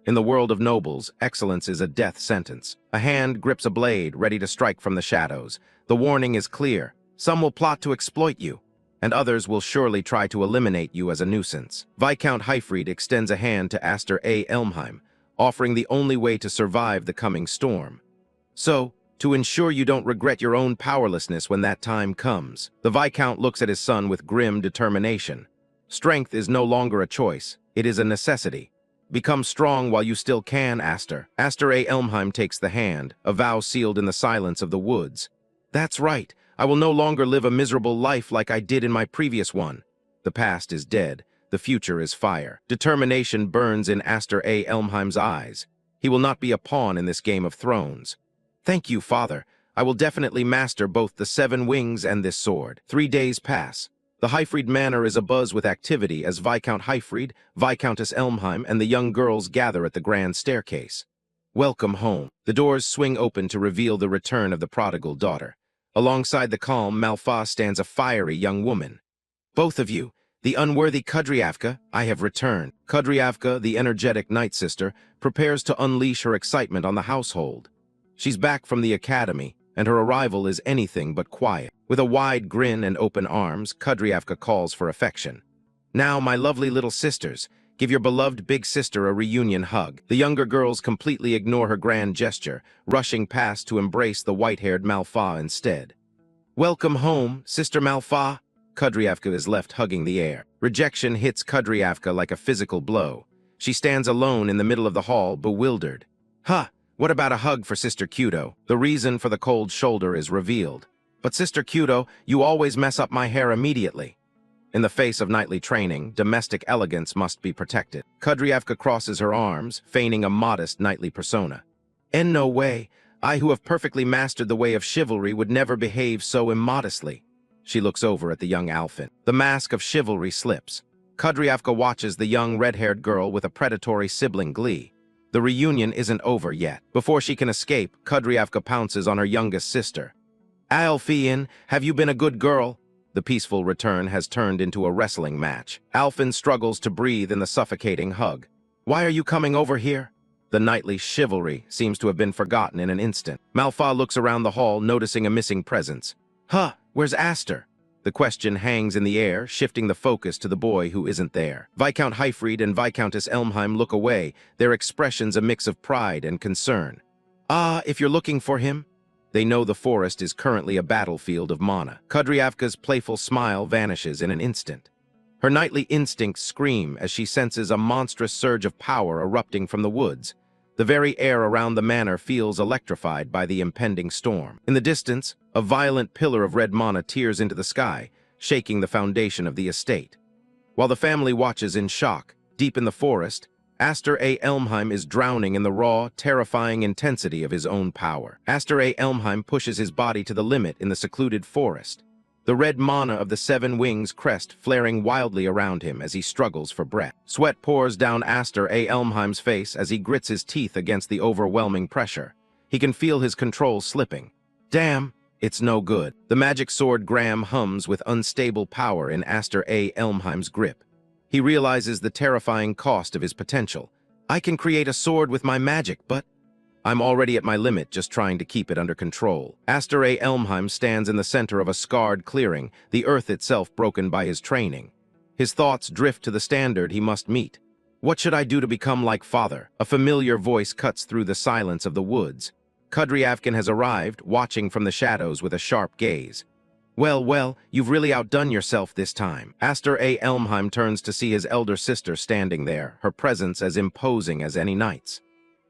Speaker 1: In the world of nobles, excellence is a death sentence. A hand grips a blade, ready to strike from the shadows. The warning is clear. Some will plot to exploit you, and others will surely try to eliminate you as a nuisance. Viscount Hifreed extends a hand to Aster A. Elmheim, offering the only way to survive the coming storm. So, to ensure you don't regret your own powerlessness when that time comes, the Viscount looks at his son with grim determination. Strength is no longer a choice, it is a necessity. Become strong while you still can, Aster. Aster A. Elmheim takes the hand, a vow sealed in the silence of the woods. That's right. I will no longer live a miserable life like I did in my previous one. The past is dead. The future is fire. Determination burns in Aster A. Elmheim's eyes. He will not be a pawn in this game of thrones. Thank you, Father. I will definitely master both the 7 Wings and this sword. 3 days pass. The Hifreed Manor is abuzz with activity as Viscount Hifreed, Viscountess Elmheim, and the young girls gather at the grand staircase. Welcome home. The doors swing open to reveal the return of the prodigal daughter. Alongside the calm Manhwa stands a fiery young woman. Both of you, the unworthy Kudryavka, I have returned. Kudryavka, the energetic night sister, prepares to unleash her excitement on the household. She's back from the academy, and her arrival is anything but quiet. With a wide grin and open arms, Kudryavka calls for affection. Now, my lovely little sisters, give your beloved big sister a reunion hug. The younger girls completely ignore her grand gesture, rushing past to embrace the white-haired Manhwa instead. Welcome home, Sister Manhwa. Kudryavka is left hugging the air. Rejection hits Kudryavka like a physical blow. She stands alone in the middle of the hall, bewildered. Huh, what about a hug for Sister Kudo? The reason for the cold shoulder is revealed. But Sister Kudo, you always mess up my hair immediately. In the face of knightly training, domestic elegance must be protected. Kudryavka crosses her arms, feigning a modest knightly persona. In no way, I who have perfectly mastered the way of chivalry would never behave so immodestly. She looks over at the young Alfin. The mask of chivalry slips. Kudryavka watches the young red-haired girl with a predatory sibling glee. The reunion isn't over yet. Before she can escape, Kudryavka pounces on her youngest sister. Alfin, have you been a good girl? The peaceful return has turned into a wrestling match. Alfin struggles to breathe in the suffocating hug. Why are you coming over here? The knightly chivalry seems to have been forgotten in an instant. Manhwa looks around the hall, noticing a missing presence. Huh, where's Aster? The question hangs in the air, shifting the focus to the boy who isn't there. Viscount Hifreed and Viscountess Elmheim look away, their expressions a mix of pride and concern. Ah, if you're looking for him? They know the forest is currently a battlefield of mana. Kudryavka's playful smile vanishes in an instant. Her knightly instincts scream as she senses a monstrous surge of power erupting from the woods. The very air around the manor feels electrified by the impending storm. In the distance, a violent pillar of red mana tears into the sky, shaking the foundation of the estate. While the family watches in shock, deep in the forest, Aster A. Elmheim is drowning in the raw, terrifying intensity of his own power. Aster A. Elmheim pushes his body to the limit in the secluded forest. The red mana of the 7 Wings crest flaring wildly around him as he struggles for breath. Sweat pours down Aster A. Elmheim's face as he grits his teeth against the overwhelming pressure. He can feel his control slipping. Damn, it's no good. The magic sword Graham hums with unstable power in Aster A. Elmheim's grip. He realizes the terrifying cost of his potential. I can create a sword with my magic, but I'm already at my limit just trying to keep it under control. Aster A. Elmheim stands in the center of a scarred clearing, the earth itself broken by his training. His thoughts drift to the standard he must meet. What should I do to become like father? A familiar voice cuts through the silence of the woods. Kudryavka has arrived, watching from the shadows with a sharp gaze. Well, you've really outdone yourself this time. Aster A. Elmheim turns to see his elder sister standing there, her presence as imposing as any knight's.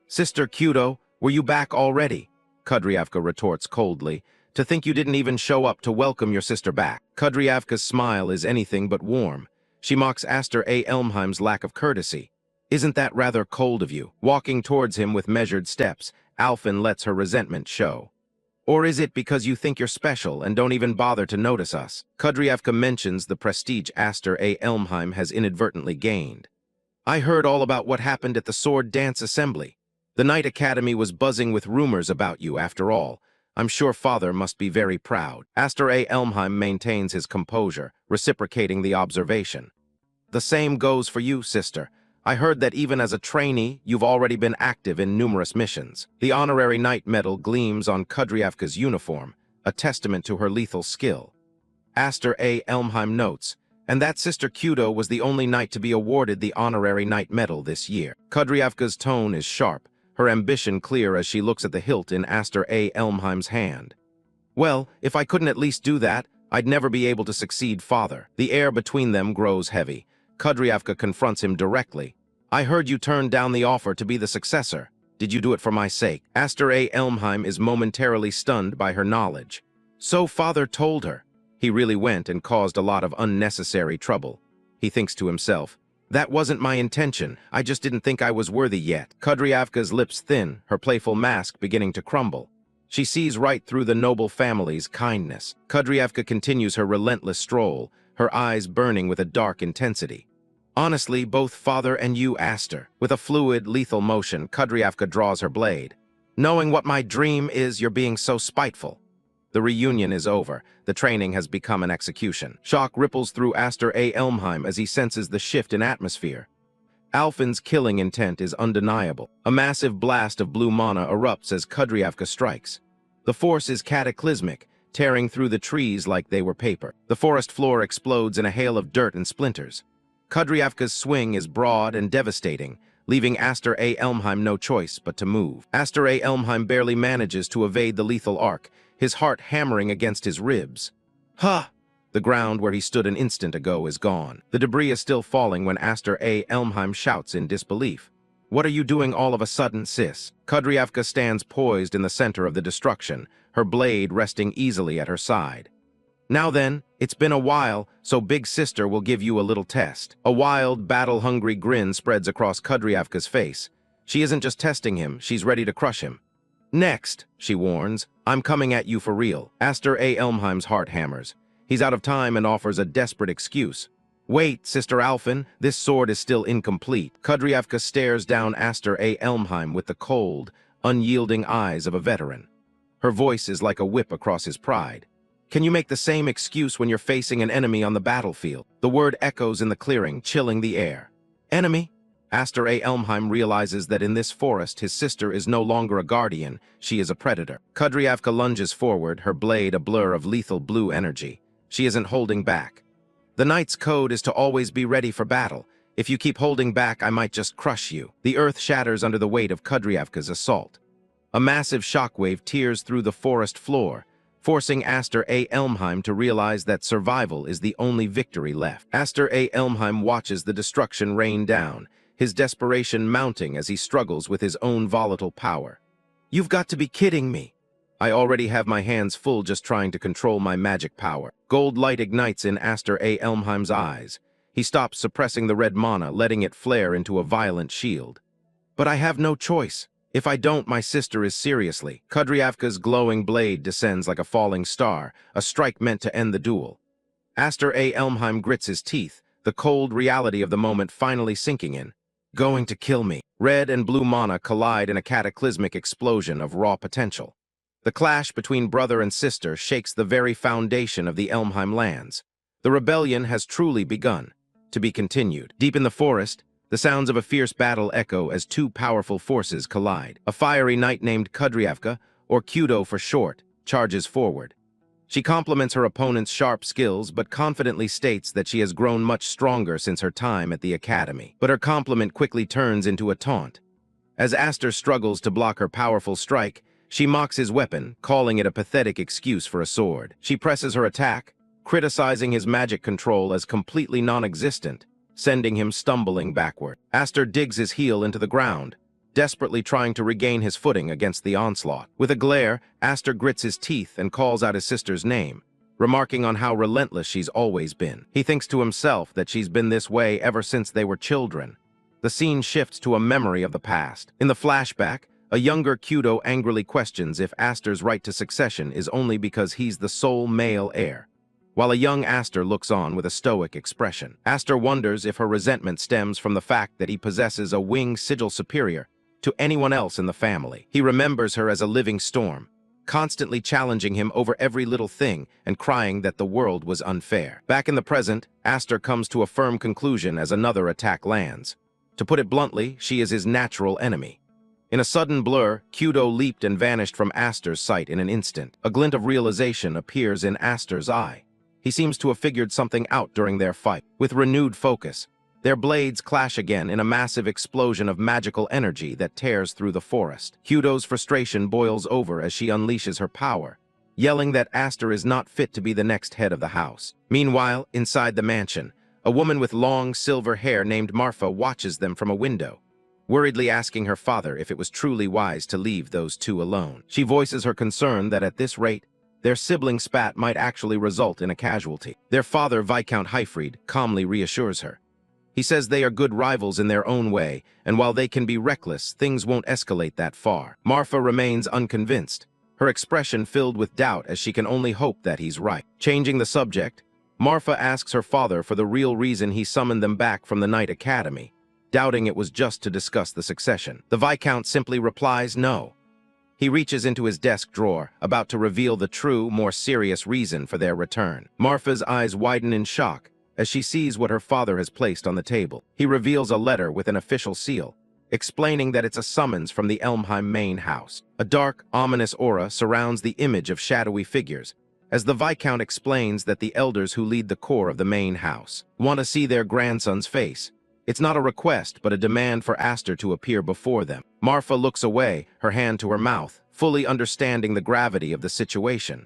Speaker 1: Sister Kudo, were you back already? Kudryavka retorts coldly. To think you didn't even show up to welcome your sister back. Kudryavka's smile is anything but warm. She mocks Aster A. Elmheim's lack of courtesy. Isn't that rather cold of you? Walking towards him with measured steps, Alfin lets her resentment show. Or is it because you think you're special and don't even bother to notice us? Kudryavka mentions the prestige Aster Elmheim has inadvertently gained. I heard all about what happened at the Sword Dance Assembly. The Knight Academy was buzzing with rumors about you, after all. I'm sure Father must be very proud. Aster Elmheim maintains his composure, reciprocating the observation. The same goes for you, sister. I heard that even as a trainee, you've already been active in numerous missions. The honorary knight medal gleams on Kudryavka's uniform, a testament to her lethal skill. Aster Elmheim notes, and that Sister Kudo was the only knight to be awarded the honorary knight medal this year. Kudryavka's tone is sharp, her ambition clear as she looks at the hilt in Aster Elmheim's hand. Well, if I couldn't at least do that, I'd never be able to succeed Father. The air between them grows heavy. Kudryavka confronts him directly. I heard you turned down the offer to be the successor. Did you do it for my sake? Aster Elmheim is momentarily stunned by her knowledge. So Father told her. He really went and caused a lot of unnecessary trouble. He thinks to himself, that wasn't my intention, I just didn't think I was worthy yet. Kudryavka's lips thin, her playful mask beginning to crumble. She sees right through the noble family's kindness. Kudryavka continues her relentless stroll, her eyes burning with a dark intensity. Honestly, both Father and you, Aster. With a fluid, lethal motion, Kudryavka draws her blade. Knowing what my dream is, you're being so spiteful. The reunion is over. The training has become an execution. Shock ripples through Aster Elmheim as he senses the shift in atmosphere. Alfin's killing intent is undeniable. A massive blast of blue mana erupts as Kudryavka strikes. The force is cataclysmic, tearing through the trees like they were paper. The forest floor explodes in a hail of dirt and splinters. Kudryavka's swing is broad and devastating, leaving Aster Elmheim no choice but to move. Aster Elmheim barely manages to evade the lethal arc, his heart hammering against his ribs. Ha! The ground where he stood an instant ago is gone. The debris is still falling when Aster Elmheim shouts in disbelief. What are you doing all of a sudden, sis? Kudryavka stands poised in the center of the destruction, her blade resting easily at her side. Now then, it's been a while, so Big Sister will give you a little test. A wild, battle-hungry grin spreads across Kudryavka's face. She isn't just testing him, she's ready to crush him. Next, she warns, I'm coming at you for real. Aster Elmheim's heart hammers. He's out of time and offers a desperate excuse. Wait, Sister Alfin, this sword is still incomplete. Kudryavka stares down Aster Elmheim with the cold, unyielding eyes of a veteran. Her voice is like a whip across his pride. Can you make the same excuse when you're facing an enemy on the battlefield? The word echoes in the clearing, chilling the air. Enemy? Aster Elmheim realizes that in this forest his sister is no longer a guardian, she is a predator. Kudryavka lunges forward, her blade a blur of lethal blue energy. She isn't holding back. The knight's code is to always be ready for battle. If you keep holding back, I might just crush you. The earth shatters under the weight of Kudryavka's assault. A massive shockwave tears through the forest floor, forcing Aster Elmheim to realize that survival is the only victory left. Aster Elmheim watches the destruction rain down, his desperation mounting as he struggles with his own volatile power. You've got to be kidding me. I already have my hands full just trying to control my magic power. Gold light ignites in Aster Elmheim's eyes. He stops suppressing the red mana, letting it flare into a violent shield. But I have no choice. If I don't, my sister is seriously. Kudryavka's glowing blade descends like a falling star, a strike meant to end the duel. Aster Elmheim grits his teeth, the cold reality of the moment finally sinking in. Going to kill me. Red and blue mana collide in a cataclysmic explosion of raw potential. The clash between brother and sister shakes the very foundation of the Elmheim lands. The rebellion has truly begun. To be continued. Deep in the forest, the sounds of a fierce battle echo as two powerful forces collide. A fiery knight named Kudryavka, or Kudo for short, charges forward. She compliments her opponent's sharp skills but confidently states that she has grown much stronger since her time at the academy. But her compliment quickly turns into a taunt. As Aster struggles to block her powerful strike, she mocks his weapon, calling it a pathetic excuse for a sword. She presses her attack, criticizing his magic control as completely non-existent, sending him stumbling backward. Aster digs his heel into the ground, desperately trying to regain his footing against the onslaught. With a glare, Aster grits his teeth and calls out his sister's name, remarking on how relentless she's always been. He thinks to himself that she's been this way ever since they were children. The scene shifts to a memory of the past. In the flashback, A younger Kyudo angrily questions if Aster's right to succession is only because he's the sole male heir, while a young Aster looks on with a stoic expression. Aster wonders if her resentment stems from the fact that he possesses a wing sigil superior to anyone else in the family. He remembers her as a living storm, constantly challenging him over every little thing and crying that the world was unfair. Back in the present, Aster comes to a firm conclusion as another attack lands. To put it bluntly, she is his natural enemy. In a sudden blur, Kyudo leaped and vanished from Aster's sight in an instant. A glint of realization appears in Aster's eye. He seems to have figured something out during their fight. With renewed focus, their blades clash again in a massive explosion of magical energy that tears through the forest. Kyudo's frustration boils over as she unleashes her power, yelling that Aster is not fit to be the next head of the house. Meanwhile, inside the mansion, a woman with long silver hair named Manhwa watches them from a window, worriedly asking her father if it was truly wise to leave those two alone. She voices her concern that at this rate, their sibling spat might actually result in a casualty. Their father, Viscount Hifreed, calmly reassures her. He says they are good rivals in their own way, and while they can be reckless, things won't escalate that far. Manhwa remains unconvinced, her expression filled with doubt as she can only hope that he's right. Changing the subject, Manhwa asks her father for the real reason he summoned them back from the Night Academy, doubting it was just to discuss the succession. The Viscount simply replies no. He reaches into his desk drawer, about to reveal the true, more serious reason for their return. Manhwa's eyes widen in shock as she sees what her father has placed on the table. He reveals a letter with an official seal, explaining that it's a summons from the Elmheim main house. A dark, ominous aura surrounds the image of shadowy figures, as the Viscount explains that the elders who lead the core of the main house want to see their grandson's face. It's not a request, but a demand for Aster to appear before them. Manhwa looks away, her hand to her mouth, fully understanding the gravity of the situation.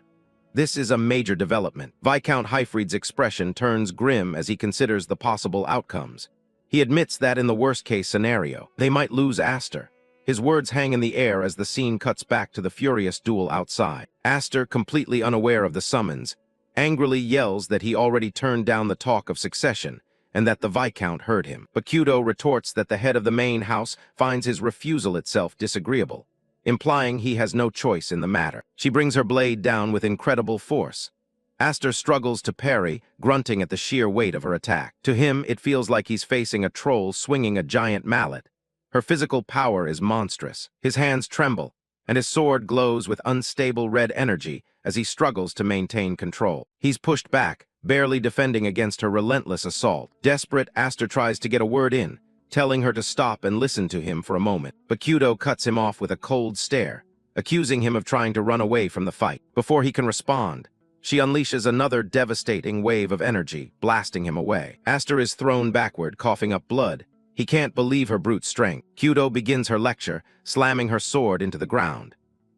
Speaker 1: This is a major development. Viscount Hifreed's expression turns grim as he considers the possible outcomes. He admits that in the worst-case scenario, they might lose Aster. His words hang in the air as the scene cuts back to the furious duel outside. Aster, completely unaware of the summons, angrily yells that he already turned down the talk of succession, and that the Viscount heard him. But Kyudo retorts that the head of the main house finds his refusal itself disagreeable, implying he has no choice in the matter. She brings her blade down with incredible force. Aster struggles to parry, grunting at the sheer weight of her attack. To him, it feels like he's facing a troll swinging a giant mallet. Her physical power is monstrous. His hands tremble, and his sword glows with unstable red energy as he struggles to maintain control. He's pushed back, barely defending against her relentless assault. Desperate, Aster tries to get a word in, telling her to stop and listen to him for a moment. But Kyudo cuts him off with a cold stare, accusing him of trying to run away from the fight. Before he can respond, she unleashes another devastating wave of energy, blasting him away. Aster is thrown backward, coughing up blood. He can't believe her brute strength. Kyudo begins her lecture, slamming her sword into the ground.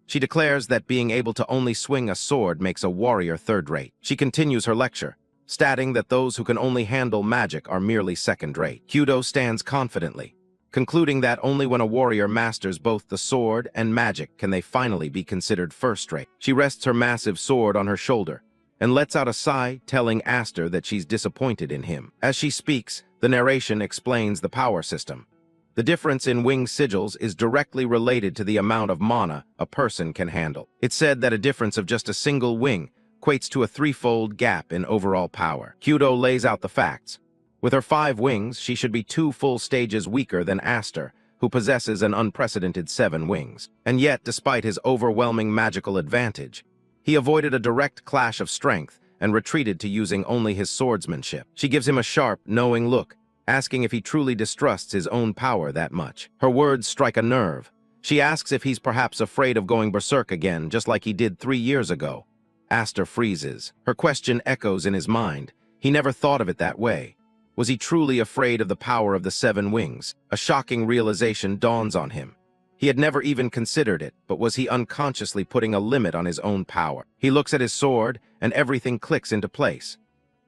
Speaker 1: She declares that being able to only swing a sword makes a warrior third-rate. She continues her lecture, stating that those who can only handle magic are merely second-rate. Kyudo stands confidently, concluding that only when a warrior masters both the sword and magic can they finally be considered first-rate. She rests her massive sword on her shoulder and lets out a sigh, telling Aster that she's disappointed in him. As she speaks, the narration explains the power system. The difference in wing sigils is directly related to the amount of mana a person can handle. It's said that a difference of just a single wing equates to a threefold gap in overall power. Kyudo lays out the facts. With her 5 wings, she should be 2 full stages weaker than Aster, who possesses an unprecedented 7 wings. And yet, despite his overwhelming magical advantage, he avoided a direct clash of strength and retreated to using only his swordsmanship. She gives him a sharp, knowing look, asking if he truly distrusts his own power that much. Her words strike a nerve. She asks if he's perhaps afraid of going berserk again, just like he did 3 years ago. Aster freezes. Her question echoes in his mind. He never thought of it that way. Was he truly afraid of the power of the 7 wings? A shocking realization dawns on him. He had never even considered it, but was he unconsciously putting a limit on his own power? He looks at his sword, and everything clicks into place.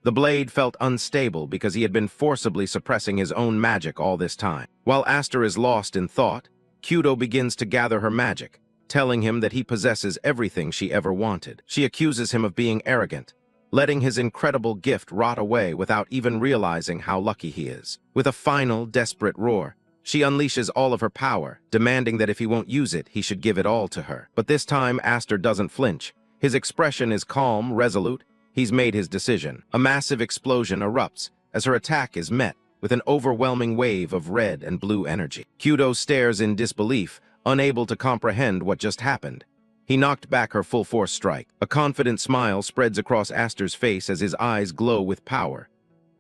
Speaker 1: The blade felt unstable because he had been forcibly suppressing his own magic all this time. While Aster is lost in thought, Kyudo begins to gather her magic, telling him that he possesses everything she ever wanted. She accuses him of being arrogant, letting his incredible gift rot away without even realizing how lucky he is. With a final, desperate roar, She unleashes all of her power, demanding that if he won't use it, he should give it all to her. But this time, Aster doesn't flinch. His expression is calm, resolute. He's made his decision. A massive explosion erupts as her attack is met with an overwhelming wave of red and blue energy. Kyudo stares in disbelief, unable to comprehend what just happened. He knocked back her full-force strike. A confident smile spreads across Aster's face as his eyes glow with power.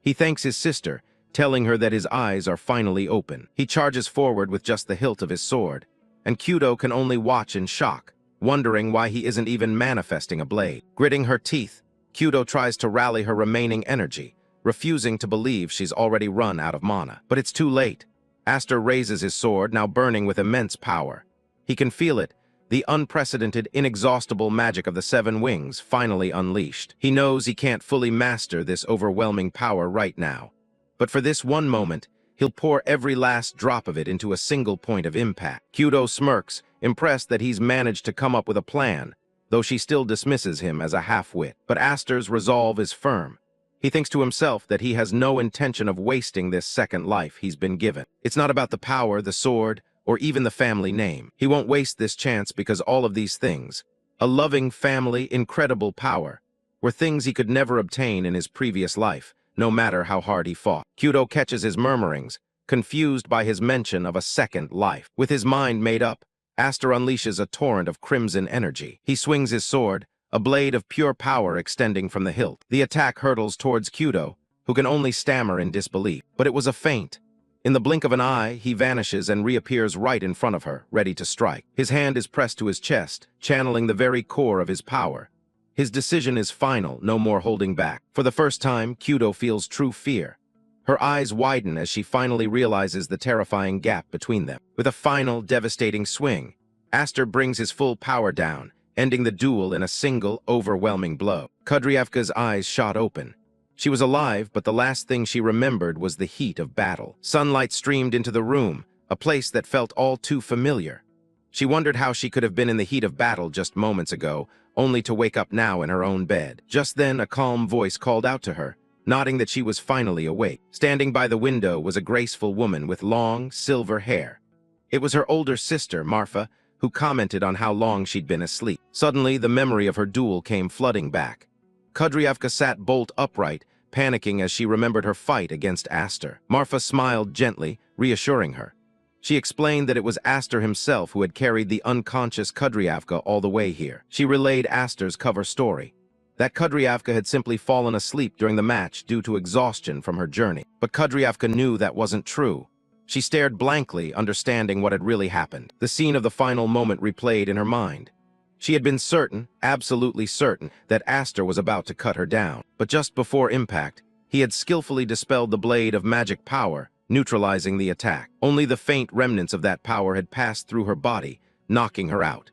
Speaker 1: He thanks his sister, telling her that his eyes are finally open. He charges forward with just the hilt of his sword, and Kyudo can only watch in shock, wondering why he isn't even manifesting a blade. Gritting her teeth, Kyudo tries to rally her remaining energy, refusing to believe she's already run out of mana. But it's too late. Aster raises his sword, now burning with immense power. He can feel it, the unprecedented, inexhaustible magic of the 7 wings finally unleashed. He knows he can't fully master this overwhelming power right now. But for this one moment, he'll pour every last drop of it into a single point of impact. Kyudo smirks, impressed that he's managed to come up with a plan, though she still dismisses him as a half-wit. But Aster's resolve is firm. He thinks to himself that he has no intention of wasting this second life he's been given. It's not about the power, the sword, or even the family name. He won't waste this chance because all of these things, a loving family, incredible power, were things he could never obtain in his previous life, no matter how hard he fought. Kyudo catches his murmurings, confused by his mention of a second life. With his mind made up, Aster unleashes a torrent of crimson energy. He swings his sword, a blade of pure power extending from the hilt. The attack hurtles towards Kyudo, who can only stammer in disbelief. But it was a feint. In the blink of an eye, he vanishes and reappears right in front of her, ready to strike. His hand is pressed to his chest, channeling the very core of his power. His decision is final, no more holding back. For the first time, Kyudo feels true fear. Her eyes widen as she finally realizes the terrifying gap between them. With a final, devastating swing, Aster brings his full power down, ending the duel in a single, overwhelming blow. Kudryavka's eyes shot open. She was alive, but the last thing she remembered was the heat of battle. Sunlight streamed into the room, a place that felt all too familiar. She wondered how she could have been in the heat of battle just moments ago, only to wake up now in her own bed. Just then, a calm voice called out to her, nodding that she was finally awake. Standing by the window was a graceful woman with long, silver hair. It was her older sister, Marfa, who commented on how long she'd been asleep. Suddenly, the memory of her duel came flooding back. Kudryavka sat bolt upright, panicking as she remembered her fight against Aster. Marfa smiled gently, reassuring her. She explained that it was Aster himself who had carried the unconscious Kudryavka all the way here. She relayed Aster's cover story, that Kudryavka had simply fallen asleep during the match due to exhaustion from her journey. But Kudryavka knew that wasn't true. She stared blankly, understanding what had really happened. The scene of the final moment replayed in her mind. She had been certain, absolutely certain, that Aster was about to cut her down. But just before impact, he had skillfully dispelled the blade of magic power, neutralizing the attack. Only the faint remnants of that power had passed through her body, knocking her out.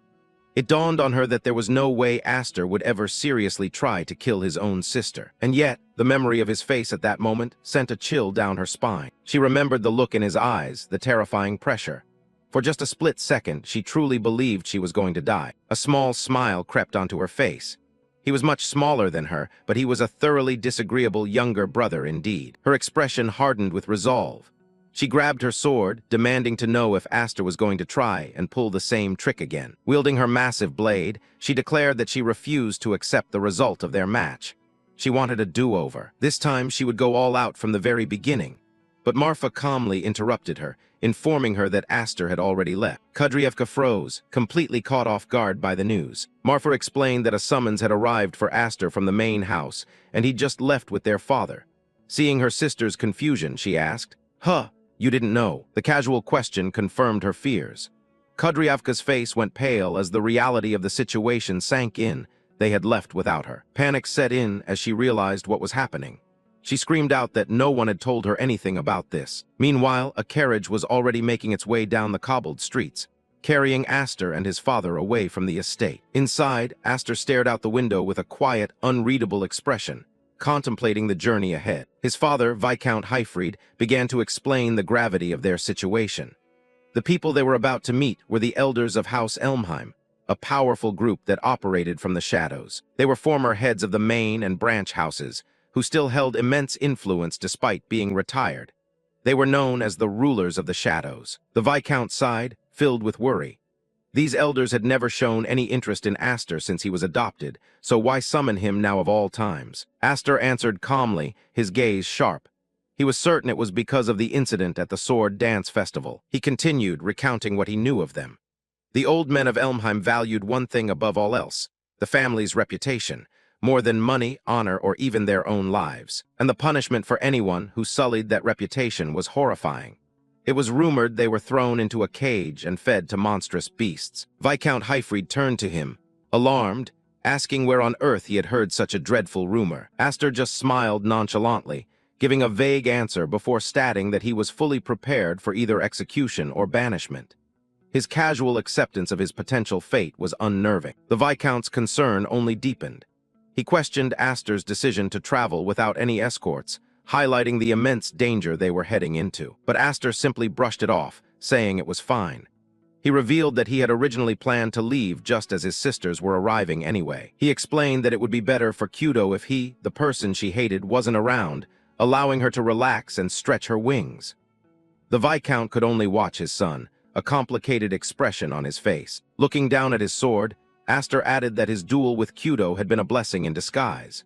Speaker 1: It dawned on her that there was no way Aster would ever seriously try to kill his own sister. And yet, the memory of his face at that moment sent a chill down her spine. She remembered the look in his eyes, the terrifying pressure. For just a split second, she truly believed she was going to die. A small smile crept onto her face. He was much smaller than her, but he was a thoroughly disagreeable younger brother indeed. Her expression hardened with resolve. She grabbed her sword, demanding to know if Aster was going to try and pull the same trick again. Wielding her massive blade, she declared that she refused to accept the result of their match. She wanted a do-over. This time she would go all out from the very beginning. But Marfa calmly interrupted her, informing her that Aster had already left. Kudryavka froze, completely caught off guard by the news. Marfa explained that a summons had arrived for Aster from the main house, and he'd just left with their father. Seeing her sister's confusion, she asked, "Huh, you didn't know?" The casual question confirmed her fears. Kudryavka's face went pale as the reality of the situation sank in. They had left without her. Panic set in as she realized what was happening. She screamed out that no one had told her anything about this. Meanwhile, a carriage was already making its way down the cobbled streets, carrying Aster and his father away from the estate. Inside, Aster stared out the window with a quiet, unreadable expression, contemplating the journey ahead. His father, Viscount Hifreed, began to explain the gravity of their situation. The people they were about to meet were the elders of House Elmheim, a powerful group that operated from the shadows. They were former heads of the main and branch houses, who still held immense influence despite being retired. They were known as the rulers of the shadows. The Viscount sighed, filled with worry. These elders had never shown any interest in Aster since he was adopted, so why summon him now of all times? Aster answered calmly, his gaze sharp. He was certain it was because of the incident at the Sword Dance Festival. He continued, recounting what he knew of them. The old men of Elmheim valued one thing above all else, the family's reputation, more than money, honor, or even their own lives. And the punishment for anyone who sullied that reputation was horrifying. It was rumored they were thrown into a cage and fed to monstrous beasts. Viscount Hifreed turned to him, alarmed, asking where on earth he had heard such a dreadful rumor. Aster just smiled nonchalantly, giving a vague answer before stating that he was fully prepared for either execution or banishment. His casual acceptance of his potential fate was unnerving. The Viscount's concern only deepened. He questioned Aster's decision to travel without any escorts, highlighting the immense danger they were heading into. But Aster simply brushed it off, saying it was fine. He revealed that he had originally planned to leave just as his sisters were arriving anyway. He explained that it would be better for Kudo if he, the person she hated, wasn't around, allowing her to relax and stretch her wings. The Viscount could only watch his son, a complicated expression on his face. Looking down at his sword, Aster added that his duel with Kudo had been a blessing in disguise.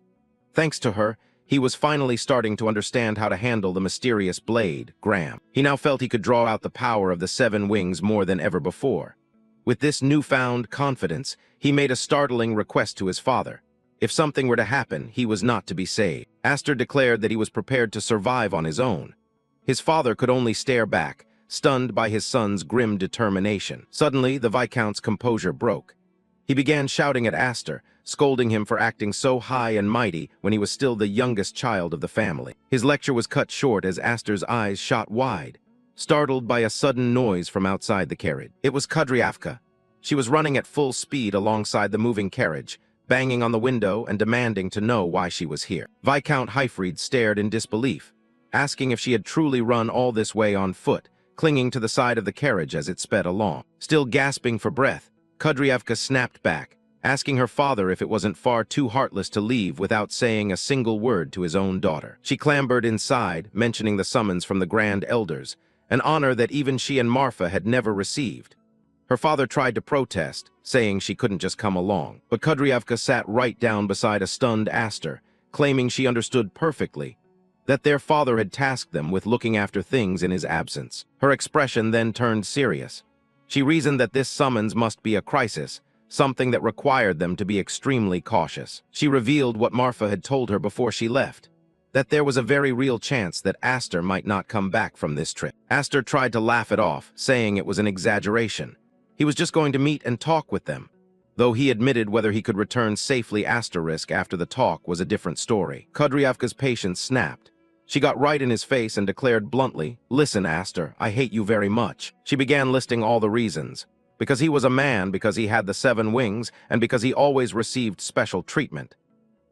Speaker 1: Thanks to her, he was finally starting to understand how to handle the mysterious blade, Graham. He now felt he could draw out the power of the 7 wings more than ever before. With this newfound confidence, he made a startling request to his father. If something were to happen, he was not to be saved. Aster declared that he was prepared to survive on his own. His father could only stare back, stunned by his son's grim determination. Suddenly, the Viscount's composure broke. He began shouting at Aster, scolding him for acting so high and mighty when he was still the youngest child of the family. His lecture was cut short as Aster's eyes shot wide, startled by a sudden noise from outside the carriage. It was Kudryavka. She was running at full speed alongside the moving carriage, banging on the window and demanding to know why she was here. Viscount Hifreed stared in disbelief, asking if she had truly run all this way on foot, clinging to the side of the carriage as it sped along. Still gasping for breath, Kudryavka snapped back, asking her father if it wasn't far too heartless to leave without saying a single word to his own daughter. She clambered inside, mentioning the summons from the Grand Elders, an honor that even she and Marfa had never received. Her father tried to protest, saying she couldn't just come along, but Kudryavka sat right down beside a stunned Aster, claiming she understood perfectly that their father had tasked them with looking after things in his absence. Her expression then turned serious. She reasoned that this summons must be a crisis, something that required them to be extremely cautious. She revealed what Marfa had told her before she left, that there was a very real chance that Aster might not come back from this trip. Aster tried to laugh it off, saying it was an exaggeration. He was just going to meet and talk with them, though he admitted whether he could return safely asterisk after the talk was a different story. Kudryavka's patience snapped. She got right in his face and declared bluntly, "Listen, Aster, I hate you very much." She began listing all the reasons. Because he was a man, because he had the 7 wings, and because he always received special treatment.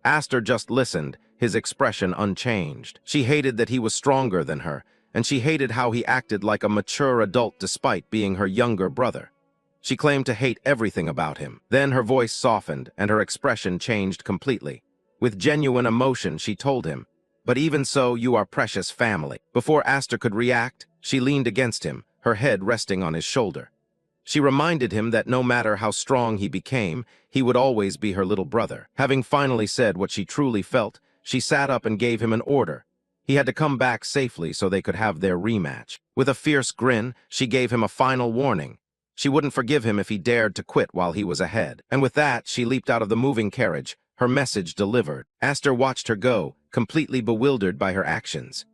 Speaker 1: Aster just listened, his expression unchanged. She hated that he was stronger than her, and she hated how he acted like a mature adult despite being her younger brother. She claimed to hate everything about him. Then her voice softened, and her expression changed completely. With genuine emotion, she told him, "But even so, you are precious family." Before Aster could react, she leaned against him, her head resting on his shoulder. She reminded him that no matter how strong he became, he would always be her little brother. Having finally said what she truly felt, she sat up and gave him an order. He had to come back safely so they could have their rematch. With a fierce grin, she gave him a final warning. She wouldn't forgive him if he dared to quit while he was ahead. And with that, she leaped out of the moving carriage, her message delivered. Aster watched her go, completely bewildered by her actions.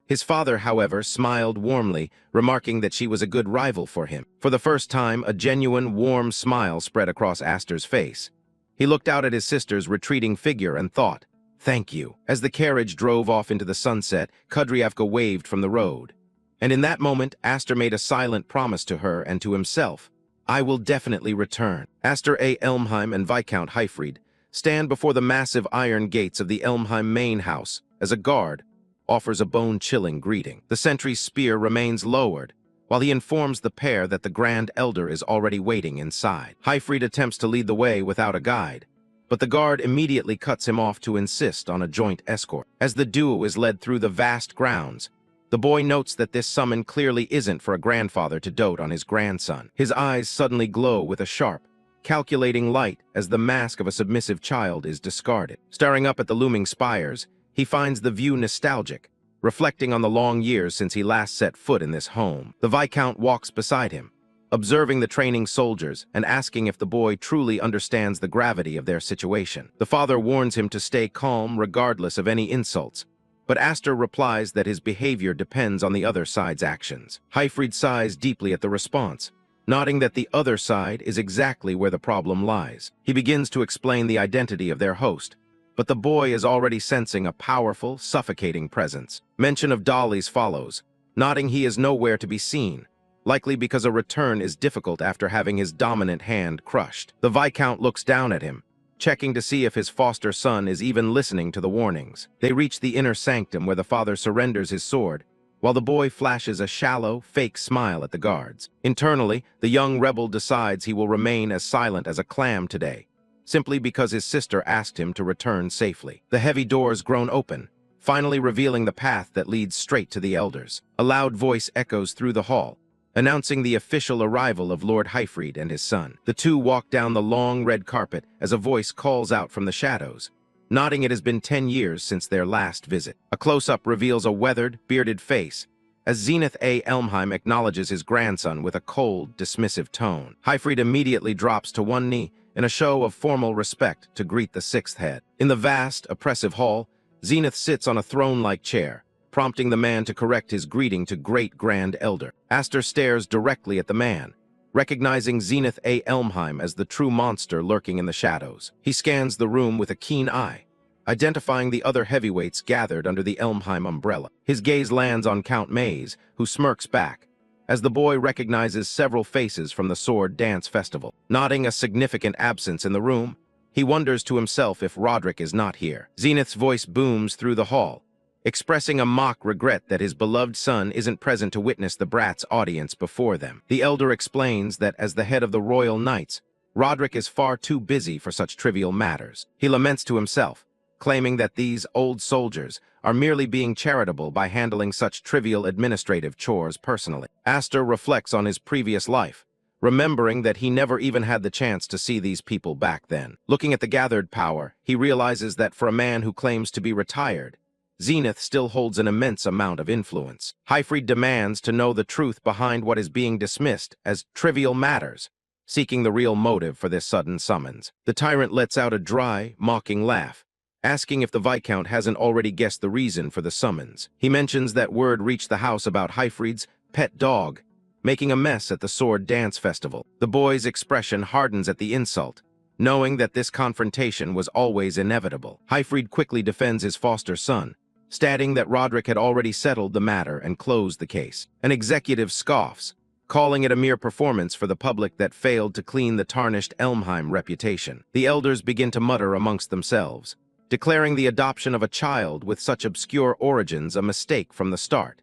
Speaker 1: His father, however, smiled warmly, remarking that she was a good rival for him. For the first time, a genuine, warm smile spread across Aster's face. He looked out at his sister's retreating figure and thought, "Thank you." As the carriage drove off into the sunset, Kudryavka waved from the road. And in that moment, Aster made a silent promise to her and to himself. "I will definitely return." Aster Elmheim and Viscount Hifreed stand before the massive iron gates of the Elmheim main house as a guard offers a bone-chilling greeting. The sentry's spear remains lowered, while he informs the pair that the Grand Elder is already waiting inside. Hifreed attempts to lead the way without a guide, but the guard immediately cuts him off to insist on a joint escort. As the duo is led through the vast grounds, The boy notes that this summon clearly isn't for a grandfather to dote on his grandson. His eyes suddenly glow with a sharp, calculating light as the mask of a submissive child is discarded. Staring up at the looming spires, he finds the view nostalgic, reflecting on the long years since he last set foot in this home. The Viscount walks beside him, observing the training soldiers and asking if the boy truly understands the gravity of their situation. The father warns him to stay calm regardless of any insults, but Aster replies that his behavior depends on the other side's actions. Hifreed sighs deeply at the response, nodding that the other side is exactly where the problem lies. He begins to explain the identity of their host, but the boy is already sensing a powerful, suffocating presence. Mention of dollies follows, nodding he is nowhere to be seen, likely because a return is difficult after having his dominant hand crushed. The Viscount looks down at him, checking to see if his foster son is even listening to the warnings. They reach the inner sanctum where the father surrenders his sword, while the boy flashes a shallow, fake smile at the guards. Internally, the young rebel decides he will remain as silent as a clam today, simply because his sister asked him to return safely. The heavy doors groan open, finally revealing the path that leads straight to the elders. A loud voice echoes through the hall, announcing the official arrival of Lord Hifreed and his son. The two walk down the long red carpet as a voice calls out from the shadows, nodding it has been 10 years since their last visit. A close-up reveals a weathered, bearded face, as Zenith A. Elmheim acknowledges his grandson with a cold, dismissive tone. Hifreed immediately drops to one knee in a show of formal respect to greet the sixth head. In the vast, oppressive hall, Zenith sits on a throne-like chair, prompting the man to correct his greeting to Great Grand Elder. Aster stares directly at the man, recognizing Zenith A. Elmheim as the true monster lurking in the shadows. He scans the room with a keen eye, identifying the other heavyweights gathered under the Elmheim umbrella. His gaze lands on Count Maze, who smirks back, as the boy recognizes several faces from the Sword Dance Festival. Noting a significant absence in the room, he wonders to himself if Roderick is not here. Zenith's voice booms through the hall, expressing a mock regret that his beloved son isn't present to witness the brat's audience before them. The elder explains that as the head of the Royal Knights, Roderick is far too busy for such trivial matters. He laments to himself, claiming that these old soldiers are merely being charitable by handling such trivial administrative chores personally. Aster reflects on his previous life, remembering that he never even had the chance to see these people back then. Looking at the gathered power, he realizes that for a man who claims to be retired, Zenith still holds an immense amount of influence. Hifreed demands to know the truth behind what is being dismissed as trivial matters, seeking the real motive for this sudden summons. The Tyrant lets out a dry, mocking laugh, asking if the Viscount hasn't already guessed the reason for the summons. He mentions that word reached the house about Hifreed's pet dog making a mess at the Sword Dance Festival. The boy's expression hardens at the insult, knowing that this confrontation was always inevitable. Hifreed quickly defends his foster son, stating that Roderick had already settled the matter and closed the case. An executive scoffs, calling it a mere performance for the public that failed to clean the tarnished Elmheim reputation. The elders begin to mutter amongst themselves, declaring the adoption of a child with such obscure origins a mistake from the start,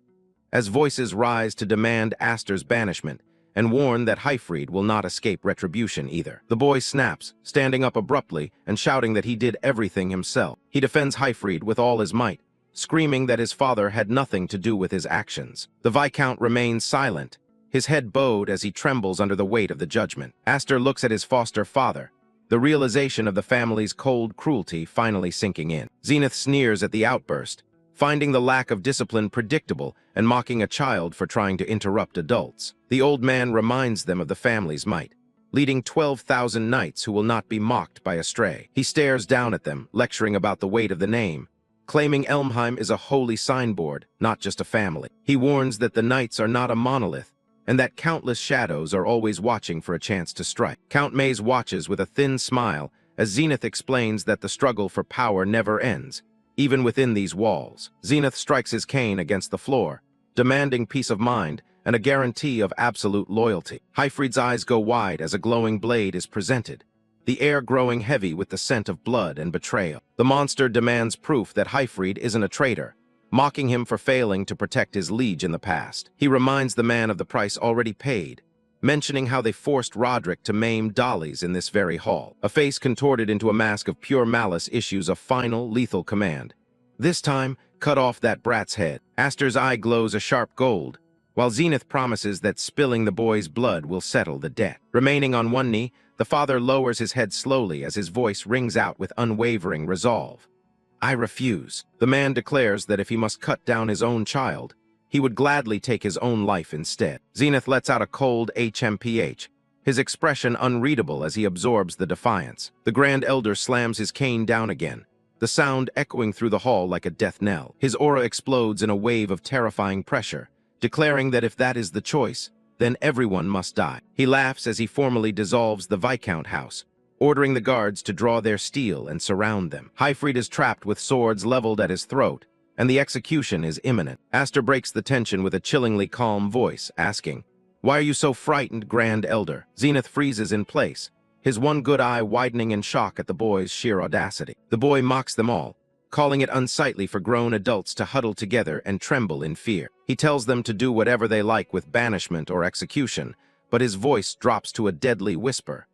Speaker 1: as voices rise to demand Aster's banishment and warn that Hifreed will not escape retribution either. The boy snaps, standing up abruptly and shouting that he did everything himself. He defends Hifreed with all his might, screaming that his father had nothing to do with his actions. The Viscount remains silent, his head bowed as he trembles under the weight of the judgment. Aster looks at his foster father, the realization of the family's cold cruelty finally sinking in. Zenith sneers at the outburst, finding the lack of discipline predictable and mocking a child for trying to interrupt adults. The old man reminds them of the family's might, leading 12,000 knights who will not be mocked by a stray. He stares down at them, lecturing about the weight of the name, claiming Elmheim is a holy signboard, not just a family. He warns that the knights are not a monolith, and that countless shadows are always watching for a chance to strike. Count Maze watches with a thin smile as Zenith explains that the struggle for power never ends, even within these walls. Zenith strikes his cane against the floor, demanding peace of mind and a guarantee of absolute loyalty. Hifreed's eyes go wide as a glowing blade is presented, the air growing heavy with the scent of blood and betrayal. The monster demands proof that Hifreed isn't a traitor, mocking him for failing to protect his liege in the past. He reminds the man of the price already paid, mentioning how they forced Roderick to maim dollies in this very hall. A face contorted into a mask of pure malice issues a final, lethal command. This time, cut off that brat's head. Aster's eye glows a sharp gold, while Zenith promises that spilling the boy's blood will settle the debt. Remaining on one knee, the father lowers his head slowly as his voice rings out with unwavering resolve. I refuse. The man declares that if he must cut down his own child, he would gladly take his own life instead. Zenith lets out a cold HMPH, his expression unreadable as he absorbs the defiance. The Grand Elder slams his cane down again, the sound echoing through the hall like a death knell. His aura explodes in a wave of terrifying pressure, declaring that if that is the choice, then everyone must die. He laughs as he formally dissolves the Viscount house, ordering the guards to draw their steel and surround them. Hifreed is trapped with swords leveled at his throat, and the execution is imminent. Aster breaks the tension with a chillingly calm voice, asking, "Why are you so frightened, Grand Elder?" Zenith freezes in place, his one good eye widening in shock at the boy's sheer audacity. The boy mocks them all, calling it unsightly for grown adults to huddle together and tremble in fear. He tells them to do whatever they like with banishment or execution, but his voice drops to a deadly whisper.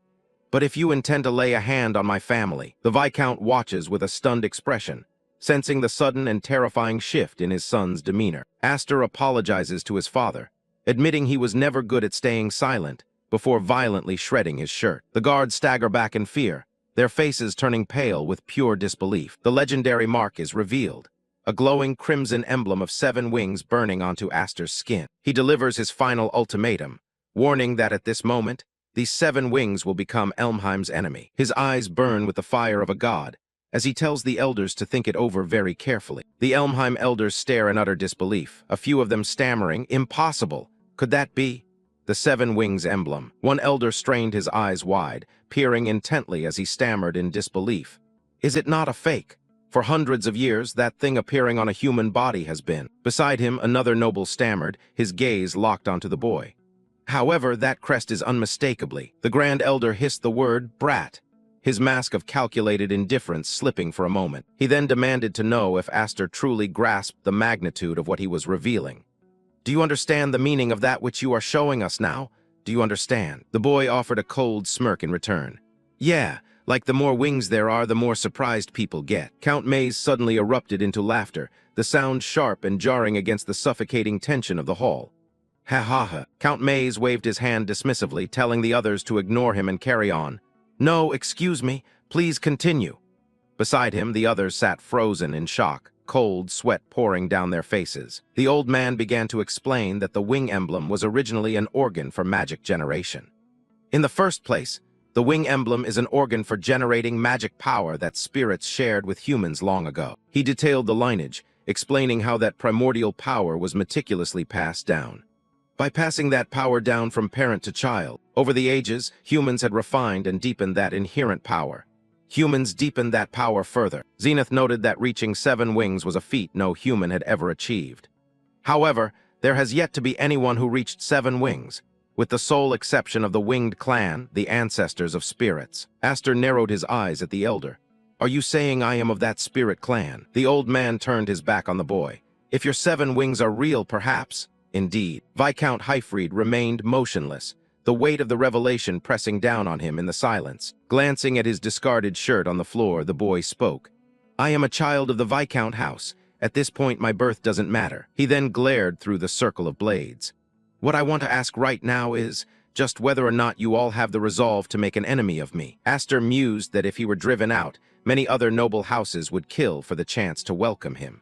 Speaker 1: "But if you intend to lay a hand on my family," the Viscount watches with a stunned expression, sensing the sudden and terrifying shift in his son's demeanor. Aster apologizes to his father, admitting he was never good at staying silent, before violently shredding his shirt. The guards stagger back in fear, their faces turning pale with pure disbelief. The legendary mark is revealed, a glowing crimson emblem of 7 wings burning onto Aster's skin. He delivers his final ultimatum, warning that at this moment, these 7 wings will become Elmheim's enemy. His eyes burn with the fire of a god, as he tells the elders to think it over very carefully. The Elmheim elders stare in utter disbelief, a few of them stammering, "Impossible! Could that be?" The 7 wings emblem. One elder strained his eyes wide, peering intently as he stammered in disbelief. "Is it not a fake? For hundreds of years, that thing appearing on a human body has been." Beside him, another noble stammered, his gaze locked onto the boy. "However, that crest is unmistakably." The Grand Elder hissed the word, "brat," his mask of calculated indifference slipping for a moment. He then demanded to know if Aster truly grasped the magnitude of what he was revealing. "Do you understand the meaning of that which you are showing us now? Do you understand?" The boy offered a cold smirk in return. "Yeah, like the more wings there are, the more surprised people get." Count Maze suddenly erupted into laughter, the sound sharp and jarring against the suffocating tension of the hall. "Ha ha ha." Count Maze waved his hand dismissively, telling the others to ignore him and carry on. "No, excuse me, please continue." Beside him, the others sat frozen in shock, cold sweat pouring down their faces. The old man began to explain that the wing emblem was originally an organ for magic generation. In the first place, the wing emblem is an organ for generating magic power that spirits shared with humans long ago. He detailed the lineage, explaining how that primordial power was meticulously passed down. By passing that power down from parent to child, over the ages, humans had refined and deepened that inherent power. Humans deepened that power further. Zenith noted that reaching 7 wings was a feat no human had ever achieved. However, there has yet to be anyone who reached 7 wings, with the sole exception of the winged clan, the ancestors of spirits. Aster narrowed his eyes at the elder. "Are you saying I am of that spirit clan?" The old man turned his back on the boy. "If your 7 wings are real, perhaps." Indeed. Viscount Hifreed remained motionless, the weight of the revelation pressing down on him in the silence. Glancing at his discarded shirt on the floor, the boy spoke. "I am a child of the Viscount house. At this point, my birth doesn't matter." He then glared through the circle of blades. "What I want to ask right now is just whether or not you all have the resolve to make an enemy of me." Aster mused that if he were driven out, many other noble houses would kill for the chance to welcome him.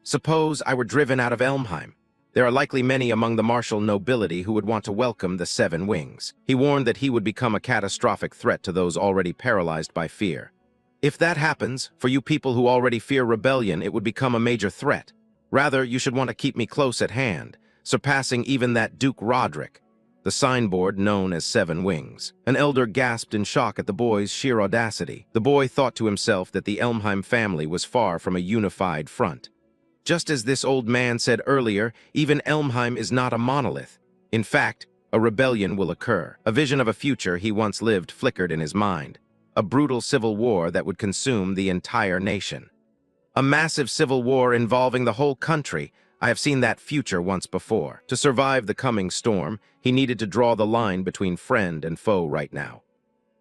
Speaker 1: "Suppose I were driven out of Elmheim. There are likely many among the martial nobility who would want to welcome the 7 wings." He warned that he would become a catastrophic threat to those already paralyzed by fear. "If that happens, for you people who already fear rebellion, it would become a major threat. Rather, you should want to keep me close at hand, surpassing even that Duke Roderick." The signboard known as 7 Wings. An elder gasped in shock at the boy's sheer audacity. The boy thought to himself that the Elmheim family was far from a unified front. Just as this old man said earlier, even Elmheim is not a monolith. In fact, a rebellion will occur. A vision of a future he once lived flickered in his mind. A brutal civil war that would consume the entire nation. A massive civil war involving the whole country. I have seen that future once before. To survive the coming storm, he needed to draw the line between friend and foe right now.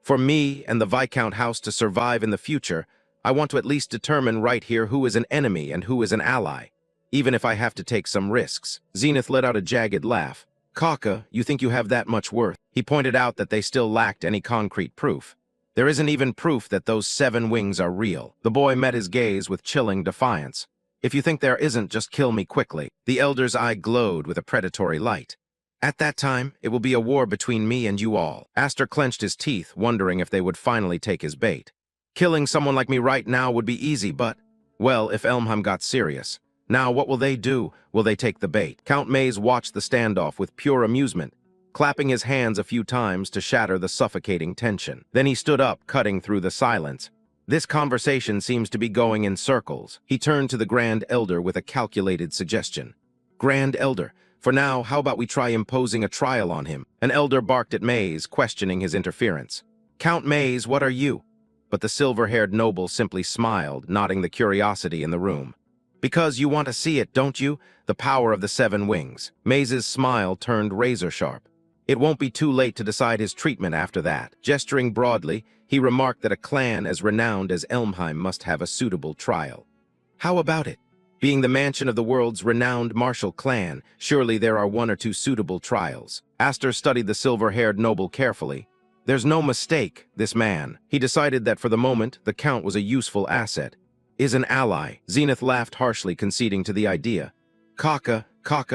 Speaker 1: For me and the Viscount house to survive in the future, I want to at least determine right here who is an enemy and who is an ally. even if I have to take some risks. Zenith let out a jagged laugh. Kaka, you think you have that much worth? He pointed out that they still lacked any concrete proof. There isn't even proof that those 7 wings are real. The boy met his gaze with chilling defiance. If you think there isn't, just kill me quickly. The elder's eye glowed with a predatory light. At that time, it will be a war between me and you all. Aster clenched his teeth, wondering if they would finally take his bait. Killing someone like me right now would be easy, but, well, if Elmheim got serious. Now, what will they do? Will they take the bait? Count Maze watched the standoff with pure amusement, clapping his hands a few times to shatter the suffocating tension. Then he stood up, cutting through the silence. This conversation seems to be going in circles. He turned to the Grand Elder with a calculated suggestion. Grand Elder, for now, how about we try imposing a trial on him? An elder barked at Maze, questioning his interference. Count Maze, what are you? But the silver-haired noble simply smiled, nodding the curiosity in the room. Because you want to see it, don't you? The power of the 7 wings. Maze's smile turned razor-sharp. It won't be too late to decide his treatment after that. Gesturing broadly, he remarked that a clan as renowned as Elmheim must have a suitable trial. How about it? Being the mansion of the world's renowned martial clan, surely there are 1 or 2 suitable trials. Aster studied the silver-haired noble carefully. There's no mistake, this man. He decided that for the moment, the Count was a useful asset. Is an ally. Zenith laughed harshly, conceding to the idea. Kaka,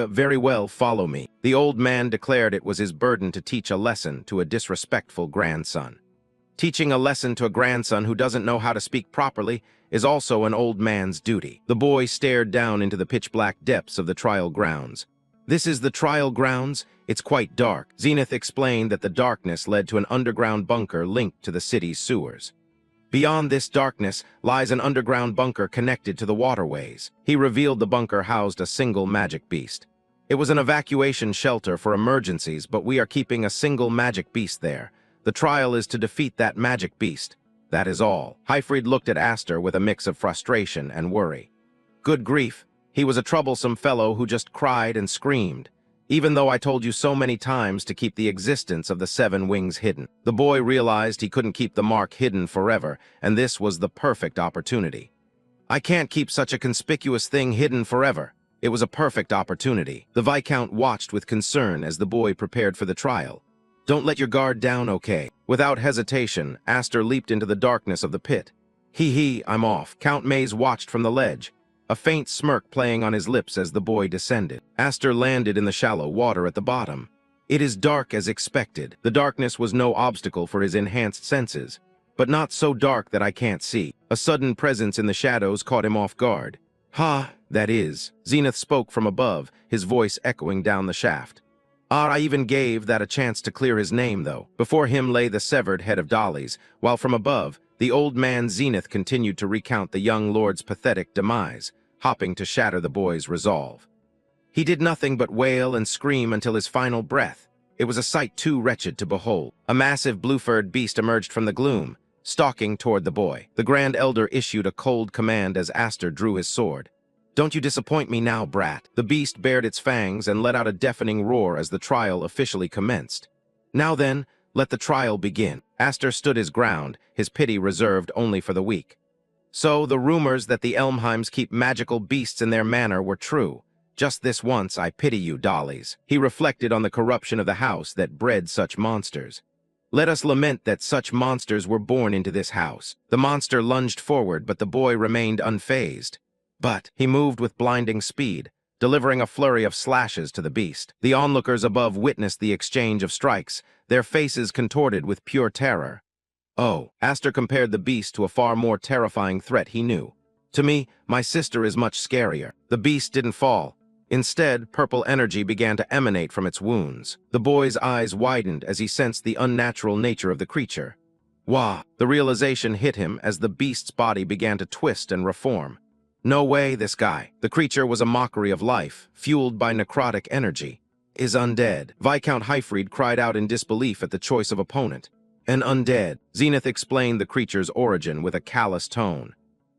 Speaker 1: very well, follow me. The old man declared it was his burden to teach a lesson to a disrespectful grandson. Teaching a lesson to a grandson who doesn't know how to speak properly is also an old man's duty. The boy stared down into the pitch-black depths of the trial grounds. This is the trial grounds? It's quite dark. Zenith explained that the darkness led to an underground bunker linked to the city's sewers. Beyond this darkness lies an underground bunker connected to the waterways. He revealed the bunker housed a single magic beast. It was an evacuation shelter for emergencies, but we are keeping a single magic beast there. The trial is to defeat that magic beast. That is all. Hifreed looked at Aster with a mix of frustration and worry. Good grief, he was a troublesome fellow who just cried and screamed. Even though I told you so many times to keep the existence of the 7 wings hidden. The boy realized he couldn't keep the mark hidden forever, and this was the perfect opportunity. I can't keep such a conspicuous thing hidden forever. It was a perfect opportunity. The Viscount watched with concern as the boy prepared for the trial. Don't let your guard down, okay? Without hesitation, Aster leaped into the darkness of the pit. I'm off. Count Maze watched from the ledge, a faint smirk playing on his lips as the boy descended. Aster landed in the shallow water at the bottom. It is dark as expected. The darkness was no obstacle for his enhanced senses, but not so dark that I can't see. A sudden presence in the shadows caught him off guard. That is. Zenith spoke from above, his voice echoing down the shaft. I even gave that a chance to clear his name, though. Before him lay the severed head of Dolly's, while from above, the old man Zenith continued to recount the young lord's pathetic demise, hopping to shatter the boy's resolve. He did nothing but wail and scream until his final breath. It was a sight too wretched to behold. A massive blue-furred beast emerged from the gloom, stalking toward the boy. The Grand Elder issued a cold command as Aster drew his sword. Don't you disappoint me now, brat. The beast bared its fangs and let out a deafening roar as the trial officially commenced. Now then, let the trial begin. Aster stood his ground, his pity reserved only for the weak. So the rumors that the Elmheims keep magical beasts in their manor were true. Just this once, I pity you, Dollies. He reflected on the corruption of the house that bred such monsters. Let us lament that such monsters were born into this house. The monster lunged forward, but the boy remained unfazed. But he moved with blinding speed, delivering a flurry of slashes to the beast. The onlookers above witnessed the exchange of strikes, their faces contorted with pure terror. Oh, Aster compared the beast to a far more terrifying threat he knew. To me, my sister is much scarier. The beast didn't fall. Instead, purple energy began to emanate from its wounds. The boy's eyes widened as he sensed the unnatural nature of the creature. Wah! The realization hit him as the beast's body began to twist and reform. No way, this guy. The creature was a mockery of life, fueled by necrotic energy. Is undead. Viscount Hifreed cried out in disbelief at the choice of opponent. An undead. Zenith explained the creature's origin with a callous tone.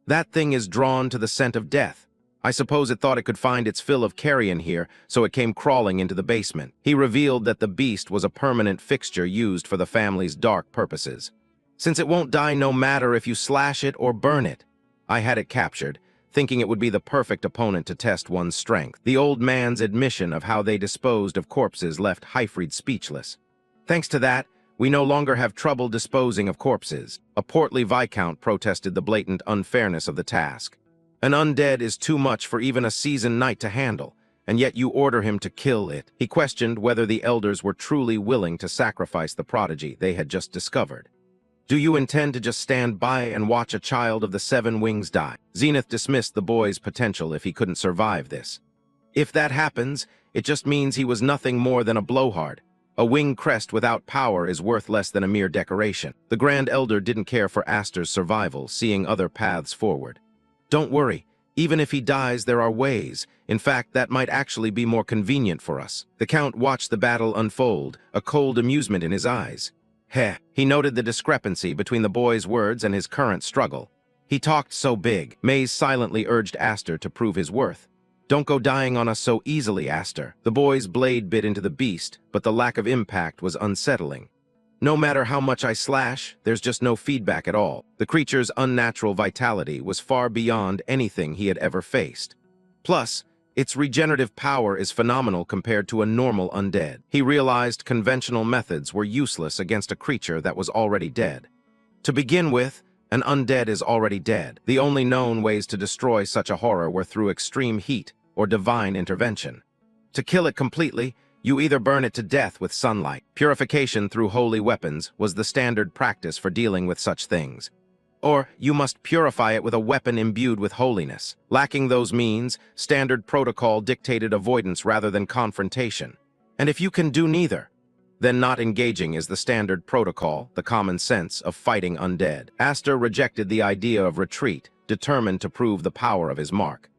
Speaker 1: That thing is drawn to the scent of death. I suppose it thought it could find its fill of carrion here, so it came crawling into the basement. He revealed that the beast was a permanent fixture used for the family's dark purposes. Since it won't die no matter if you slash it or burn it. I had it captured. thinking it would be the perfect opponent to test one's strength. The old man's admission of how they disposed of corpses left Hifreed speechless. Thanks to that, we no longer have trouble disposing of corpses. A portly viscount protested the blatant unfairness of the task. An undead is too much for even a seasoned knight to handle, and yet you order him to kill it. He questioned whether the elders were truly willing to sacrifice the prodigy they had just discovered. Do you intend to just stand by and watch a child of the Seven Wings die? Zenith dismissed the boy's potential if he couldn't survive this. If that happens, it just means he was nothing more than a blowhard. A wing crest without power is worth less than a mere decoration. The Grand Elder didn't care for Aster's survival, seeing other paths forward. Don't worry, even if he dies, there are ways. In fact, that might actually be more convenient for us. The Count watched the battle unfold, a cold amusement in his eyes. He noted the discrepancy between the boy's words and his current struggle. He talked so big. Maze silently urged Aster to prove his worth. Don't go dying on us so easily, Aster. The boy's blade bit into the beast, but the lack of impact was unsettling. No matter how much I slash, there's just no feedback at all. The creature's unnatural vitality was far beyond anything he had ever faced. Plus, its regenerative power is phenomenal compared to a normal undead. He realized conventional methods were useless against a creature that was already dead. To begin with, an undead is already dead. The only known ways to destroy such a horror were through extreme heat or divine intervention. To kill it completely, you either burn it to death with sunlight. Purification through holy weapons was the standard practice for dealing with such things. Or you must purify it with a weapon imbued with holiness. Lacking those means, standard protocol dictated avoidance rather than confrontation. And if you can do neither, then not engaging is the standard protocol, the common sense of fighting undead. Aster rejected the idea of retreat, determined to prove the power of his mark.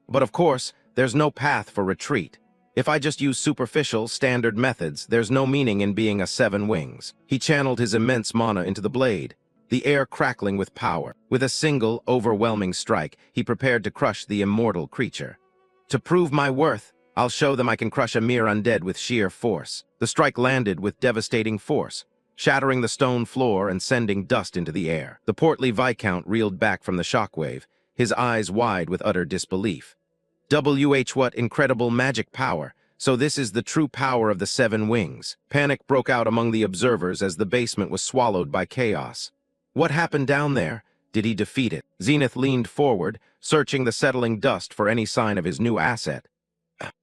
Speaker 1: But of course, there's no path for retreat. If I just use superficial, standard methods, there's no meaning in being a Seven Wings. He channeled his immense mana into the blade, the air crackling with power. With a single, overwhelming strike, he prepared to crush the immortal creature. To prove my worth, I'll show them I can crush a mere undead with sheer force. The strike landed with devastating force, shattering the stone floor and sending dust into the air. The portly viscount reeled back from the shockwave, his eyes wide with utter disbelief. What incredible magic power! So this is the true power of the Seven Wings. Panic broke out among the observers as the basement was swallowed by chaos. What happened down there? Did he defeat it? Zenith leaned forward, searching the settling dust for any sign of his new asset.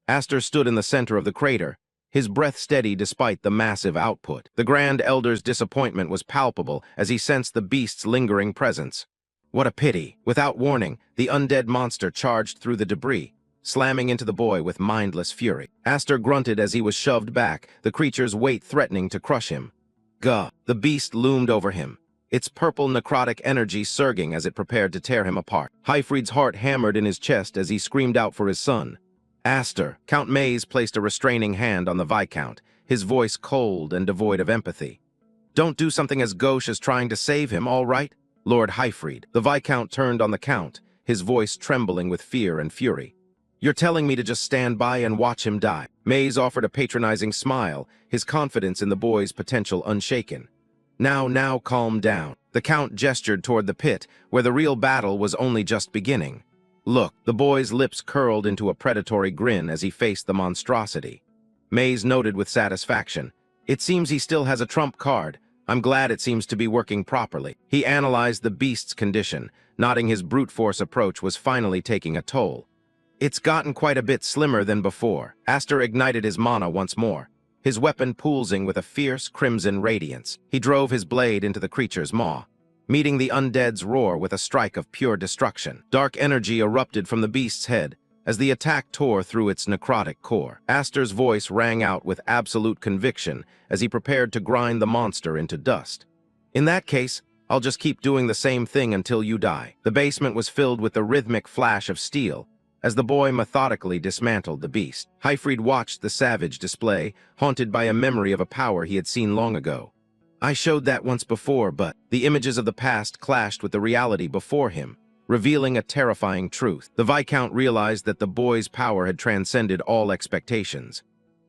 Speaker 1: Aster stood in the center of the crater, his breath steady despite the massive output. The Grand Elder's disappointment was palpable as he sensed the beast's lingering presence. What a pity! Without warning, the undead monster charged through the debris, slamming into the boy with mindless fury. Aster grunted as he was shoved back, the creature's weight threatening to crush him. Gah! The beast loomed over him, its purple necrotic energy surging as it prepared to tear him apart. Hifreed's heart hammered in his chest as he screamed out for his son. Aster! Count Maze placed a restraining hand on the Viscount, his voice cold and devoid of empathy. Don't do something as gauche as trying to save him, all right? Lord Hifreed. The Viscount turned on the Count, his voice trembling with fear and fury. You're telling me to just stand by and watch him die? Maze offered a patronizing smile, his confidence in the boy's potential unshaken. Now, calm down. The Count gestured toward the pit, where the real battle was only just beginning. Look, the boy's lips curled into a predatory grin as he faced the monstrosity. Maze noted with satisfaction. It seems he still has a trump card. I'm glad it seems to be working properly. He analyzed the beast's condition, nodding his brute force approach was finally taking a toll. It's gotten quite a bit slimmer than before. Aster ignited his mana once more, his weapon pulsing with a fierce crimson radiance. He drove his blade into the creature's maw, meeting the undead's roar with a strike of pure destruction. Dark energy erupted from the beast's head as the attack tore through its necrotic core. Aster's voice rang out with absolute conviction as he prepared to grind the monster into dust. In that case, I'll just keep doing the same thing until you die. The basement was filled with the rhythmic flash of steel as the boy methodically dismantled the beast. Hifreed watched the savage display, haunted by a memory of a power he had seen long ago. I showed that once before, but the images of the past clashed with the reality before him, revealing a terrifying truth. The Viscount realized that the boy's power had transcended all expectations.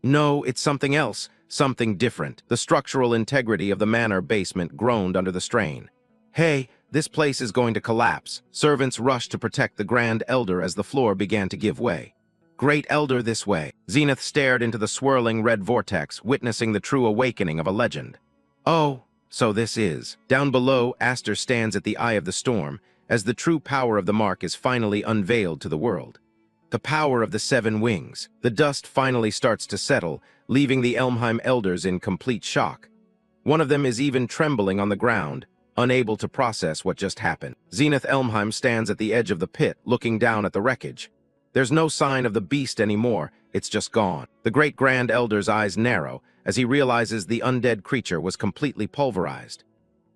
Speaker 1: No, it's something else, something different. The structural integrity of the manor basement groaned under the strain. Hey, This place is going to collapse. Servants rushed to protect the Grand Elder as the floor began to give way. Great Elder, this way. Zenith stared into the swirling red vortex, witnessing the true awakening of a legend. Oh, so this is. Down below, Aster stands at the eye of the storm, as the true power of the mark is finally unveiled to the world. The power of the 7 wings. The dust finally starts to settle, leaving the Elmheim elders in complete shock. One of them is even trembling on the ground, unable to process what just happened. Zenith Elmheim stands at the edge of the pit, looking down at the wreckage. There's no sign of the beast anymore, it's just gone. The great Grand Elder's eyes narrow as he realizes the undead creature was completely pulverized.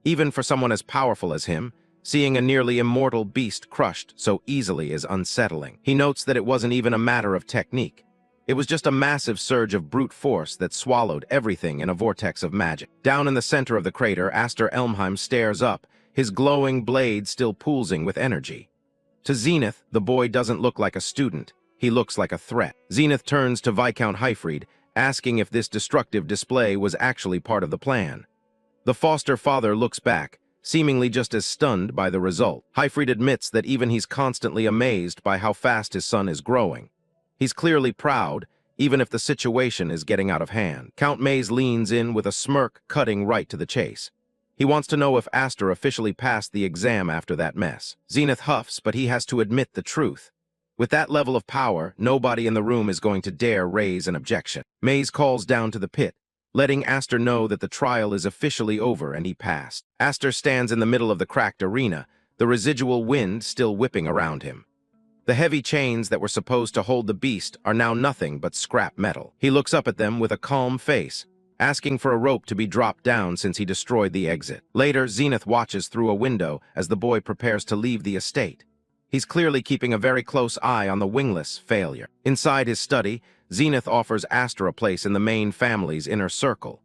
Speaker 1: Even for someone as powerful as him, seeing a nearly immortal beast crushed so easily is unsettling. He notes that it wasn't even a matter of technique. It was just a massive surge of brute force that swallowed everything in a vortex of magic. Down in the center of the crater, Aster Elmheim stares up, his glowing blade still pulsing with energy. To Zenith, the boy doesn't look like a student. He looks like a threat. Zenith turns to Viscount Hifreed, asking if this destructive display was actually part of the plan. The foster father looks back, seemingly just as stunned by the result. Hifreed admits that even he's constantly amazed by how fast his son is growing. He's clearly proud, even if the situation is getting out of hand. Count Maze leans in with a smirk, cutting right to the chase. He wants to know if Aster officially passed the exam after that mess. Zenith huffs, but he has to admit the truth. With that level of power, nobody in the room is going to dare raise an objection. Maze calls down to the pit, letting Aster know that the trial is officially over and he passed. Aster stands in the middle of the cracked arena, the residual wind still whipping around him. The heavy chains that were supposed to hold the beast are now nothing but scrap metal. He looks up at them with a calm face, asking for a rope to be dropped down since he destroyed the exit. Later, Zenith watches through a window as the boy prepares to leave the estate. He's clearly keeping a very close eye on the Wingless failure. Inside his study, Zenith offers Aster a place in the main family's inner circle.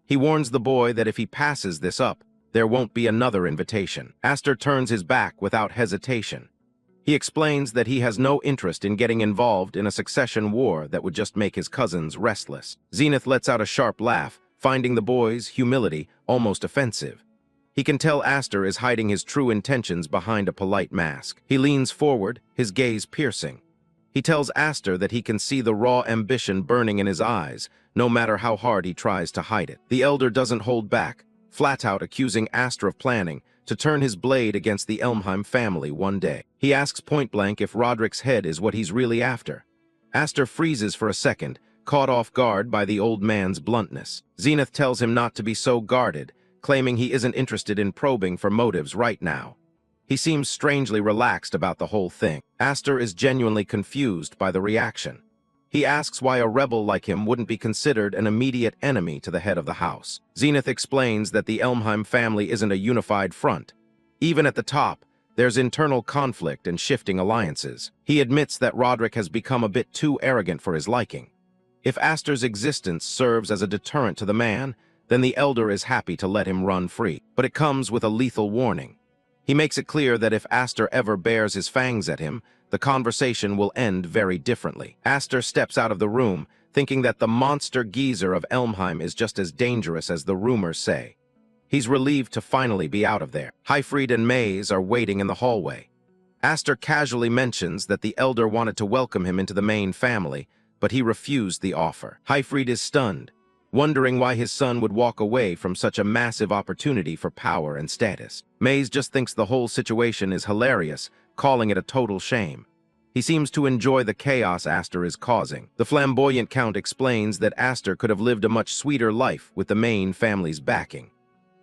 Speaker 1: He warns the boy that if he passes this up, there won't be another invitation. Aster turns his back without hesitation. He explains that he has no interest in getting involved in a succession war that would just make his cousins restless. Zenith lets out a sharp laugh, finding the boy's humility almost offensive. He can tell Aster is hiding his true intentions behind a polite mask. He leans forward, his gaze piercing. He tells Aster that he can see the raw ambition burning in his eyes, no matter how hard he tries to hide it. The elder doesn't hold back, flat out accusing Aster of planning to turn his blade against the Elmheim family one day. He asks point-blank if Roderick's head is what he's really after. Aster freezes for a second, caught off guard by the old man's bluntness. Zenith tells him not to be so guarded, claiming he isn't interested in probing for motives right now. He seems strangely relaxed about the whole thing. Aster is genuinely confused by the reaction. He asks why a rebel like him wouldn't be considered an immediate enemy to the head of the house. Zenith explains that the Elmheim family isn't a unified front. Even at the top, there's internal conflict and shifting alliances. He admits that Roderick has become a bit too arrogant for his liking. If Aster's existence serves as a deterrent to the man, then the elder is happy to let him run free. But it comes with a lethal warning. He makes it clear that if Aster ever bares his fangs at him, the conversation will end very differently. Aster steps out of the room, thinking that the monster geezer of Elmheim is just as dangerous as the rumors say. He's relieved to finally be out of there. Hifreed and Maze are waiting in the hallway. Aster casually mentions that the elder wanted to welcome him into the main family, but he refused the offer. Hifreed is stunned, wondering why his son would walk away from such a massive opportunity for power and status. Maze just thinks the whole situation is hilarious, calling it a total shame. He seems to enjoy the chaos Aster is causing. The flamboyant Count explains that Aster could have lived a much sweeter life with the main family's backing.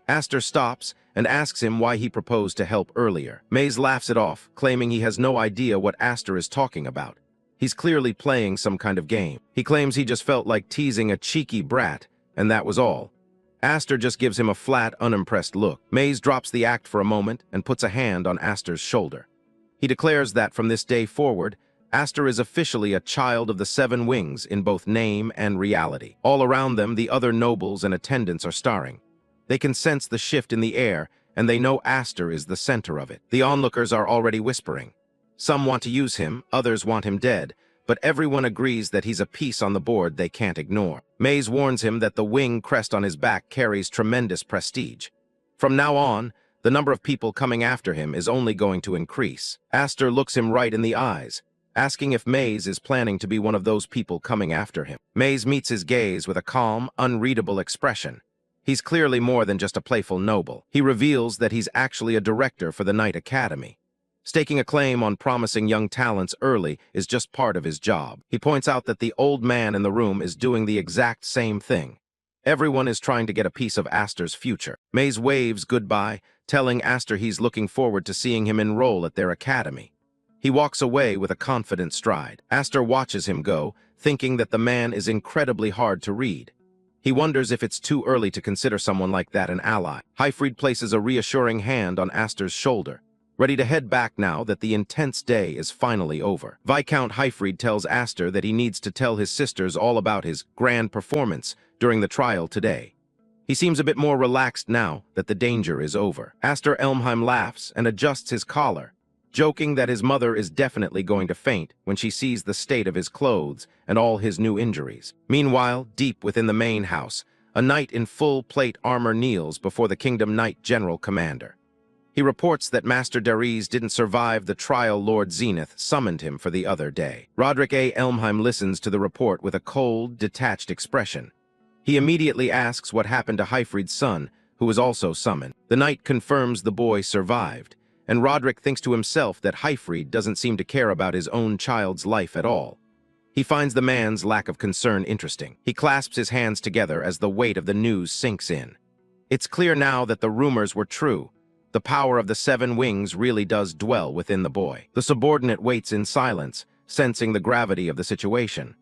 Speaker 1: Aster stops and asks him why he proposed to help earlier. Maze laughs it off, claiming he has no idea what Aster is talking about. He's clearly playing some kind of game. He claims he just felt like teasing a cheeky brat, and that was all. Aster just gives him a flat, unimpressed look. Maze drops the act for a moment and puts a hand on Aster's shoulder. He declares that from this day forward, Aster is officially a child of the 7 wings in both name and reality. All around them, the other nobles and attendants are staring. They can sense the shift in the air, and they know Aster is the center of it. The onlookers are already whispering. Some want to use him, others want him dead, but everyone agrees that he's a piece on the board they can't ignore. Maze warns him that the wing crest on his back carries tremendous prestige. From now on, The number of people coming after him is only going to increase. Aster looks him right in the eyes, asking if Maze is planning to be one of those people coming after him. Maze meets his gaze with a calm, unreadable expression. He's clearly more than just a playful noble. He reveals that he's actually a director for the Knight Academy. Staking a claim on promising young talents early is just part of his job. He points out that the old man in the room is doing the exact same thing. Everyone is trying to get a piece of Aster's future. Maze waves goodbye, telling Aster he's looking forward to seeing him enroll at their academy. He walks away with a confident stride. Aster watches him go, thinking that the man is incredibly hard to read. He wonders if it's too early to consider someone like that an ally. Hifreed places a reassuring hand on Aster's shoulder, ready to head back now that the intense day is finally over. Viscount Hifreed tells Aster that he needs to tell his sisters all about his grand performance during the trial today. He seems a bit more relaxed now that the danger is over. Aster Elmheim laughs and adjusts his collar, joking that his mother is definitely going to faint when she sees the state of his clothes and all his new injuries. Meanwhile, deep within the main house, a knight in full plate armor kneels before the Kingdom Knight General Commander. He reports that Master Dariz didn't survive the trial Lord Zenith summoned him for the other day. Roderick A. Elmheim listens to the report with a cold, detached expression. He immediately asks what happened to Hifreed's son, who was also summoned. The knight confirms the boy survived, and Roderick thinks to himself that Hifreed doesn't seem to care about his own child's life at all. He finds the man's lack of concern interesting. He clasps his hands together as the weight of the news sinks in. It's clear now that the rumors were true. The power of the 7 wings really does dwell within the boy. The subordinate waits in silence, sensing the gravity of the situation.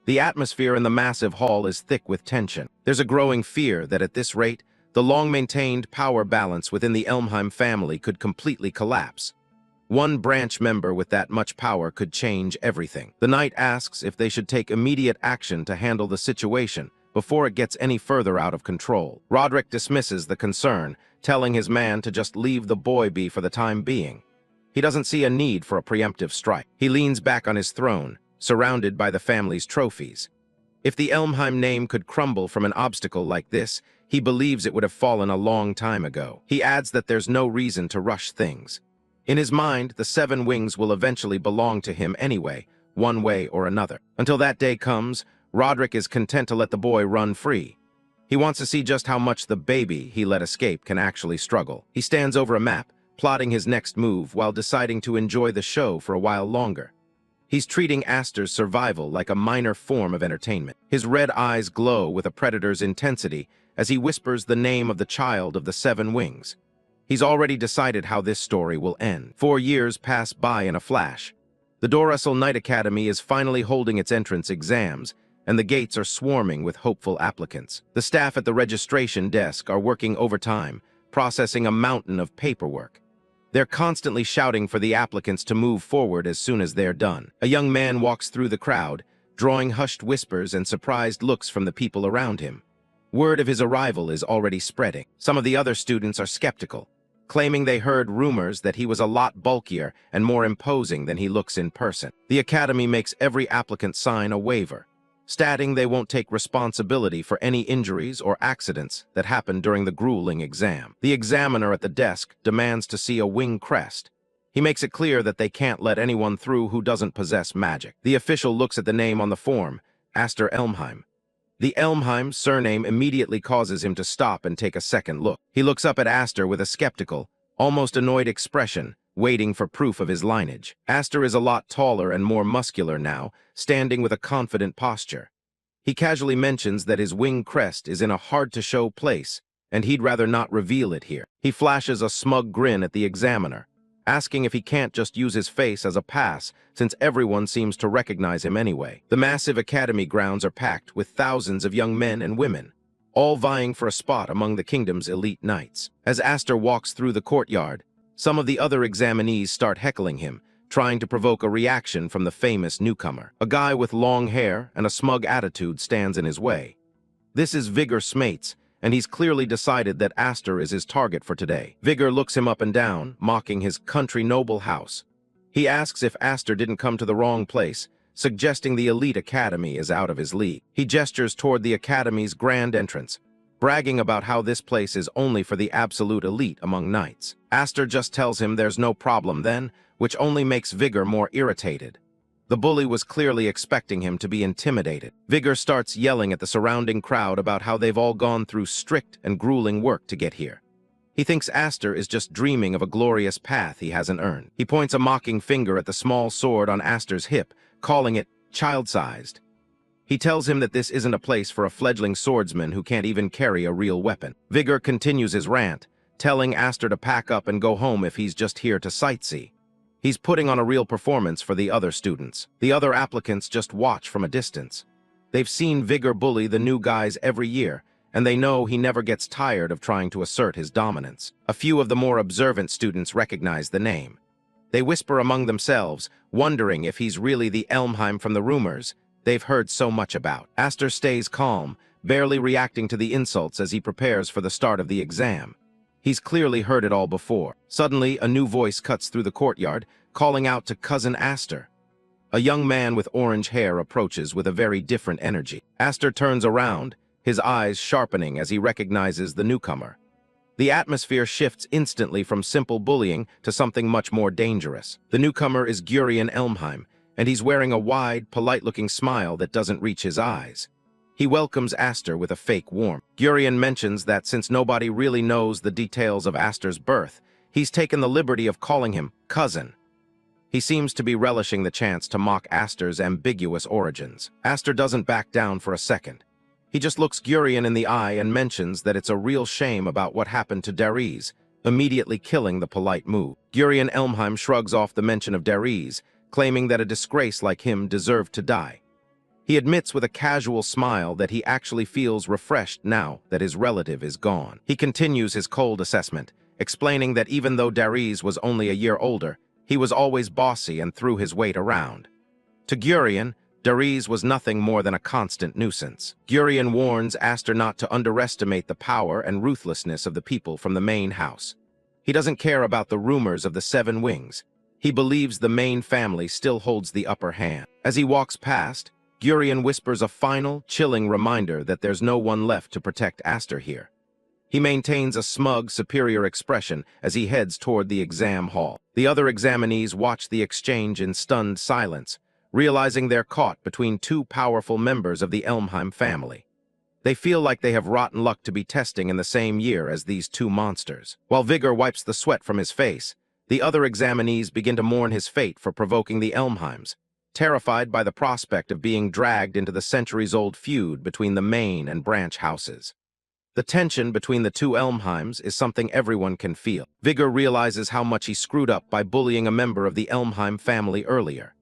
Speaker 1: The atmosphere in the massive hall is thick with tension. There's a growing fear that at this rate, the long-maintained power balance within the Elmheim family could completely collapse. One branch member with that much power could change everything. The knight asks if they should take immediate action to handle the situation before it gets any further out of control. Roderick dismisses the concern, telling his man to just leave the boy be for the time being. He doesn't see a need for a preemptive strike. He leans back on his throne, surrounded by the family's trophies. If the Elmheim name could crumble from an obstacle like this, he believes it would have fallen a long time ago. He adds that there's no reason to rush things. In his mind, the 7 wings will eventually belong to him anyway, one way or another. Until that day comes, Roderick is content to let the boy run free. He wants to see just how much the baby he let escape can actually struggle. He stands over a map, plotting his next move while deciding to enjoy the show for a while longer. He's treating Aster's survival like a minor form of entertainment. His red eyes glow with a predator's intensity as he whispers the name of the child of the 7 wings. He's already decided how this story will end. 4 years pass by in a flash. The Dorussel Knight Academy is finally holding its entrance exams, and the gates are swarming with hopeful applicants. The staff at the registration desk are working overtime, processing a mountain of paperwork. They're constantly shouting for the applicants to move forward as soon as they're done. A young man walks through the crowd, drawing hushed whispers and surprised looks from the people around him. Word of his arrival is already spreading. Some of the other students are skeptical, claiming they heard rumors that he was a lot bulkier and more imposing than he looks in person. The academy makes every applicant sign a waiver, stating they won't take responsibility for any injuries or accidents that happened during the grueling exam. The examiner at the desk demands to see a wing crest. He makes it clear that they can't let anyone through who doesn't possess magic. The official looks at the name on the form, Aster Elmheim. The Elmheim surname immediately causes him to stop and take a second look. He looks up at Aster with a skeptical, almost annoyed expression, waiting for proof of his lineage. Aster is a lot taller and more muscular now, standing with a confident posture. He casually mentions that his wing crest is in a hard-to-show place, and he'd rather not reveal it here. He flashes a smug grin at the examiner, asking if he can't just use his face as a pass, since everyone seems to recognize him anyway. The massive academy grounds are packed with thousands of young men and women, all vying for a spot among the kingdom's elite knights. As Aster walks through the courtyard, some of the other examinees start heckling him, trying to provoke a reaction from the famous newcomer. A guy with long hair and a smug attitude stands in his way. This is Vigor Smates, and he's clearly decided that Aster is his target for today. Vigor looks him up and down, mocking his country noble house. He asks if Aster didn't come to the wrong place, suggesting the elite academy is out of his league. He gestures toward the academy's grand entrance, bragging about how this place is only for the absolute elite among knights. Aster just tells him there's no problem then, which only makes Vigor more irritated. The bully was clearly expecting him to be intimidated. Vigor starts yelling at the surrounding crowd about how they've all gone through strict and grueling work to get here. He thinks Aster is just dreaming of a glorious path he hasn't earned. He points a mocking finger at the small sword on Aster's hip, calling it child-sized. He tells him that this isn't a place for a fledgling swordsman who can't even carry a real weapon. Vigor continues his rant, telling Aster to pack up and go home if he's just here to sightsee. He's putting on a real performance for the other students. The other applicants just watch from a distance. They've seen Vigor bully the new guys every year, and they know he never gets tired of trying to assert his dominance. A few of the more observant students recognize the name. They whisper among themselves, wondering if he's really the Elmheim from the rumors they've heard so much about. Aster stays calm, barely reacting to the insults as he prepares for the start of the exam. He's clearly heard it all before. Suddenly, a new voice cuts through the courtyard, calling out to Cousin Aster. A young man with orange hair approaches with a very different energy. Aster turns around, his eyes sharpening as he recognizes the newcomer. The atmosphere shifts instantly from simple bullying to something much more dangerous. The newcomer is Gurion Elmheim, and he's wearing a wide, polite-looking smile that doesn't reach his eyes. He welcomes Aster with a fake warmth. Gurion mentions that since nobody really knows the details of Aster's birth, he's taken the liberty of calling him cousin. He seems to be relishing the chance to mock Aster's ambiguous origins. Aster doesn't back down for a second. He just looks Gurion in the eye and mentions that it's a real shame about what happened to Dariz, immediately killing the polite move. Gurion Elmheim shrugs off the mention of Dariz, claiming that a disgrace like him deserved to die. He admits with a casual smile that he actually feels refreshed now that his relative is gone. He continues his cold assessment, explaining that even though Dariz was only a year older, he was always bossy and threw his weight around. To Gurion, Dariz was nothing more than a constant nuisance. Gurion warns Aster not to underestimate the power and ruthlessness of the people from the main house. He doesn't care about the rumors of the Seven Wings. He believes the main family still holds the upper hand. As he walks past, Gurion whispers a final, chilling reminder that there's no one left to protect Aster here. He maintains a smug, superior expression as he heads toward the exam hall. The other examinees watch the exchange in stunned silence, realizing they're caught between two powerful members of the Elmheim family. They feel like they have rotten luck to be testing in the same year as these two monsters. While Vigor wipes the sweat from his face, the other examinees begin to mourn his fate for provoking the Elmheims, terrified by the prospect of being dragged into the centuries-old feud between the main and branch houses. The tension between the two Elmheims is something everyone can feel. Vigor realizes how much he screwed up by bullying a member of the Elmheim family earlier.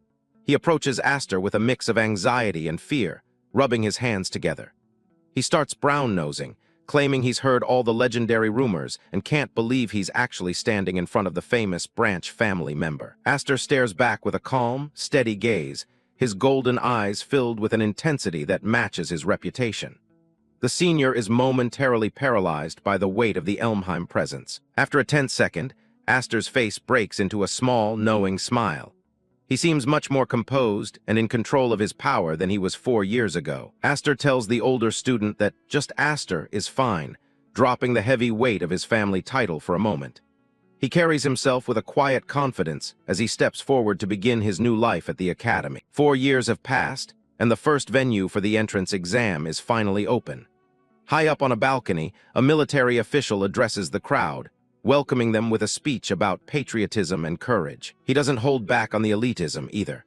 Speaker 1: He approaches Aster with a mix of anxiety and fear, rubbing his hands together. He starts brown-nosing, claiming he's heard all the legendary rumors and can't believe he's actually standing in front of the famous branch family member. Aster stares back with a calm, steady gaze, his golden eyes filled with an intensity that matches his reputation. The senior is momentarily paralyzed by the weight of the Elmheim presence. After a tense second, Aster's face breaks into a small, knowing smile. He seems much more composed and in control of his power than he was 4 years ago. Aster tells the older student that just Aster is fine, dropping the heavy weight of his family title for a moment. He carries himself with a quiet confidence as he steps forward to begin his new life at the academy. 4 years have passed, and the first venue for the entrance exam is finally open. High up on a balcony, a military official addresses the crowd, welcoming them with a speech about patriotism and courage. He doesn't hold back on the elitism either.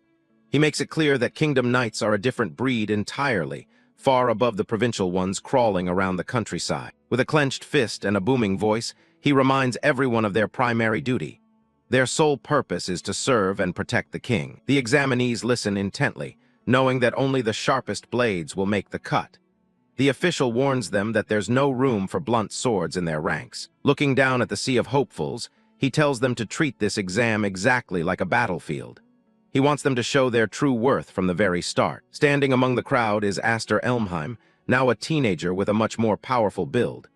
Speaker 1: He makes it clear that Kingdom Knights are a different breed entirely, far above the provincial ones crawling around the countryside. With a clenched fist and a booming voice, he reminds everyone of their primary duty. Their sole purpose is to serve and protect the king. The examinees listen intently, knowing that only the sharpest blades will make the cut. The official warns them that there's no room for blunt swords in their ranks. Looking down at the sea of hopefuls, he tells them to treat this exam exactly like a battlefield. He wants them to show their true worth from the very start. Standing among the crowd is Aster Elmheim, now a teenager with a much more powerful build.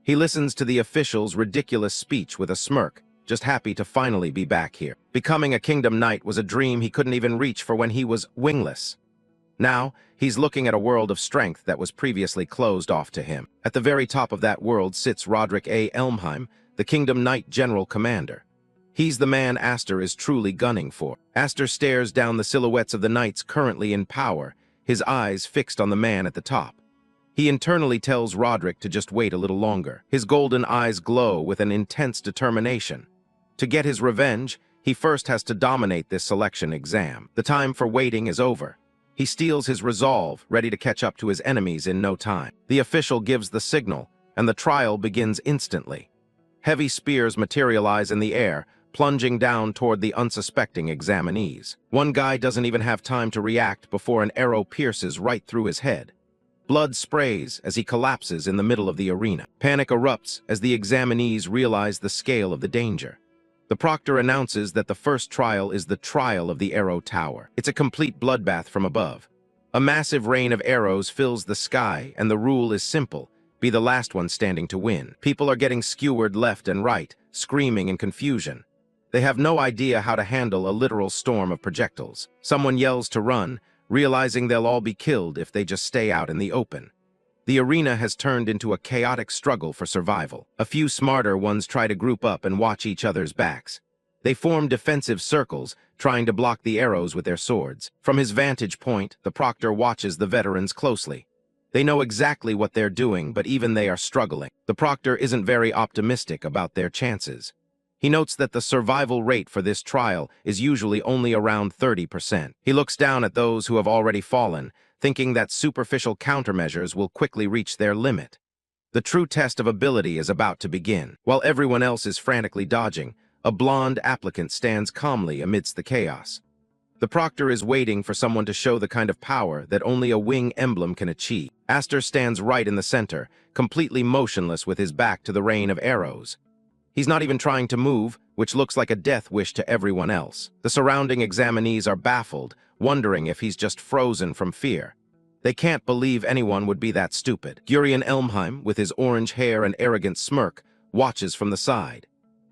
Speaker 1: He listens to the official's ridiculous speech with a smirk, just happy to finally be back here. Becoming a Kingdom Knight was a dream he couldn't even reach for when he was wingless. Now, he's looking at a world of strength that was previously closed off to him. At the very top of that world sits Roderick A. Elmheim, the Kingdom Knight General Commander. He's the man Aster is truly gunning for. Aster stares down the silhouettes of the knights currently in power, his eyes fixed on the man at the top. He internally tells Roderick to just wait a little longer. His golden eyes glow with an intense determination. To get his revenge, he first has to dominate this selection exam. The time for waiting is over. He steals his resolve, ready to catch up to his enemies in no time. The official gives the signal, and the trial begins instantly. Heavy spears materialize in the air, plunging down toward the unsuspecting examinees. One guy doesn't even have time to react before an arrow pierces right through his head. Blood sprays as he collapses in the middle of the arena. Panic erupts as the examinees realize the scale of the danger. The proctor announces that the first trial is the trial of the Arrow Tower. It's a complete bloodbath from above. A massive rain of arrows fills the sky, and the rule is simple: be the last one standing to win. People are getting skewered left and right, screaming in confusion. They have no idea how to handle a literal storm of projectiles. Someone yells to run, realizing they'll all be killed if they just stay out in the open. The arena has turned into a chaotic struggle for survival. A few smarter ones try to group up and watch each other's backs. They form defensive circles, trying to block the arrows with their swords. From his vantage point, the proctor watches the veterans closely. They know exactly what they're doing, but even they are struggling. The proctor isn't very optimistic about their chances. He notes that the survival rate for this trial is usually only around 30%. He looks down at those who have already fallen, thinking that superficial countermeasures will quickly reach their limit. The true test of ability is about to begin. While everyone else is frantically dodging, a blonde applicant stands calmly amidst the chaos. The proctor is waiting for someone to show the kind of power that only a wing emblem can achieve. Aster stands right in the center, completely motionless with his back to the rain of arrows. He's not even trying to move, which looks like a death wish to everyone else. The surrounding examinees are baffled, wondering if he's just frozen from fear. They can't believe anyone would be that stupid. Gurion Elmheim, with his orange hair and arrogant smirk, watches from the side.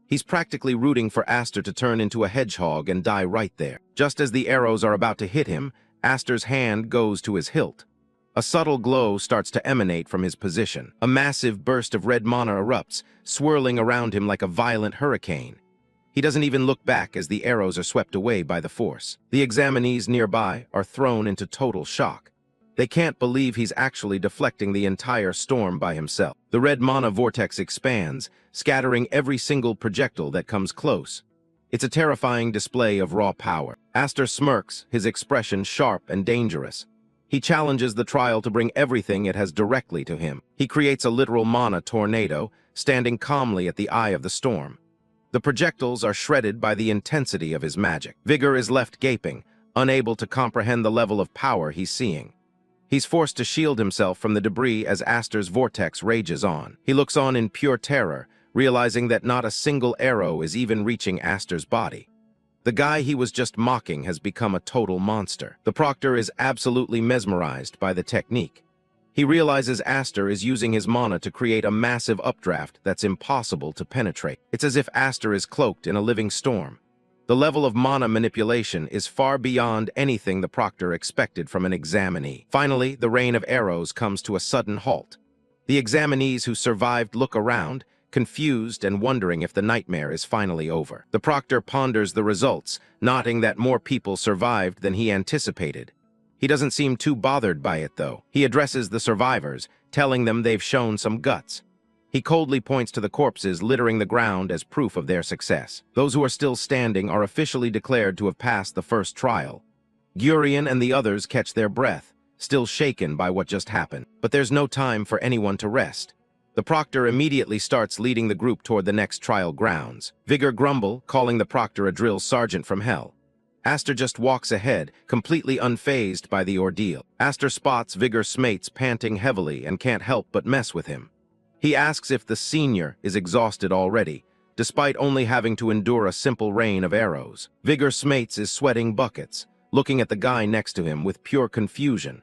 Speaker 1: He's practically rooting for Aster to turn into a hedgehog and die right there. Just as the arrows are about to hit him, Aster's hand goes to his hilt. A subtle glow starts to emanate from his position. A massive burst of red mana erupts, swirling around him like a violent hurricane. He doesn't even look back as the arrows are swept away by the force. The examinees nearby are thrown into total shock. They can't believe he's actually deflecting the entire storm by himself. The red mana vortex expands, scattering every single projectile that comes close. It's a terrifying display of raw power. Aster smirks, his expression sharp and dangerous. He challenges the trial to bring everything it has directly to him. He creates a literal mana tornado, standing calmly at the eye of the storm. The projectiles are shredded by the intensity of his magic. Vigor is left gaping, unable to comprehend the level of power he's seeing. He's forced to shield himself from the debris as Aster's vortex rages on. He looks on in pure terror, realizing that not a single arrow is even reaching Aster's body. The guy he was just mocking has become a total monster. The proctor is absolutely mesmerized by the technique. He realizes Aster is using his mana to create a massive updraft that's impossible to penetrate. It's as if Aster is cloaked in a living storm. The level of mana manipulation is far beyond anything the proctor expected from an examinee. Finally, the rain of arrows comes to a sudden halt. The examinees who survived look around, confused and wondering if the nightmare is finally over. The proctor ponders the results, noting that more people survived than he anticipated. He doesn't seem too bothered by it, though. He addresses the survivors, telling them they've shown some guts. He coldly points to the corpses littering the ground as proof of their success. Those who are still standing are officially declared to have passed the first trial. Gurion and the others catch their breath, still shaken by what just happened. But there's no time for anyone to rest. The proctor immediately starts leading the group toward the next trial grounds. Vigor grumble, calling the proctor a drill sergeant from hell. Aster just walks ahead, completely unfazed by the ordeal. Aster spots Vigor's mates panting heavily and can't help but mess with him. He asks if the senior is exhausted already, despite only having to endure a simple rain of arrows. Vigor's mates is sweating buckets, looking at the guy next to him with pure confusion.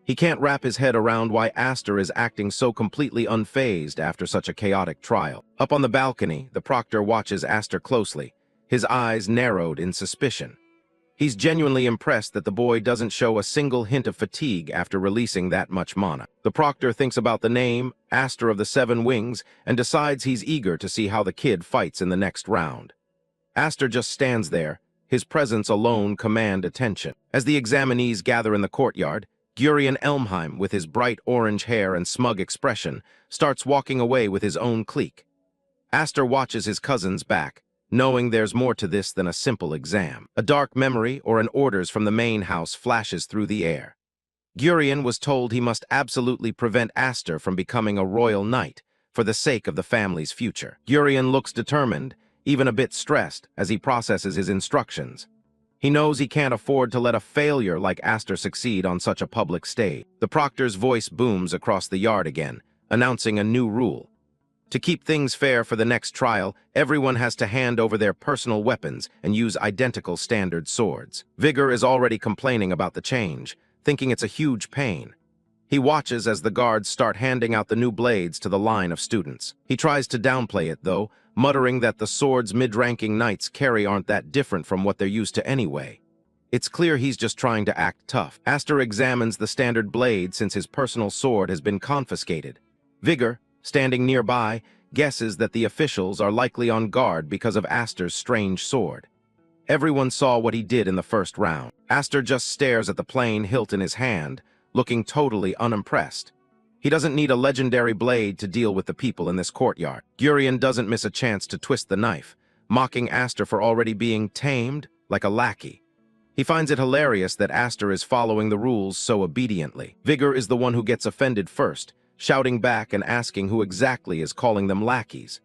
Speaker 1: He can't wrap his head around why Aster is acting so completely unfazed after such a chaotic trial. Up on the balcony, the proctor watches Aster closely, his eyes narrowed in suspicion. He's genuinely impressed that the boy doesn't show a single hint of fatigue after releasing that much mana. The proctor thinks about the name, Aster of the Seven Wings, and decides he's eager to see how the kid fights in the next round. Aster just stands there, his presence alone command attention. As the examinees gather in the courtyard, Elmheim, with his bright orange hair and smug expression, starts walking away with his own clique. Aster watches his cousins back, knowing there's more to this than a simple exam. A dark memory or an orders from the main house flashes through the air. Gurion was told he must absolutely prevent Aster from becoming a royal knight for the sake of the family's future. Gurion looks determined, even a bit stressed, as he processes his instructions. He knows he can't afford to let a failure like Aster succeed on such a public stage. The proctor's voice booms across the yard again, announcing a new rule. To keep things fair for the next trial, everyone has to hand over their personal weapons and use identical standard swords. Vigor is already complaining about the change, thinking it's a huge pain. He watches as the guards start handing out the new blades to the line of students. He tries to downplay it, though, muttering that the swords mid-ranking knights carry aren't that different from what they're used to anyway. It's clear he's just trying to act tough. Aster examines the standard blade since his personal sword has been confiscated. Vigor, standing nearby, guesses that the officials are likely on guard because of Aster's strange sword. Everyone saw what he did in the first round. Aster just stares at the plain hilt in his hand, looking totally unimpressed. He doesn't need a legendary blade to deal with the people in this courtyard. Gurion doesn't miss a chance to twist the knife, mocking Aster for already being tamed like a lackey. He finds it hilarious that Aster is following the rules so obediently. Vigor is the one who gets offended first, shouting back and asking who exactly is calling them lackeys.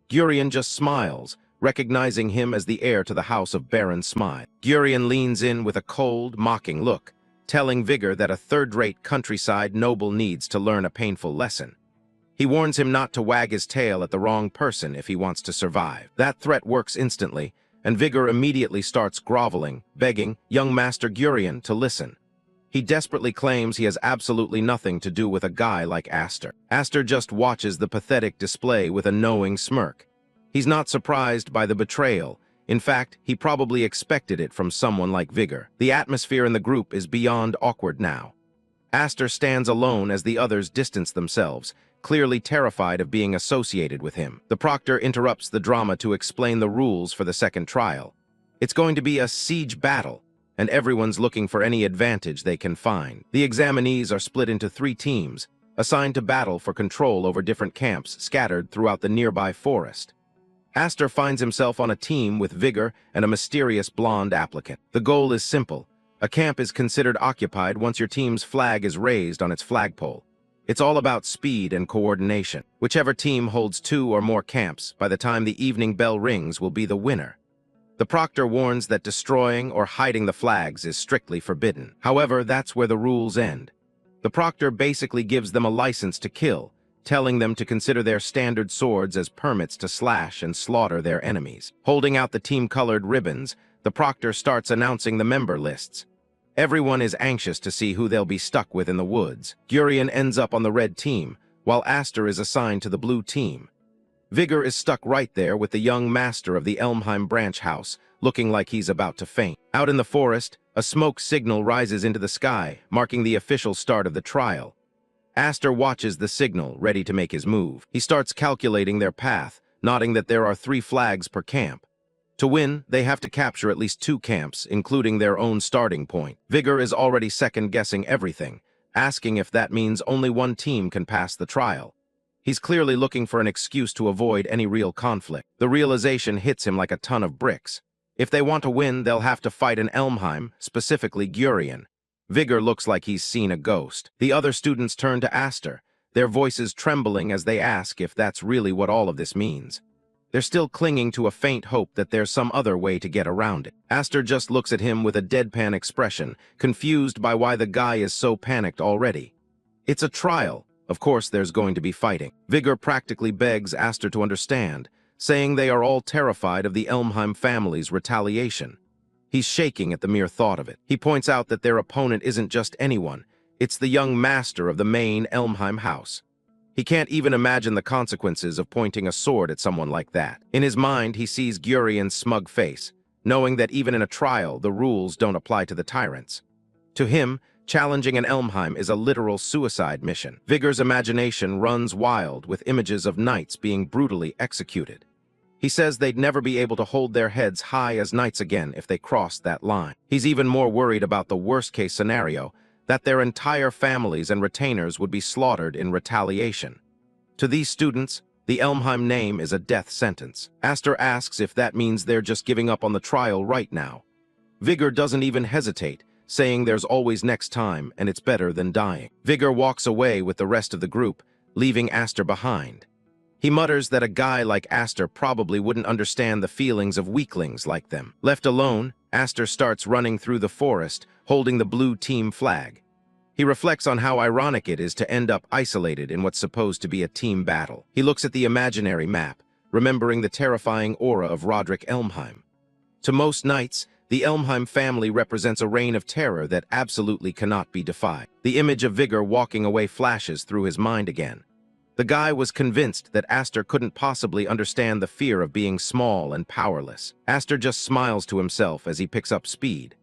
Speaker 1: Gurion just smiles, recognizing him as the heir to the house of Baron Smile. Gurion leans in with a cold, mocking look, telling Vigor that a third-rate countryside noble needs to learn a painful lesson. He warns him not to wag his tail at the wrong person if he wants to survive. That threat works instantly, and Vigor immediately starts groveling, begging young Master Gurion to listen. He desperately claims he has absolutely nothing to do with a guy like Aster. Aster just watches the pathetic display with a knowing smirk. He's not surprised by the betrayal. In fact, he probably expected it from someone like Vigor. The atmosphere in the group is beyond awkward now. Aster stands alone as the others distance themselves, clearly terrified of being associated with him. The proctor interrupts the drama to explain the rules for the second trial. It's going to be a siege battle, and everyone's looking for any advantage they can find. The examinees are split into 3 teams, assigned to battle for control over different camps scattered throughout the nearby forest. Aster finds himself on a team with Vigor and a mysterious blonde applicant. The goal is simple. A camp is considered occupied once your team's flag is raised on its flagpole. It's all about speed and coordination. Whichever team holds 2 or more camps by the time the evening bell rings will be the winner. The proctor warns that destroying or hiding the flags is strictly forbidden. However, that's where the rules end. The proctor basically gives them a license to kill, telling them to consider their standard swords as permits to slash and slaughter their enemies. Holding out the team-colored ribbons, the proctor starts announcing the member lists. Everyone is anxious to see who they'll be stuck with in the woods. Gurion ends up on the red team, while Aster is assigned to the blue team. Vigor is stuck right there with the young master of the Elmheim branch house, looking like he's about to faint. Out in the forest, a smoke signal rises into the sky, marking the official start of the trial. Aster watches the signal, ready to make his move. He starts calculating their path, noting that there are 3 flags per camp. To win, they have to capture at least 2 camps, including their own starting point. Vigor is already second-guessing everything, asking if that means only one team can pass the trial. He's clearly looking for an excuse to avoid any real conflict. The realization hits him like a ton of bricks. If they want to win, they'll have to fight in Elmheim, specifically Gurion. Vigor looks like he's seen a ghost. The other students turn to Aster, their voices trembling as they ask if that's really what all of this means. They're still clinging to a faint hope that there's some other way to get around it. Aster just looks at him with a deadpan expression, confused by why the guy is so panicked already. It's a trial. Of course there's going to be fighting. Vigor practically begs Aster to understand, saying they are all terrified of the Elmheim family's retaliation. He's shaking at the mere thought of it. He points out that their opponent isn't just anyone. It's the young master of the main Elmheim house. He can't even imagine the consequences of pointing a sword at someone like that. In his mind, he sees Gurion's smug face, knowing that even in a trial, the rules don't apply to the tyrants. To him, challenging an Elmheim is a literal suicide mission. Vigor's imagination runs wild with images of knights being brutally executed. He says they'd never be able to hold their heads high as knights again if they crossed that line. He's even more worried about the worst-case scenario, that their entire families and retainers would be slaughtered in retaliation. To these students, the Elmheim name is a death sentence. Aster asks if that means they're just giving up on the trial right now. Vigor doesn't even hesitate, saying there's always next time and it's better than dying. Vigor walks away with the rest of the group, leaving Aster behind. He mutters that a guy like Aster probably wouldn't understand the feelings of weaklings like them. Left alone, Aster starts running through the forest, holding the blue team flag. He reflects on how ironic it is to end up isolated in what's supposed to be a team battle. He looks at the imaginary map, remembering the terrifying aura of Roderick Elmheim. To most knights, the Elmheim family represents a reign of terror that absolutely cannot be defied. The image of Vigor walking away flashes through his mind again. The guy was convinced that Aster couldn't possibly understand the fear of being small and powerless. Aster just smiles to himself as he picks up speed.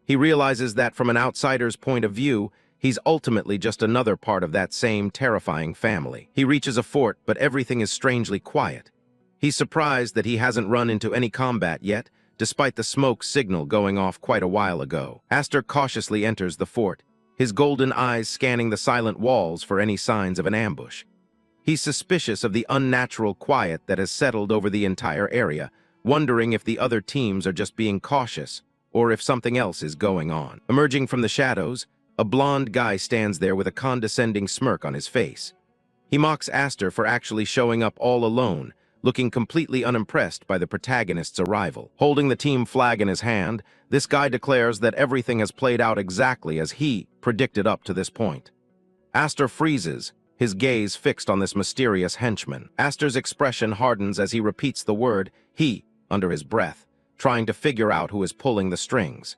Speaker 1: He realizes that from an outsider's point of view, he's ultimately just another part of that same terrifying family. He reaches a fort, but everything is strangely quiet. He's surprised that he hasn't run into any combat yet, despite the smoke signal going off quite a while ago. Aster cautiously enters the fort, his golden eyes scanning the silent walls for any signs of an ambush. He's suspicious of the unnatural quiet that has settled over the entire area, wondering if the other teams are just being cautious, or if something else is going on. Emerging from the shadows, a blond guy stands there with a condescending smirk on his face. He mocks Aster for actually showing up all alone, looking completely unimpressed by the protagonist's arrival. Holding the team flag in his hand, this guy declares that everything has played out exactly as he predicted up to this point. Aster freezes, his gaze fixed on this mysterious henchman. Aster's expression hardens as he repeats the word "he" under his breath, trying to figure out who is pulling the strings.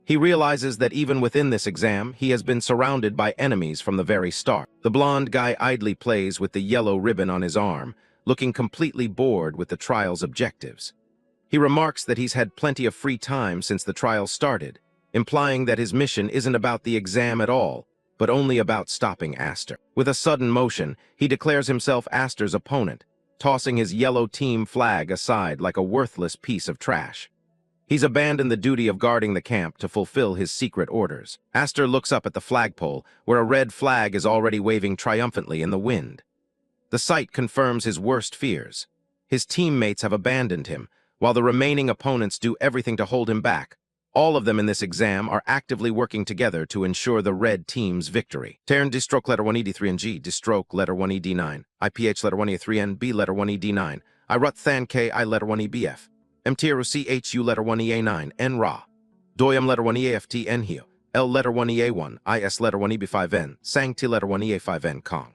Speaker 1: He realizes that even within this exam, he has been surrounded by enemies from the very start. The blond guy idly plays with the yellow ribbon on his arm, looking completely bored with the trial's objectives. He remarks that he's had plenty of free time since the trial started, implying that his mission isn't about the exam at all, but only about stopping Aster. With a sudden motion, he declares himself Aster's opponent, tossing his yellow team flag aside like a worthless piece of trash. He's abandoned the duty of guarding the camp to fulfill his secret orders. Aster looks up at the flagpole, where a red flag is already waving triumphantly in the wind. The sight confirms his worst fears. His teammates have abandoned him, while the remaining opponents do everything to hold him back. All of them in this exam are actively working together to ensure the red team's victory. Tyrant D-stroke letter 1ED3NG, D-stroke letter 1ED9, IPH letter 1E3N, B letter 1ED9, IRUT THAN KI letter 1EBF, MTRU CHU letter 1EA9, N Ra, Doyum letter 1EAFT N Hio, L letter 1EA1, IS letter 1EB5N, Sang T letter 1EA5N Kong.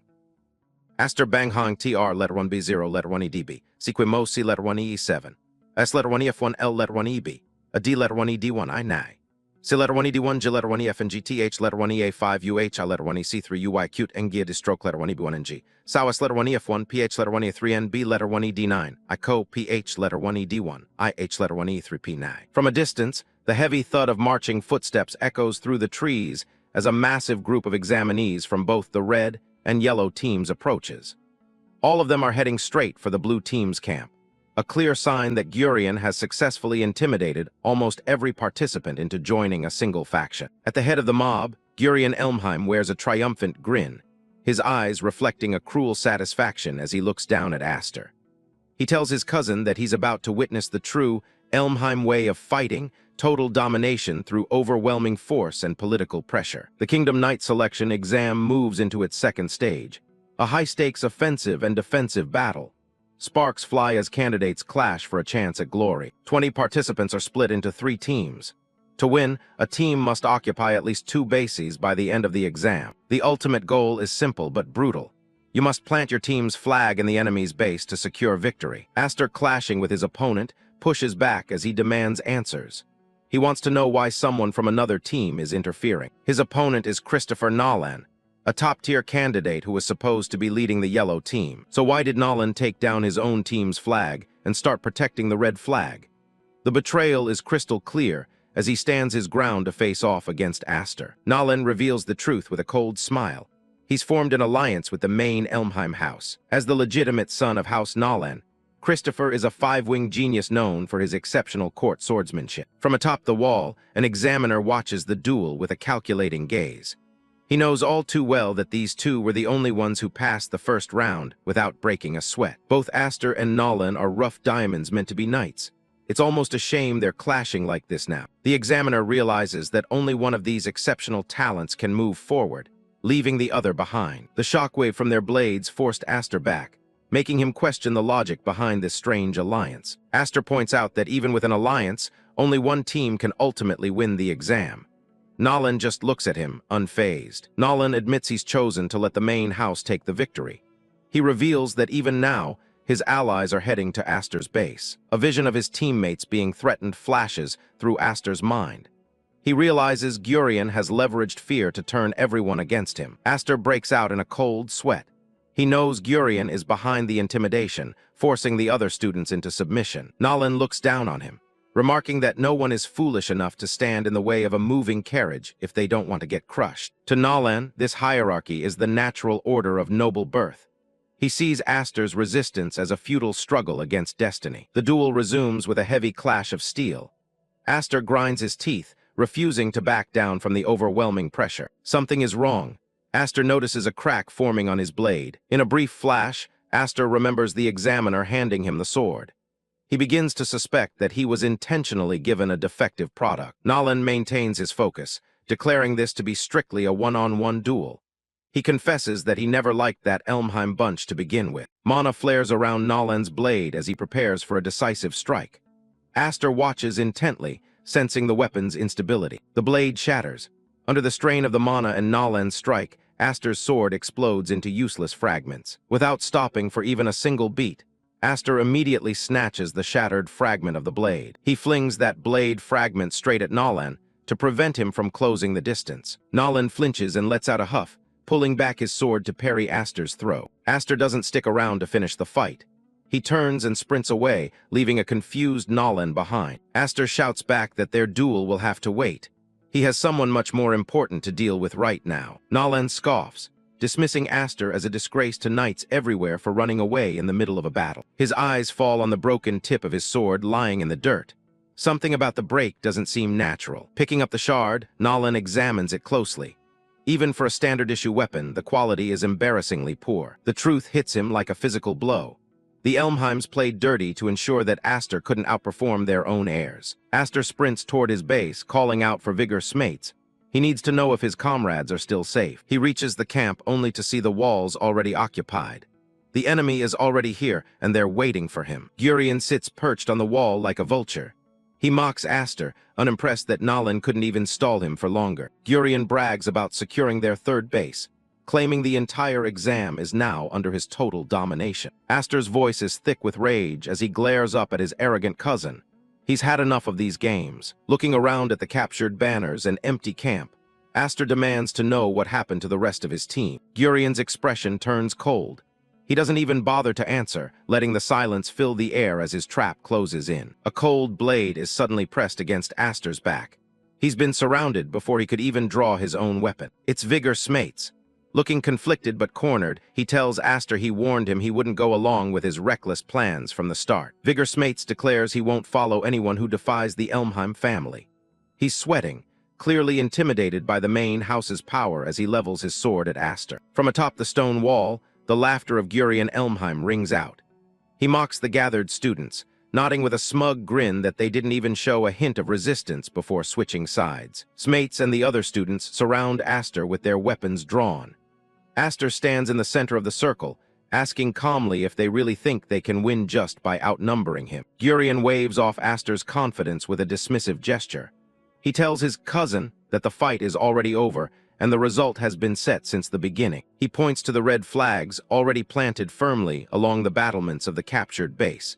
Speaker 1: Aster Bang Hong TR letter 1B0 letter 1EDB, Sequim Mo C letter 1EE7, S letter 1EF1 L letter 1EB, a D letter 1ED1 I NAI, C letter 1ED1 J letter 1EF and GTH letter 1EA5 UH I letter 1EC3 UI cute and Gia stroke letter 1EB1 and G, SOUS letter 1EF1 PH letter 1E3N B letter 1ED9, I Co PH letter 1ED1, IH letter 1E3P NAI. From a distance, the heavy thud of marching footsteps echoes through the trees as a massive group of examinees from both the red and yellow teams approaches. All of them are heading straight for the blue team's camp, a clear sign that Gurion has successfully intimidated almost every participant into joining a single faction. At the head of the mob, Gurion Elmheim wears a triumphant grin, his eyes reflecting a cruel satisfaction as he looks down at Aster. He tells his cousin that he's about to witness the true Elmheim way of fighting, total domination through overwhelming force and political pressure. The Kingdom Knight selection exam moves into its second stage, a high-stakes offensive and defensive battle. Sparks fly as candidates clash for a chance at glory. 20 participants are split into 3 teams. To win, a team must occupy at least 2 bases by the end of the exam. The ultimate goal is simple but brutal. You must plant your team's flag in the enemy's base to secure victory. Aster, clashing with his opponent, pushes back as he demands answers. He wants to know why someone from another team is interfering. His opponent is Christopher Nolan, a top-tier candidate who was supposed to be leading the yellow team. So why did Nolan take down his own team's flag and start protecting the red flag? The betrayal is crystal clear as he stands his ground to face off against Aster. Nolan reveals the truth with a cold smile. He's formed an alliance with the main Elmheim house. As the legitimate son of House Nolan, Christopher is a five-winged genius known for his exceptional court swordsmanship. From atop the wall, an examiner watches the duel with a calculating gaze. He knows all too well that these two were the only ones who passed the first round without breaking a sweat. Both Aster and Nolan are rough diamonds meant to be knights. It's almost a shame they're clashing like this now. The examiner realizes that only one of these exceptional talents can move forward, leaving the other behind. The shockwave from their blades forced Aster back, making him question the logic behind this strange alliance. Aster points out that even with an alliance, only one team can ultimately win the exam. Nolan just looks at him, unfazed. Nolan admits he's chosen to let the main house take the victory. He reveals that even now, his allies are heading to Aster's base. A vision of his teammates being threatened flashes through Aster's mind. He realizes Gurion has leveraged fear to turn everyone against him. Aster breaks out in a cold sweat. He knows Gurion is behind the intimidation, forcing the other students into submission. Nolan looks down on him, remarking that no one is foolish enough to stand in the way of a moving carriage if they don't want to get crushed. To Nolan, this hierarchy is the natural order of noble birth. He sees Aster's resistance as a futile struggle against destiny. The duel resumes with a heavy clash of steel. Aster grinds his teeth, refusing to back down from the overwhelming pressure. Something is wrong. Aster notices a crack forming on his blade. In a brief flash, Aster remembers the examiner handing him the sword. He begins to suspect that he was intentionally given a defective product. Nolan maintains his focus, declaring this to be strictly a one-on-one duel. He confesses that he never liked that Elmheim bunch to begin with. Mana flares around Nolan's blade as he prepares for a decisive strike. Aster watches intently, sensing the weapon's instability. The blade shatters. Under the strain of the mana and Nolan's strike, Aster's sword explodes into useless fragments. Without stopping for even a single beat, Aster immediately snatches the shattered fragment of the blade. He flings that blade fragment straight at Nolan to prevent him from closing the distance. Nolan flinches and lets out a huff, pulling back his sword to parry Aster's throw. Aster doesn't stick around to finish the fight. He turns and sprints away, leaving a confused Nolan behind. Aster shouts back that their duel will have to wait. He has someone much more important to deal with right now. Nolan scoffs, dismissing Aster as a disgrace to knights everywhere for running away in the middle of a battle. His eyes fall on the broken tip of his sword lying in the dirt. Something about the break doesn't seem natural. Picking up the shard, Nolan examines it closely. Even for a standard-issue weapon, the quality is embarrassingly poor. The truth hits him like a physical blow. The Elmheims played dirty to ensure that Aster couldn't outperform their own heirs. Aster sprints toward his base, calling out for vigorous mates. He needs to know if his comrades are still safe. He reaches the camp only to see the walls already occupied. The enemy is already here, and they're waiting for him. Gurion sits perched on the wall like a vulture. He mocks Aster, unimpressed that Nolan couldn't even stall him for longer. Gurion brags about securing their third base, claiming the entire exam is now under his total domination. Aster's voice is thick with rage as he glares up at his arrogant cousin. He's had enough of these games. Looking around at the captured banners and empty camp, Aster demands to know what happened to the rest of his team. Gurion's expression turns cold. He doesn't even bother to answer, letting the silence fill the air as his trap closes in. A cold blade is suddenly pressed against Aster's back. He's been surrounded before he could even draw his own weapon. It's Vigor Smates. Looking conflicted but cornered, he tells Aster he warned him he wouldn't go along with his reckless plans from the start. Vigor Smates declares he won't follow anyone who defies the Elmheim family. He's sweating, clearly intimidated by the main house's power as he levels his sword at Aster. From atop the stone wall, the laughter of Gurion Elmheim rings out. He mocks the gathered students, nodding with a smug grin that they didn't even show a hint of resistance before switching sides. Smates and the other students surround Aster with their weapons drawn. Aster stands in the center of the circle, asking calmly if they really think they can win just by outnumbering him. Gurion waves off Aster's confidence with a dismissive gesture. He tells his cousin that the fight is already over and the result has been set since the beginning. He points to the red flags already planted firmly along the battlements of the captured base.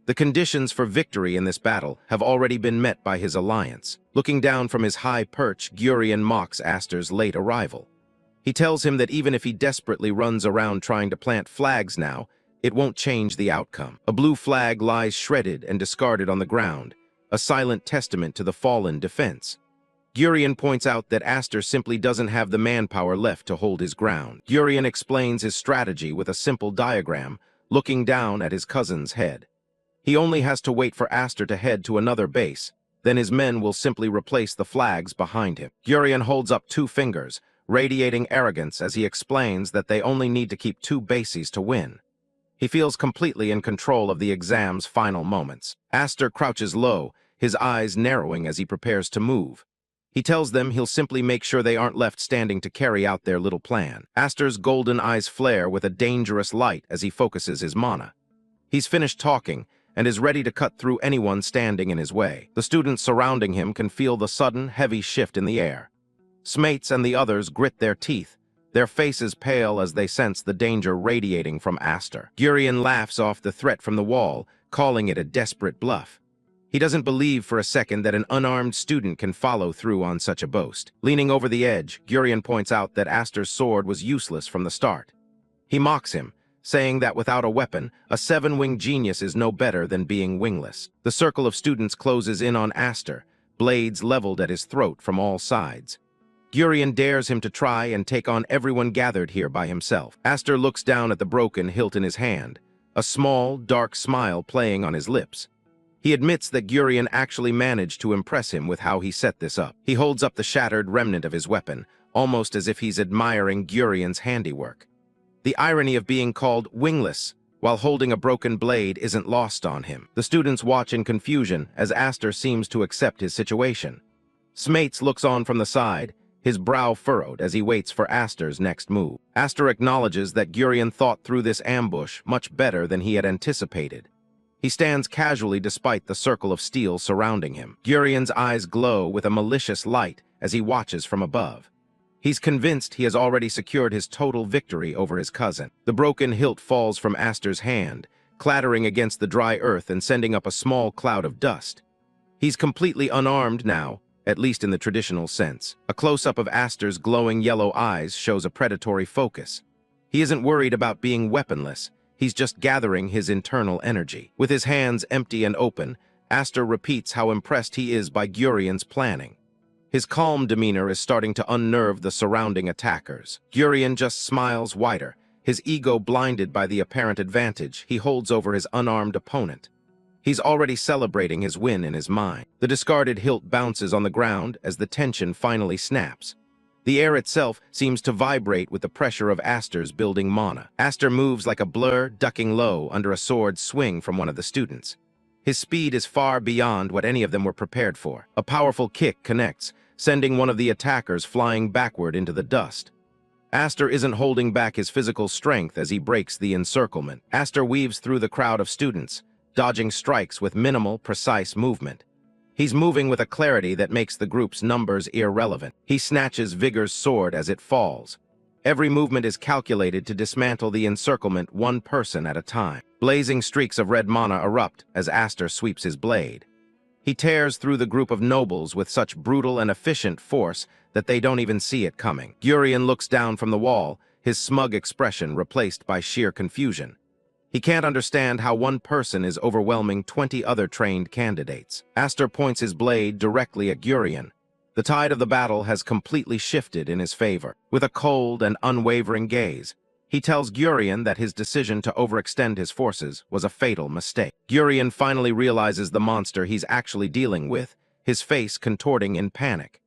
Speaker 1: The conditions for victory in this battle have already been met by his alliance. Looking down from his high perch, Gurion mocks Aster's late arrival. He tells him that even if he desperately runs around trying to plant flags now, it won't change the outcome. A blue flag lies shredded and discarded on the ground, a silent testament to the fallen defense. Gurion points out that Aster simply doesn't have the manpower left to hold his ground. Gurion explains his strategy with a simple diagram, looking down at his cousin's head. He only has to wait for Aster to head to another base, then his men will simply replace the flags behind him. Gurion holds up 2 fingers, radiating arrogance as he explains that they only need to keep 2 bases to win. He feels completely in control of the exam's final moments. Aster crouches low, his eyes narrowing as he prepares to move. He tells them he'll simply make sure they aren't left standing to carry out their little plan. Aster's golden eyes flare with a dangerous light as he focuses his mana. He's finished talking and is ready to cut through anyone standing in his way. The students surrounding him can feel the sudden, heavy shift in the air. Smates and the others grit their teeth, their faces pale as they sense the danger radiating from Aster. Gurion laughs off the threat from the wall, calling it a desperate bluff. He doesn't believe for a second that an unarmed student can follow through on such a boast. Leaning over the edge, Gurion points out that Aster's sword was useless from the start. He mocks him, saying that without a weapon, a 7-winged genius is no better than being wingless. The circle of students closes in on Aster, blades leveled at his throat from all sides. Gurion dares him to try and take on everyone gathered here by himself. Aster looks down at the broken hilt in his hand, a small, dark smile playing on his lips. He admits that Gurion actually managed to impress him with how he set this up. He holds up the shattered remnant of his weapon, almost as if he's admiring Gurion's handiwork. The irony of being called wingless while holding a broken blade isn't lost on him. The students watch in confusion as Aster seems to accept his situation. Smates looks on from the side, his brow furrowed as he waits for Aster's next move. Aster acknowledges that Gurion thought through this ambush much better than he had anticipated. He stands casually despite the circle of steel surrounding him. Gurion's eyes glow with a malicious light as he watches from above. He's convinced he has already secured his total victory over his cousin. The broken hilt falls from Aster's hand, clattering against the dry earth and sending up a small cloud of dust. He's completely unarmed now, at least in the traditional sense. A close-up of Aster's glowing yellow eyes shows a predatory focus. He isn't worried about being weaponless. He's just gathering his internal energy. With his hands empty and open, Aster repeats how impressed he is by Gurion's planning. His calm demeanor is starting to unnerve the surrounding attackers. Gurion just smiles wider, his ego blinded by the apparent advantage he holds over his unarmed opponent. He's already celebrating his win in his mind. The discarded hilt bounces on the ground as the tension finally snaps. The air itself seems to vibrate with the pressure of Aster's building mana. Aster moves like a blur, ducking low under a sword swing from one of the students. His speed is far beyond what any of them were prepared for. A powerful kick connects, sending one of the attackers flying backward into the dust. Aster isn't holding back his physical strength as he breaks the encirclement. Aster weaves through the crowd of students, dodging strikes with minimal, precise movement. He's moving with a clarity that makes the group's numbers irrelevant. He snatches Vigor's sword as it falls. Every movement is calculated to dismantle the encirclement one person at a time. Blazing streaks of red mana erupt as Aster sweeps his blade. He tears through the group of nobles with such brutal and efficient force that they don't even see it coming. Gurion looks down from the wall, his smug expression replaced by sheer confusion. He can't understand how one person is overwhelming 20 other trained candidates. Aster points his blade directly at Gurion. The tide of the battle has completely shifted in his favor. With a cold and unwavering gaze, he tells Gurion that his decision to overextend his forces was a fatal mistake. Gurion finally realizes the monster he's actually dealing with, his face contorting in panic.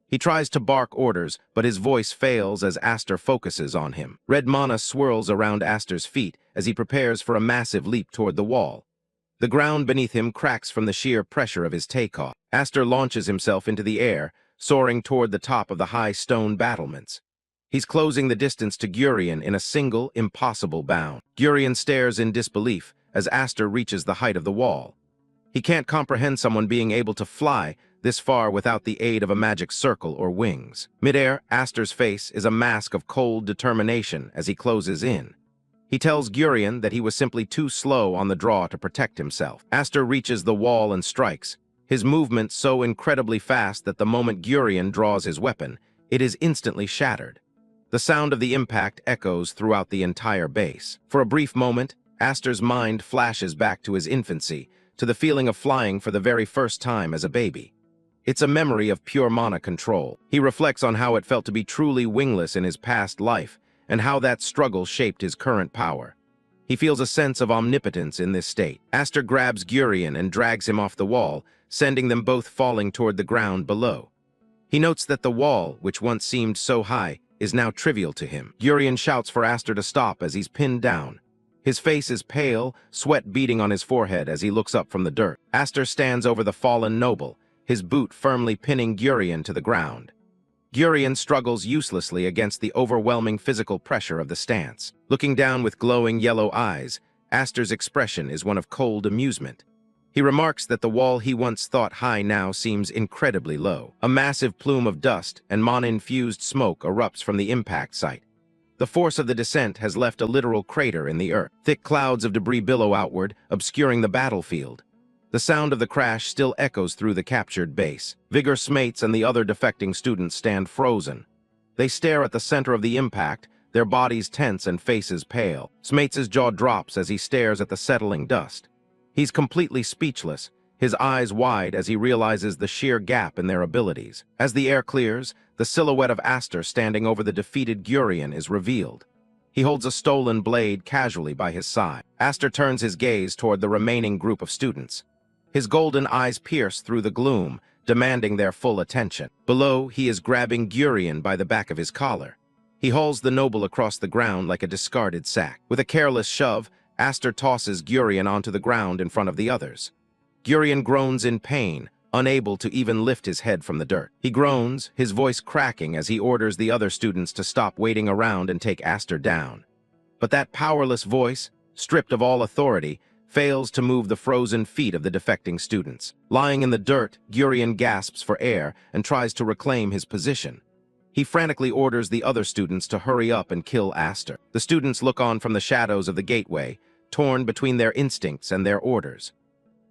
Speaker 1: He tries to bark orders, but his voice fails as Aster focuses on him. Red mana swirls around Aster's feet as he prepares for a massive leap toward the wall. The ground beneath him cracks from the sheer pressure of his takeoff. Aster launches himself into the air, soaring toward the top of the high stone battlements. He's closing the distance to Gurion in a single, impossible bound. Gurion stares in disbelief as Aster reaches the height of the wall. He can't comprehend someone being able to fly this far without the aid of a magic circle or wings. Midair, Aster's face is a mask of cold determination as he closes in. He tells Gurion that he was simply too slow on the draw to protect himself. Aster reaches the wall and strikes, his movement so incredibly fast that the moment Gurion draws his weapon, it is instantly shattered. The sound of the impact echoes throughout the entire base. For a brief moment, Aster's mind flashes back to his infancy, to the feeling of flying for the very first time as a baby. It's a memory of pure mana control. He reflects on how it felt to be truly wingless in his past life, and how that struggle shaped his current power. He feels a sense of omnipotence in this state. Aster grabs Gurion and drags him off the wall, sending them both falling toward the ground below. He notes that the wall, which once seemed so high, is now trivial to him. Gurion shouts for Aster to stop as he's pinned down. His face is pale, sweat beading on his forehead as he looks up from the dirt. Aster stands over the fallen noble, his boot firmly pinning Gurion to the ground. Gurion struggles uselessly against the overwhelming physical pressure of the stance. Looking down with glowing yellow eyes, Aster's expression is one of cold amusement. He remarks that the wall he once thought high now seems incredibly low. A massive plume of dust and mana-infused smoke erupts from the impact site. The force of the descent has left a literal crater in the earth. Thick clouds of debris billow outward, obscuring the battlefield. The sound of the crash still echoes through the captured base. Vigor Smates and the other defecting students stand frozen. They stare at the center of the impact, their bodies tense and faces pale. Smates' jaw drops as he stares at the settling dust. He's completely speechless, his eyes wide as he realizes the sheer gap in their abilities. As the air clears, the silhouette of Aster standing over the defeated Gurion is revealed. He holds a stolen blade casually by his side. Aster turns his gaze toward the remaining group of students. His golden eyes pierce through the gloom, demanding their full attention. Below, he is grabbing Gurion by the back of his collar. He hauls the noble across the ground like a discarded sack. With a careless shove, Aster tosses Gurion onto the ground in front of the others. Gurion groans in pain, unable to even lift his head from the dirt. He groans, his voice cracking as he orders the other students to stop waiting around and take Aster down. But that powerless voice, stripped of all authority, fails to move the frozen feet of the defecting students. Lying in the dirt, Gurion gasps for air and tries to reclaim his position. He frantically orders the other students to hurry up and kill Aster. The students look on from the shadows of the gateway, torn between their instincts and their orders.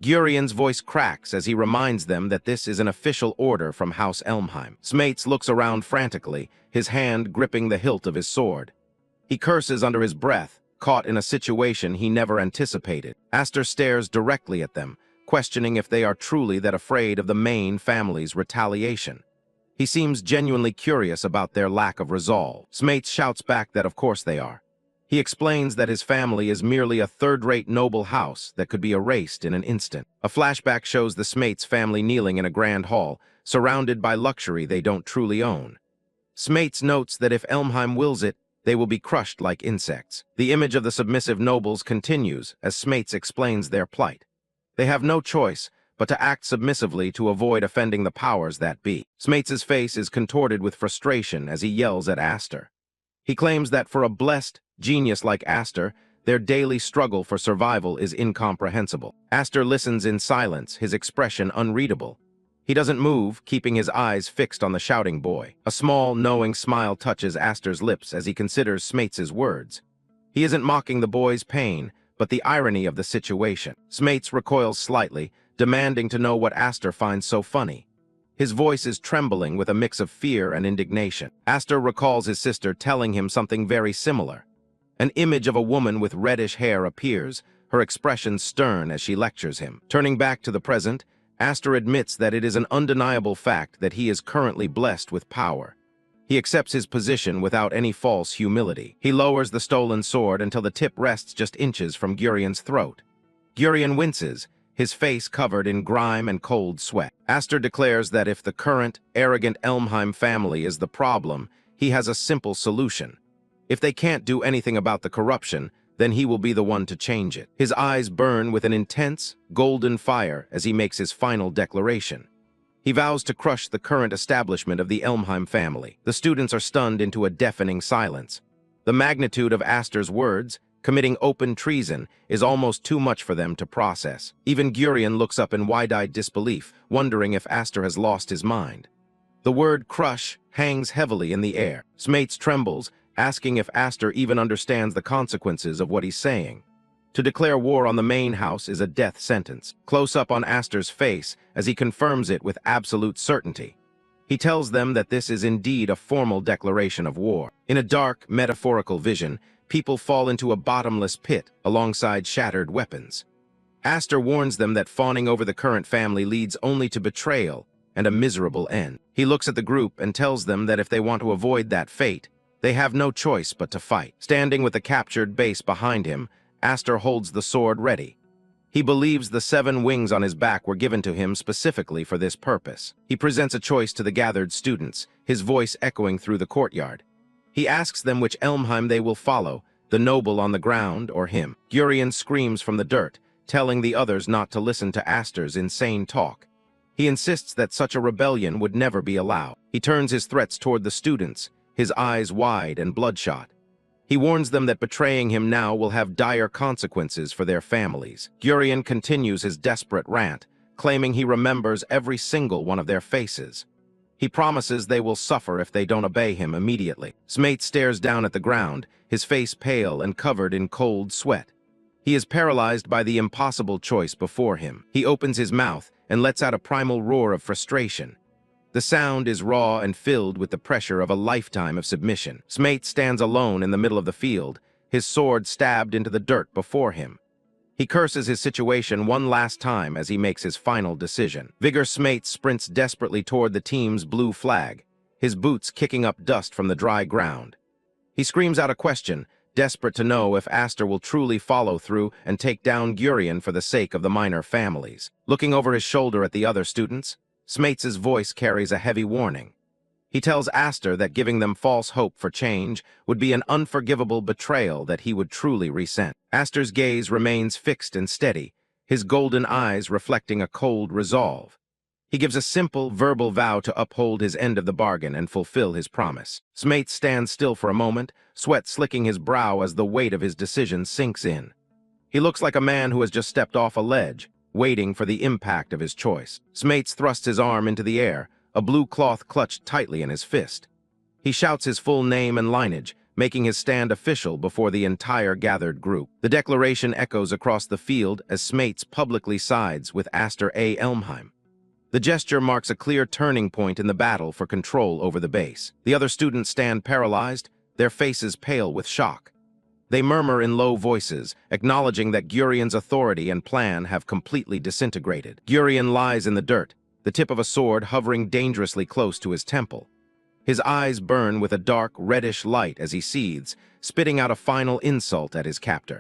Speaker 1: Gurion's voice cracks as he reminds them that this is an official order from House Elmheim. Smates looks around frantically, his hand gripping the hilt of his sword. He curses under his breath, caught in a situation he never anticipated. Aster stares directly at them, questioning if they are truly that afraid of the Main family's retaliation. He seems genuinely curious about their lack of resolve. Smates shouts back that of course they are. He explains that his family is merely a third-rate noble house that could be erased in an instant. A flashback shows the Smates family kneeling in a grand hall, surrounded by luxury they don't truly own. Smates notes that if Elmheim wills it, they will be crushed like insects. The image of the submissive nobles continues as Smates explains their plight. They have no choice but to act submissively to avoid offending the powers that be. Smates' face is contorted with frustration as he yells at Aster. He claims that for a blessed genius like Aster, their daily struggle for survival is incomprehensible. Aster listens in silence, his expression unreadable. He doesn't move, keeping his eyes fixed on the shouting boy. A small, knowing smile touches Aster's lips as he considers Smates' words. He isn't mocking the boy's pain, but the irony of the situation. Smates recoils slightly, demanding to know what Aster finds so funny. His voice is trembling with a mix of fear and indignation. Aster recalls his sister telling him something very similar. An image of a woman with reddish hair appears, her expression stern as she lectures him. Turning back to the present, Aster admits that it is an undeniable fact that he is currently blessed with power. He accepts his position without any false humility. He lowers the stolen sword until the tip rests just inches from Gurion's throat. Gurion winces, his face covered in grime and cold sweat. Aster declares that if the current, arrogant Elmheim family is the problem, he has a simple solution. If they can't do anything about the corruption, then he will be the one to change it. His eyes burn with an intense, golden fire as he makes his final declaration. He vows to crush the current establishment of the Elmheim family. The students are stunned into a deafening silence. The magnitude of Aster's words, committing open treason, is almost too much for them to process. Even Gurion looks up in wide-eyed disbelief, wondering if Aster has lost his mind. The word crush hangs heavily in the air. Smates trembles, asking if Aster even understands the consequences of what he's saying. To declare war on the main house is a death sentence. Close up on Aster's face as he confirms it with absolute certainty. He tells them that this is indeed a formal declaration of war. In a dark, metaphorical vision, people fall into a bottomless pit alongside shattered weapons. Aster warns them that fawning over the current family leads only to betrayal and a miserable end. He looks at the group and tells them that if they want to avoid that fate, they have no choice but to fight. Standing with the captured base behind him, Aster holds the sword ready. He believes the 7 wings on his back were given to him specifically for this purpose. He presents a choice to the gathered students, his voice echoing through the courtyard. He asks them which Elmheim they will follow, the noble on the ground or him. Gurion screams from the dirt, telling the others not to listen to Aster's insane talk. He insists that such a rebellion would never be allowed. He turns his threats toward the students, his eyes wide and bloodshot. He warns them that betraying him now will have dire consequences for their families. Gurion continues his desperate rant, claiming he remembers every single one of their faces. He promises they will suffer if they don't obey him immediately. Smate stares down at the ground, his face pale and covered in cold sweat. He is paralyzed by the impossible choice before him. He opens his mouth and lets out a primal roar of frustration. The sound is raw and filled with the pressure of a lifetime of submission. Smate stands alone in the middle of the field, his sword stabbed into the dirt before him. He curses his situation one last time as he makes his final decision. Vigor Smate sprints desperately toward the team's blue flag, his boots kicking up dust from the dry ground. He screams out a question, desperate to know if Aster will truly follow through and take down Gurion for the sake of the minor families. Looking over his shoulder at the other students, Smate's voice carries a heavy warning. He tells Aster that giving them false hope for change would be an unforgivable betrayal that he would truly resent. Aster's gaze remains fixed and steady, his golden eyes reflecting a cold resolve. He gives a simple, verbal vow to uphold his end of the bargain and fulfill his promise. Smate stands still for a moment, sweat slicking his brow as the weight of his decision sinks in. He looks like a man who has just stepped off a ledge, waiting for the impact of his choice. Smates thrusts his arm into the air, a blue cloth clutched tightly in his fist. He shouts his full name and lineage, making his stand official before the entire gathered group. The declaration echoes across the field as Smates publicly sides with Aster A. Elmheim. The gesture marks a clear turning point in the battle for control over the base. The other students stand paralyzed, their faces pale with shock. They murmur in low voices, acknowledging that Gurion's authority and plan have completely disintegrated. Gurion lies in the dirt, the tip of a sword hovering dangerously close to his temple. His eyes burn with a dark, reddish light as he seethes, spitting out a final insult at his captor.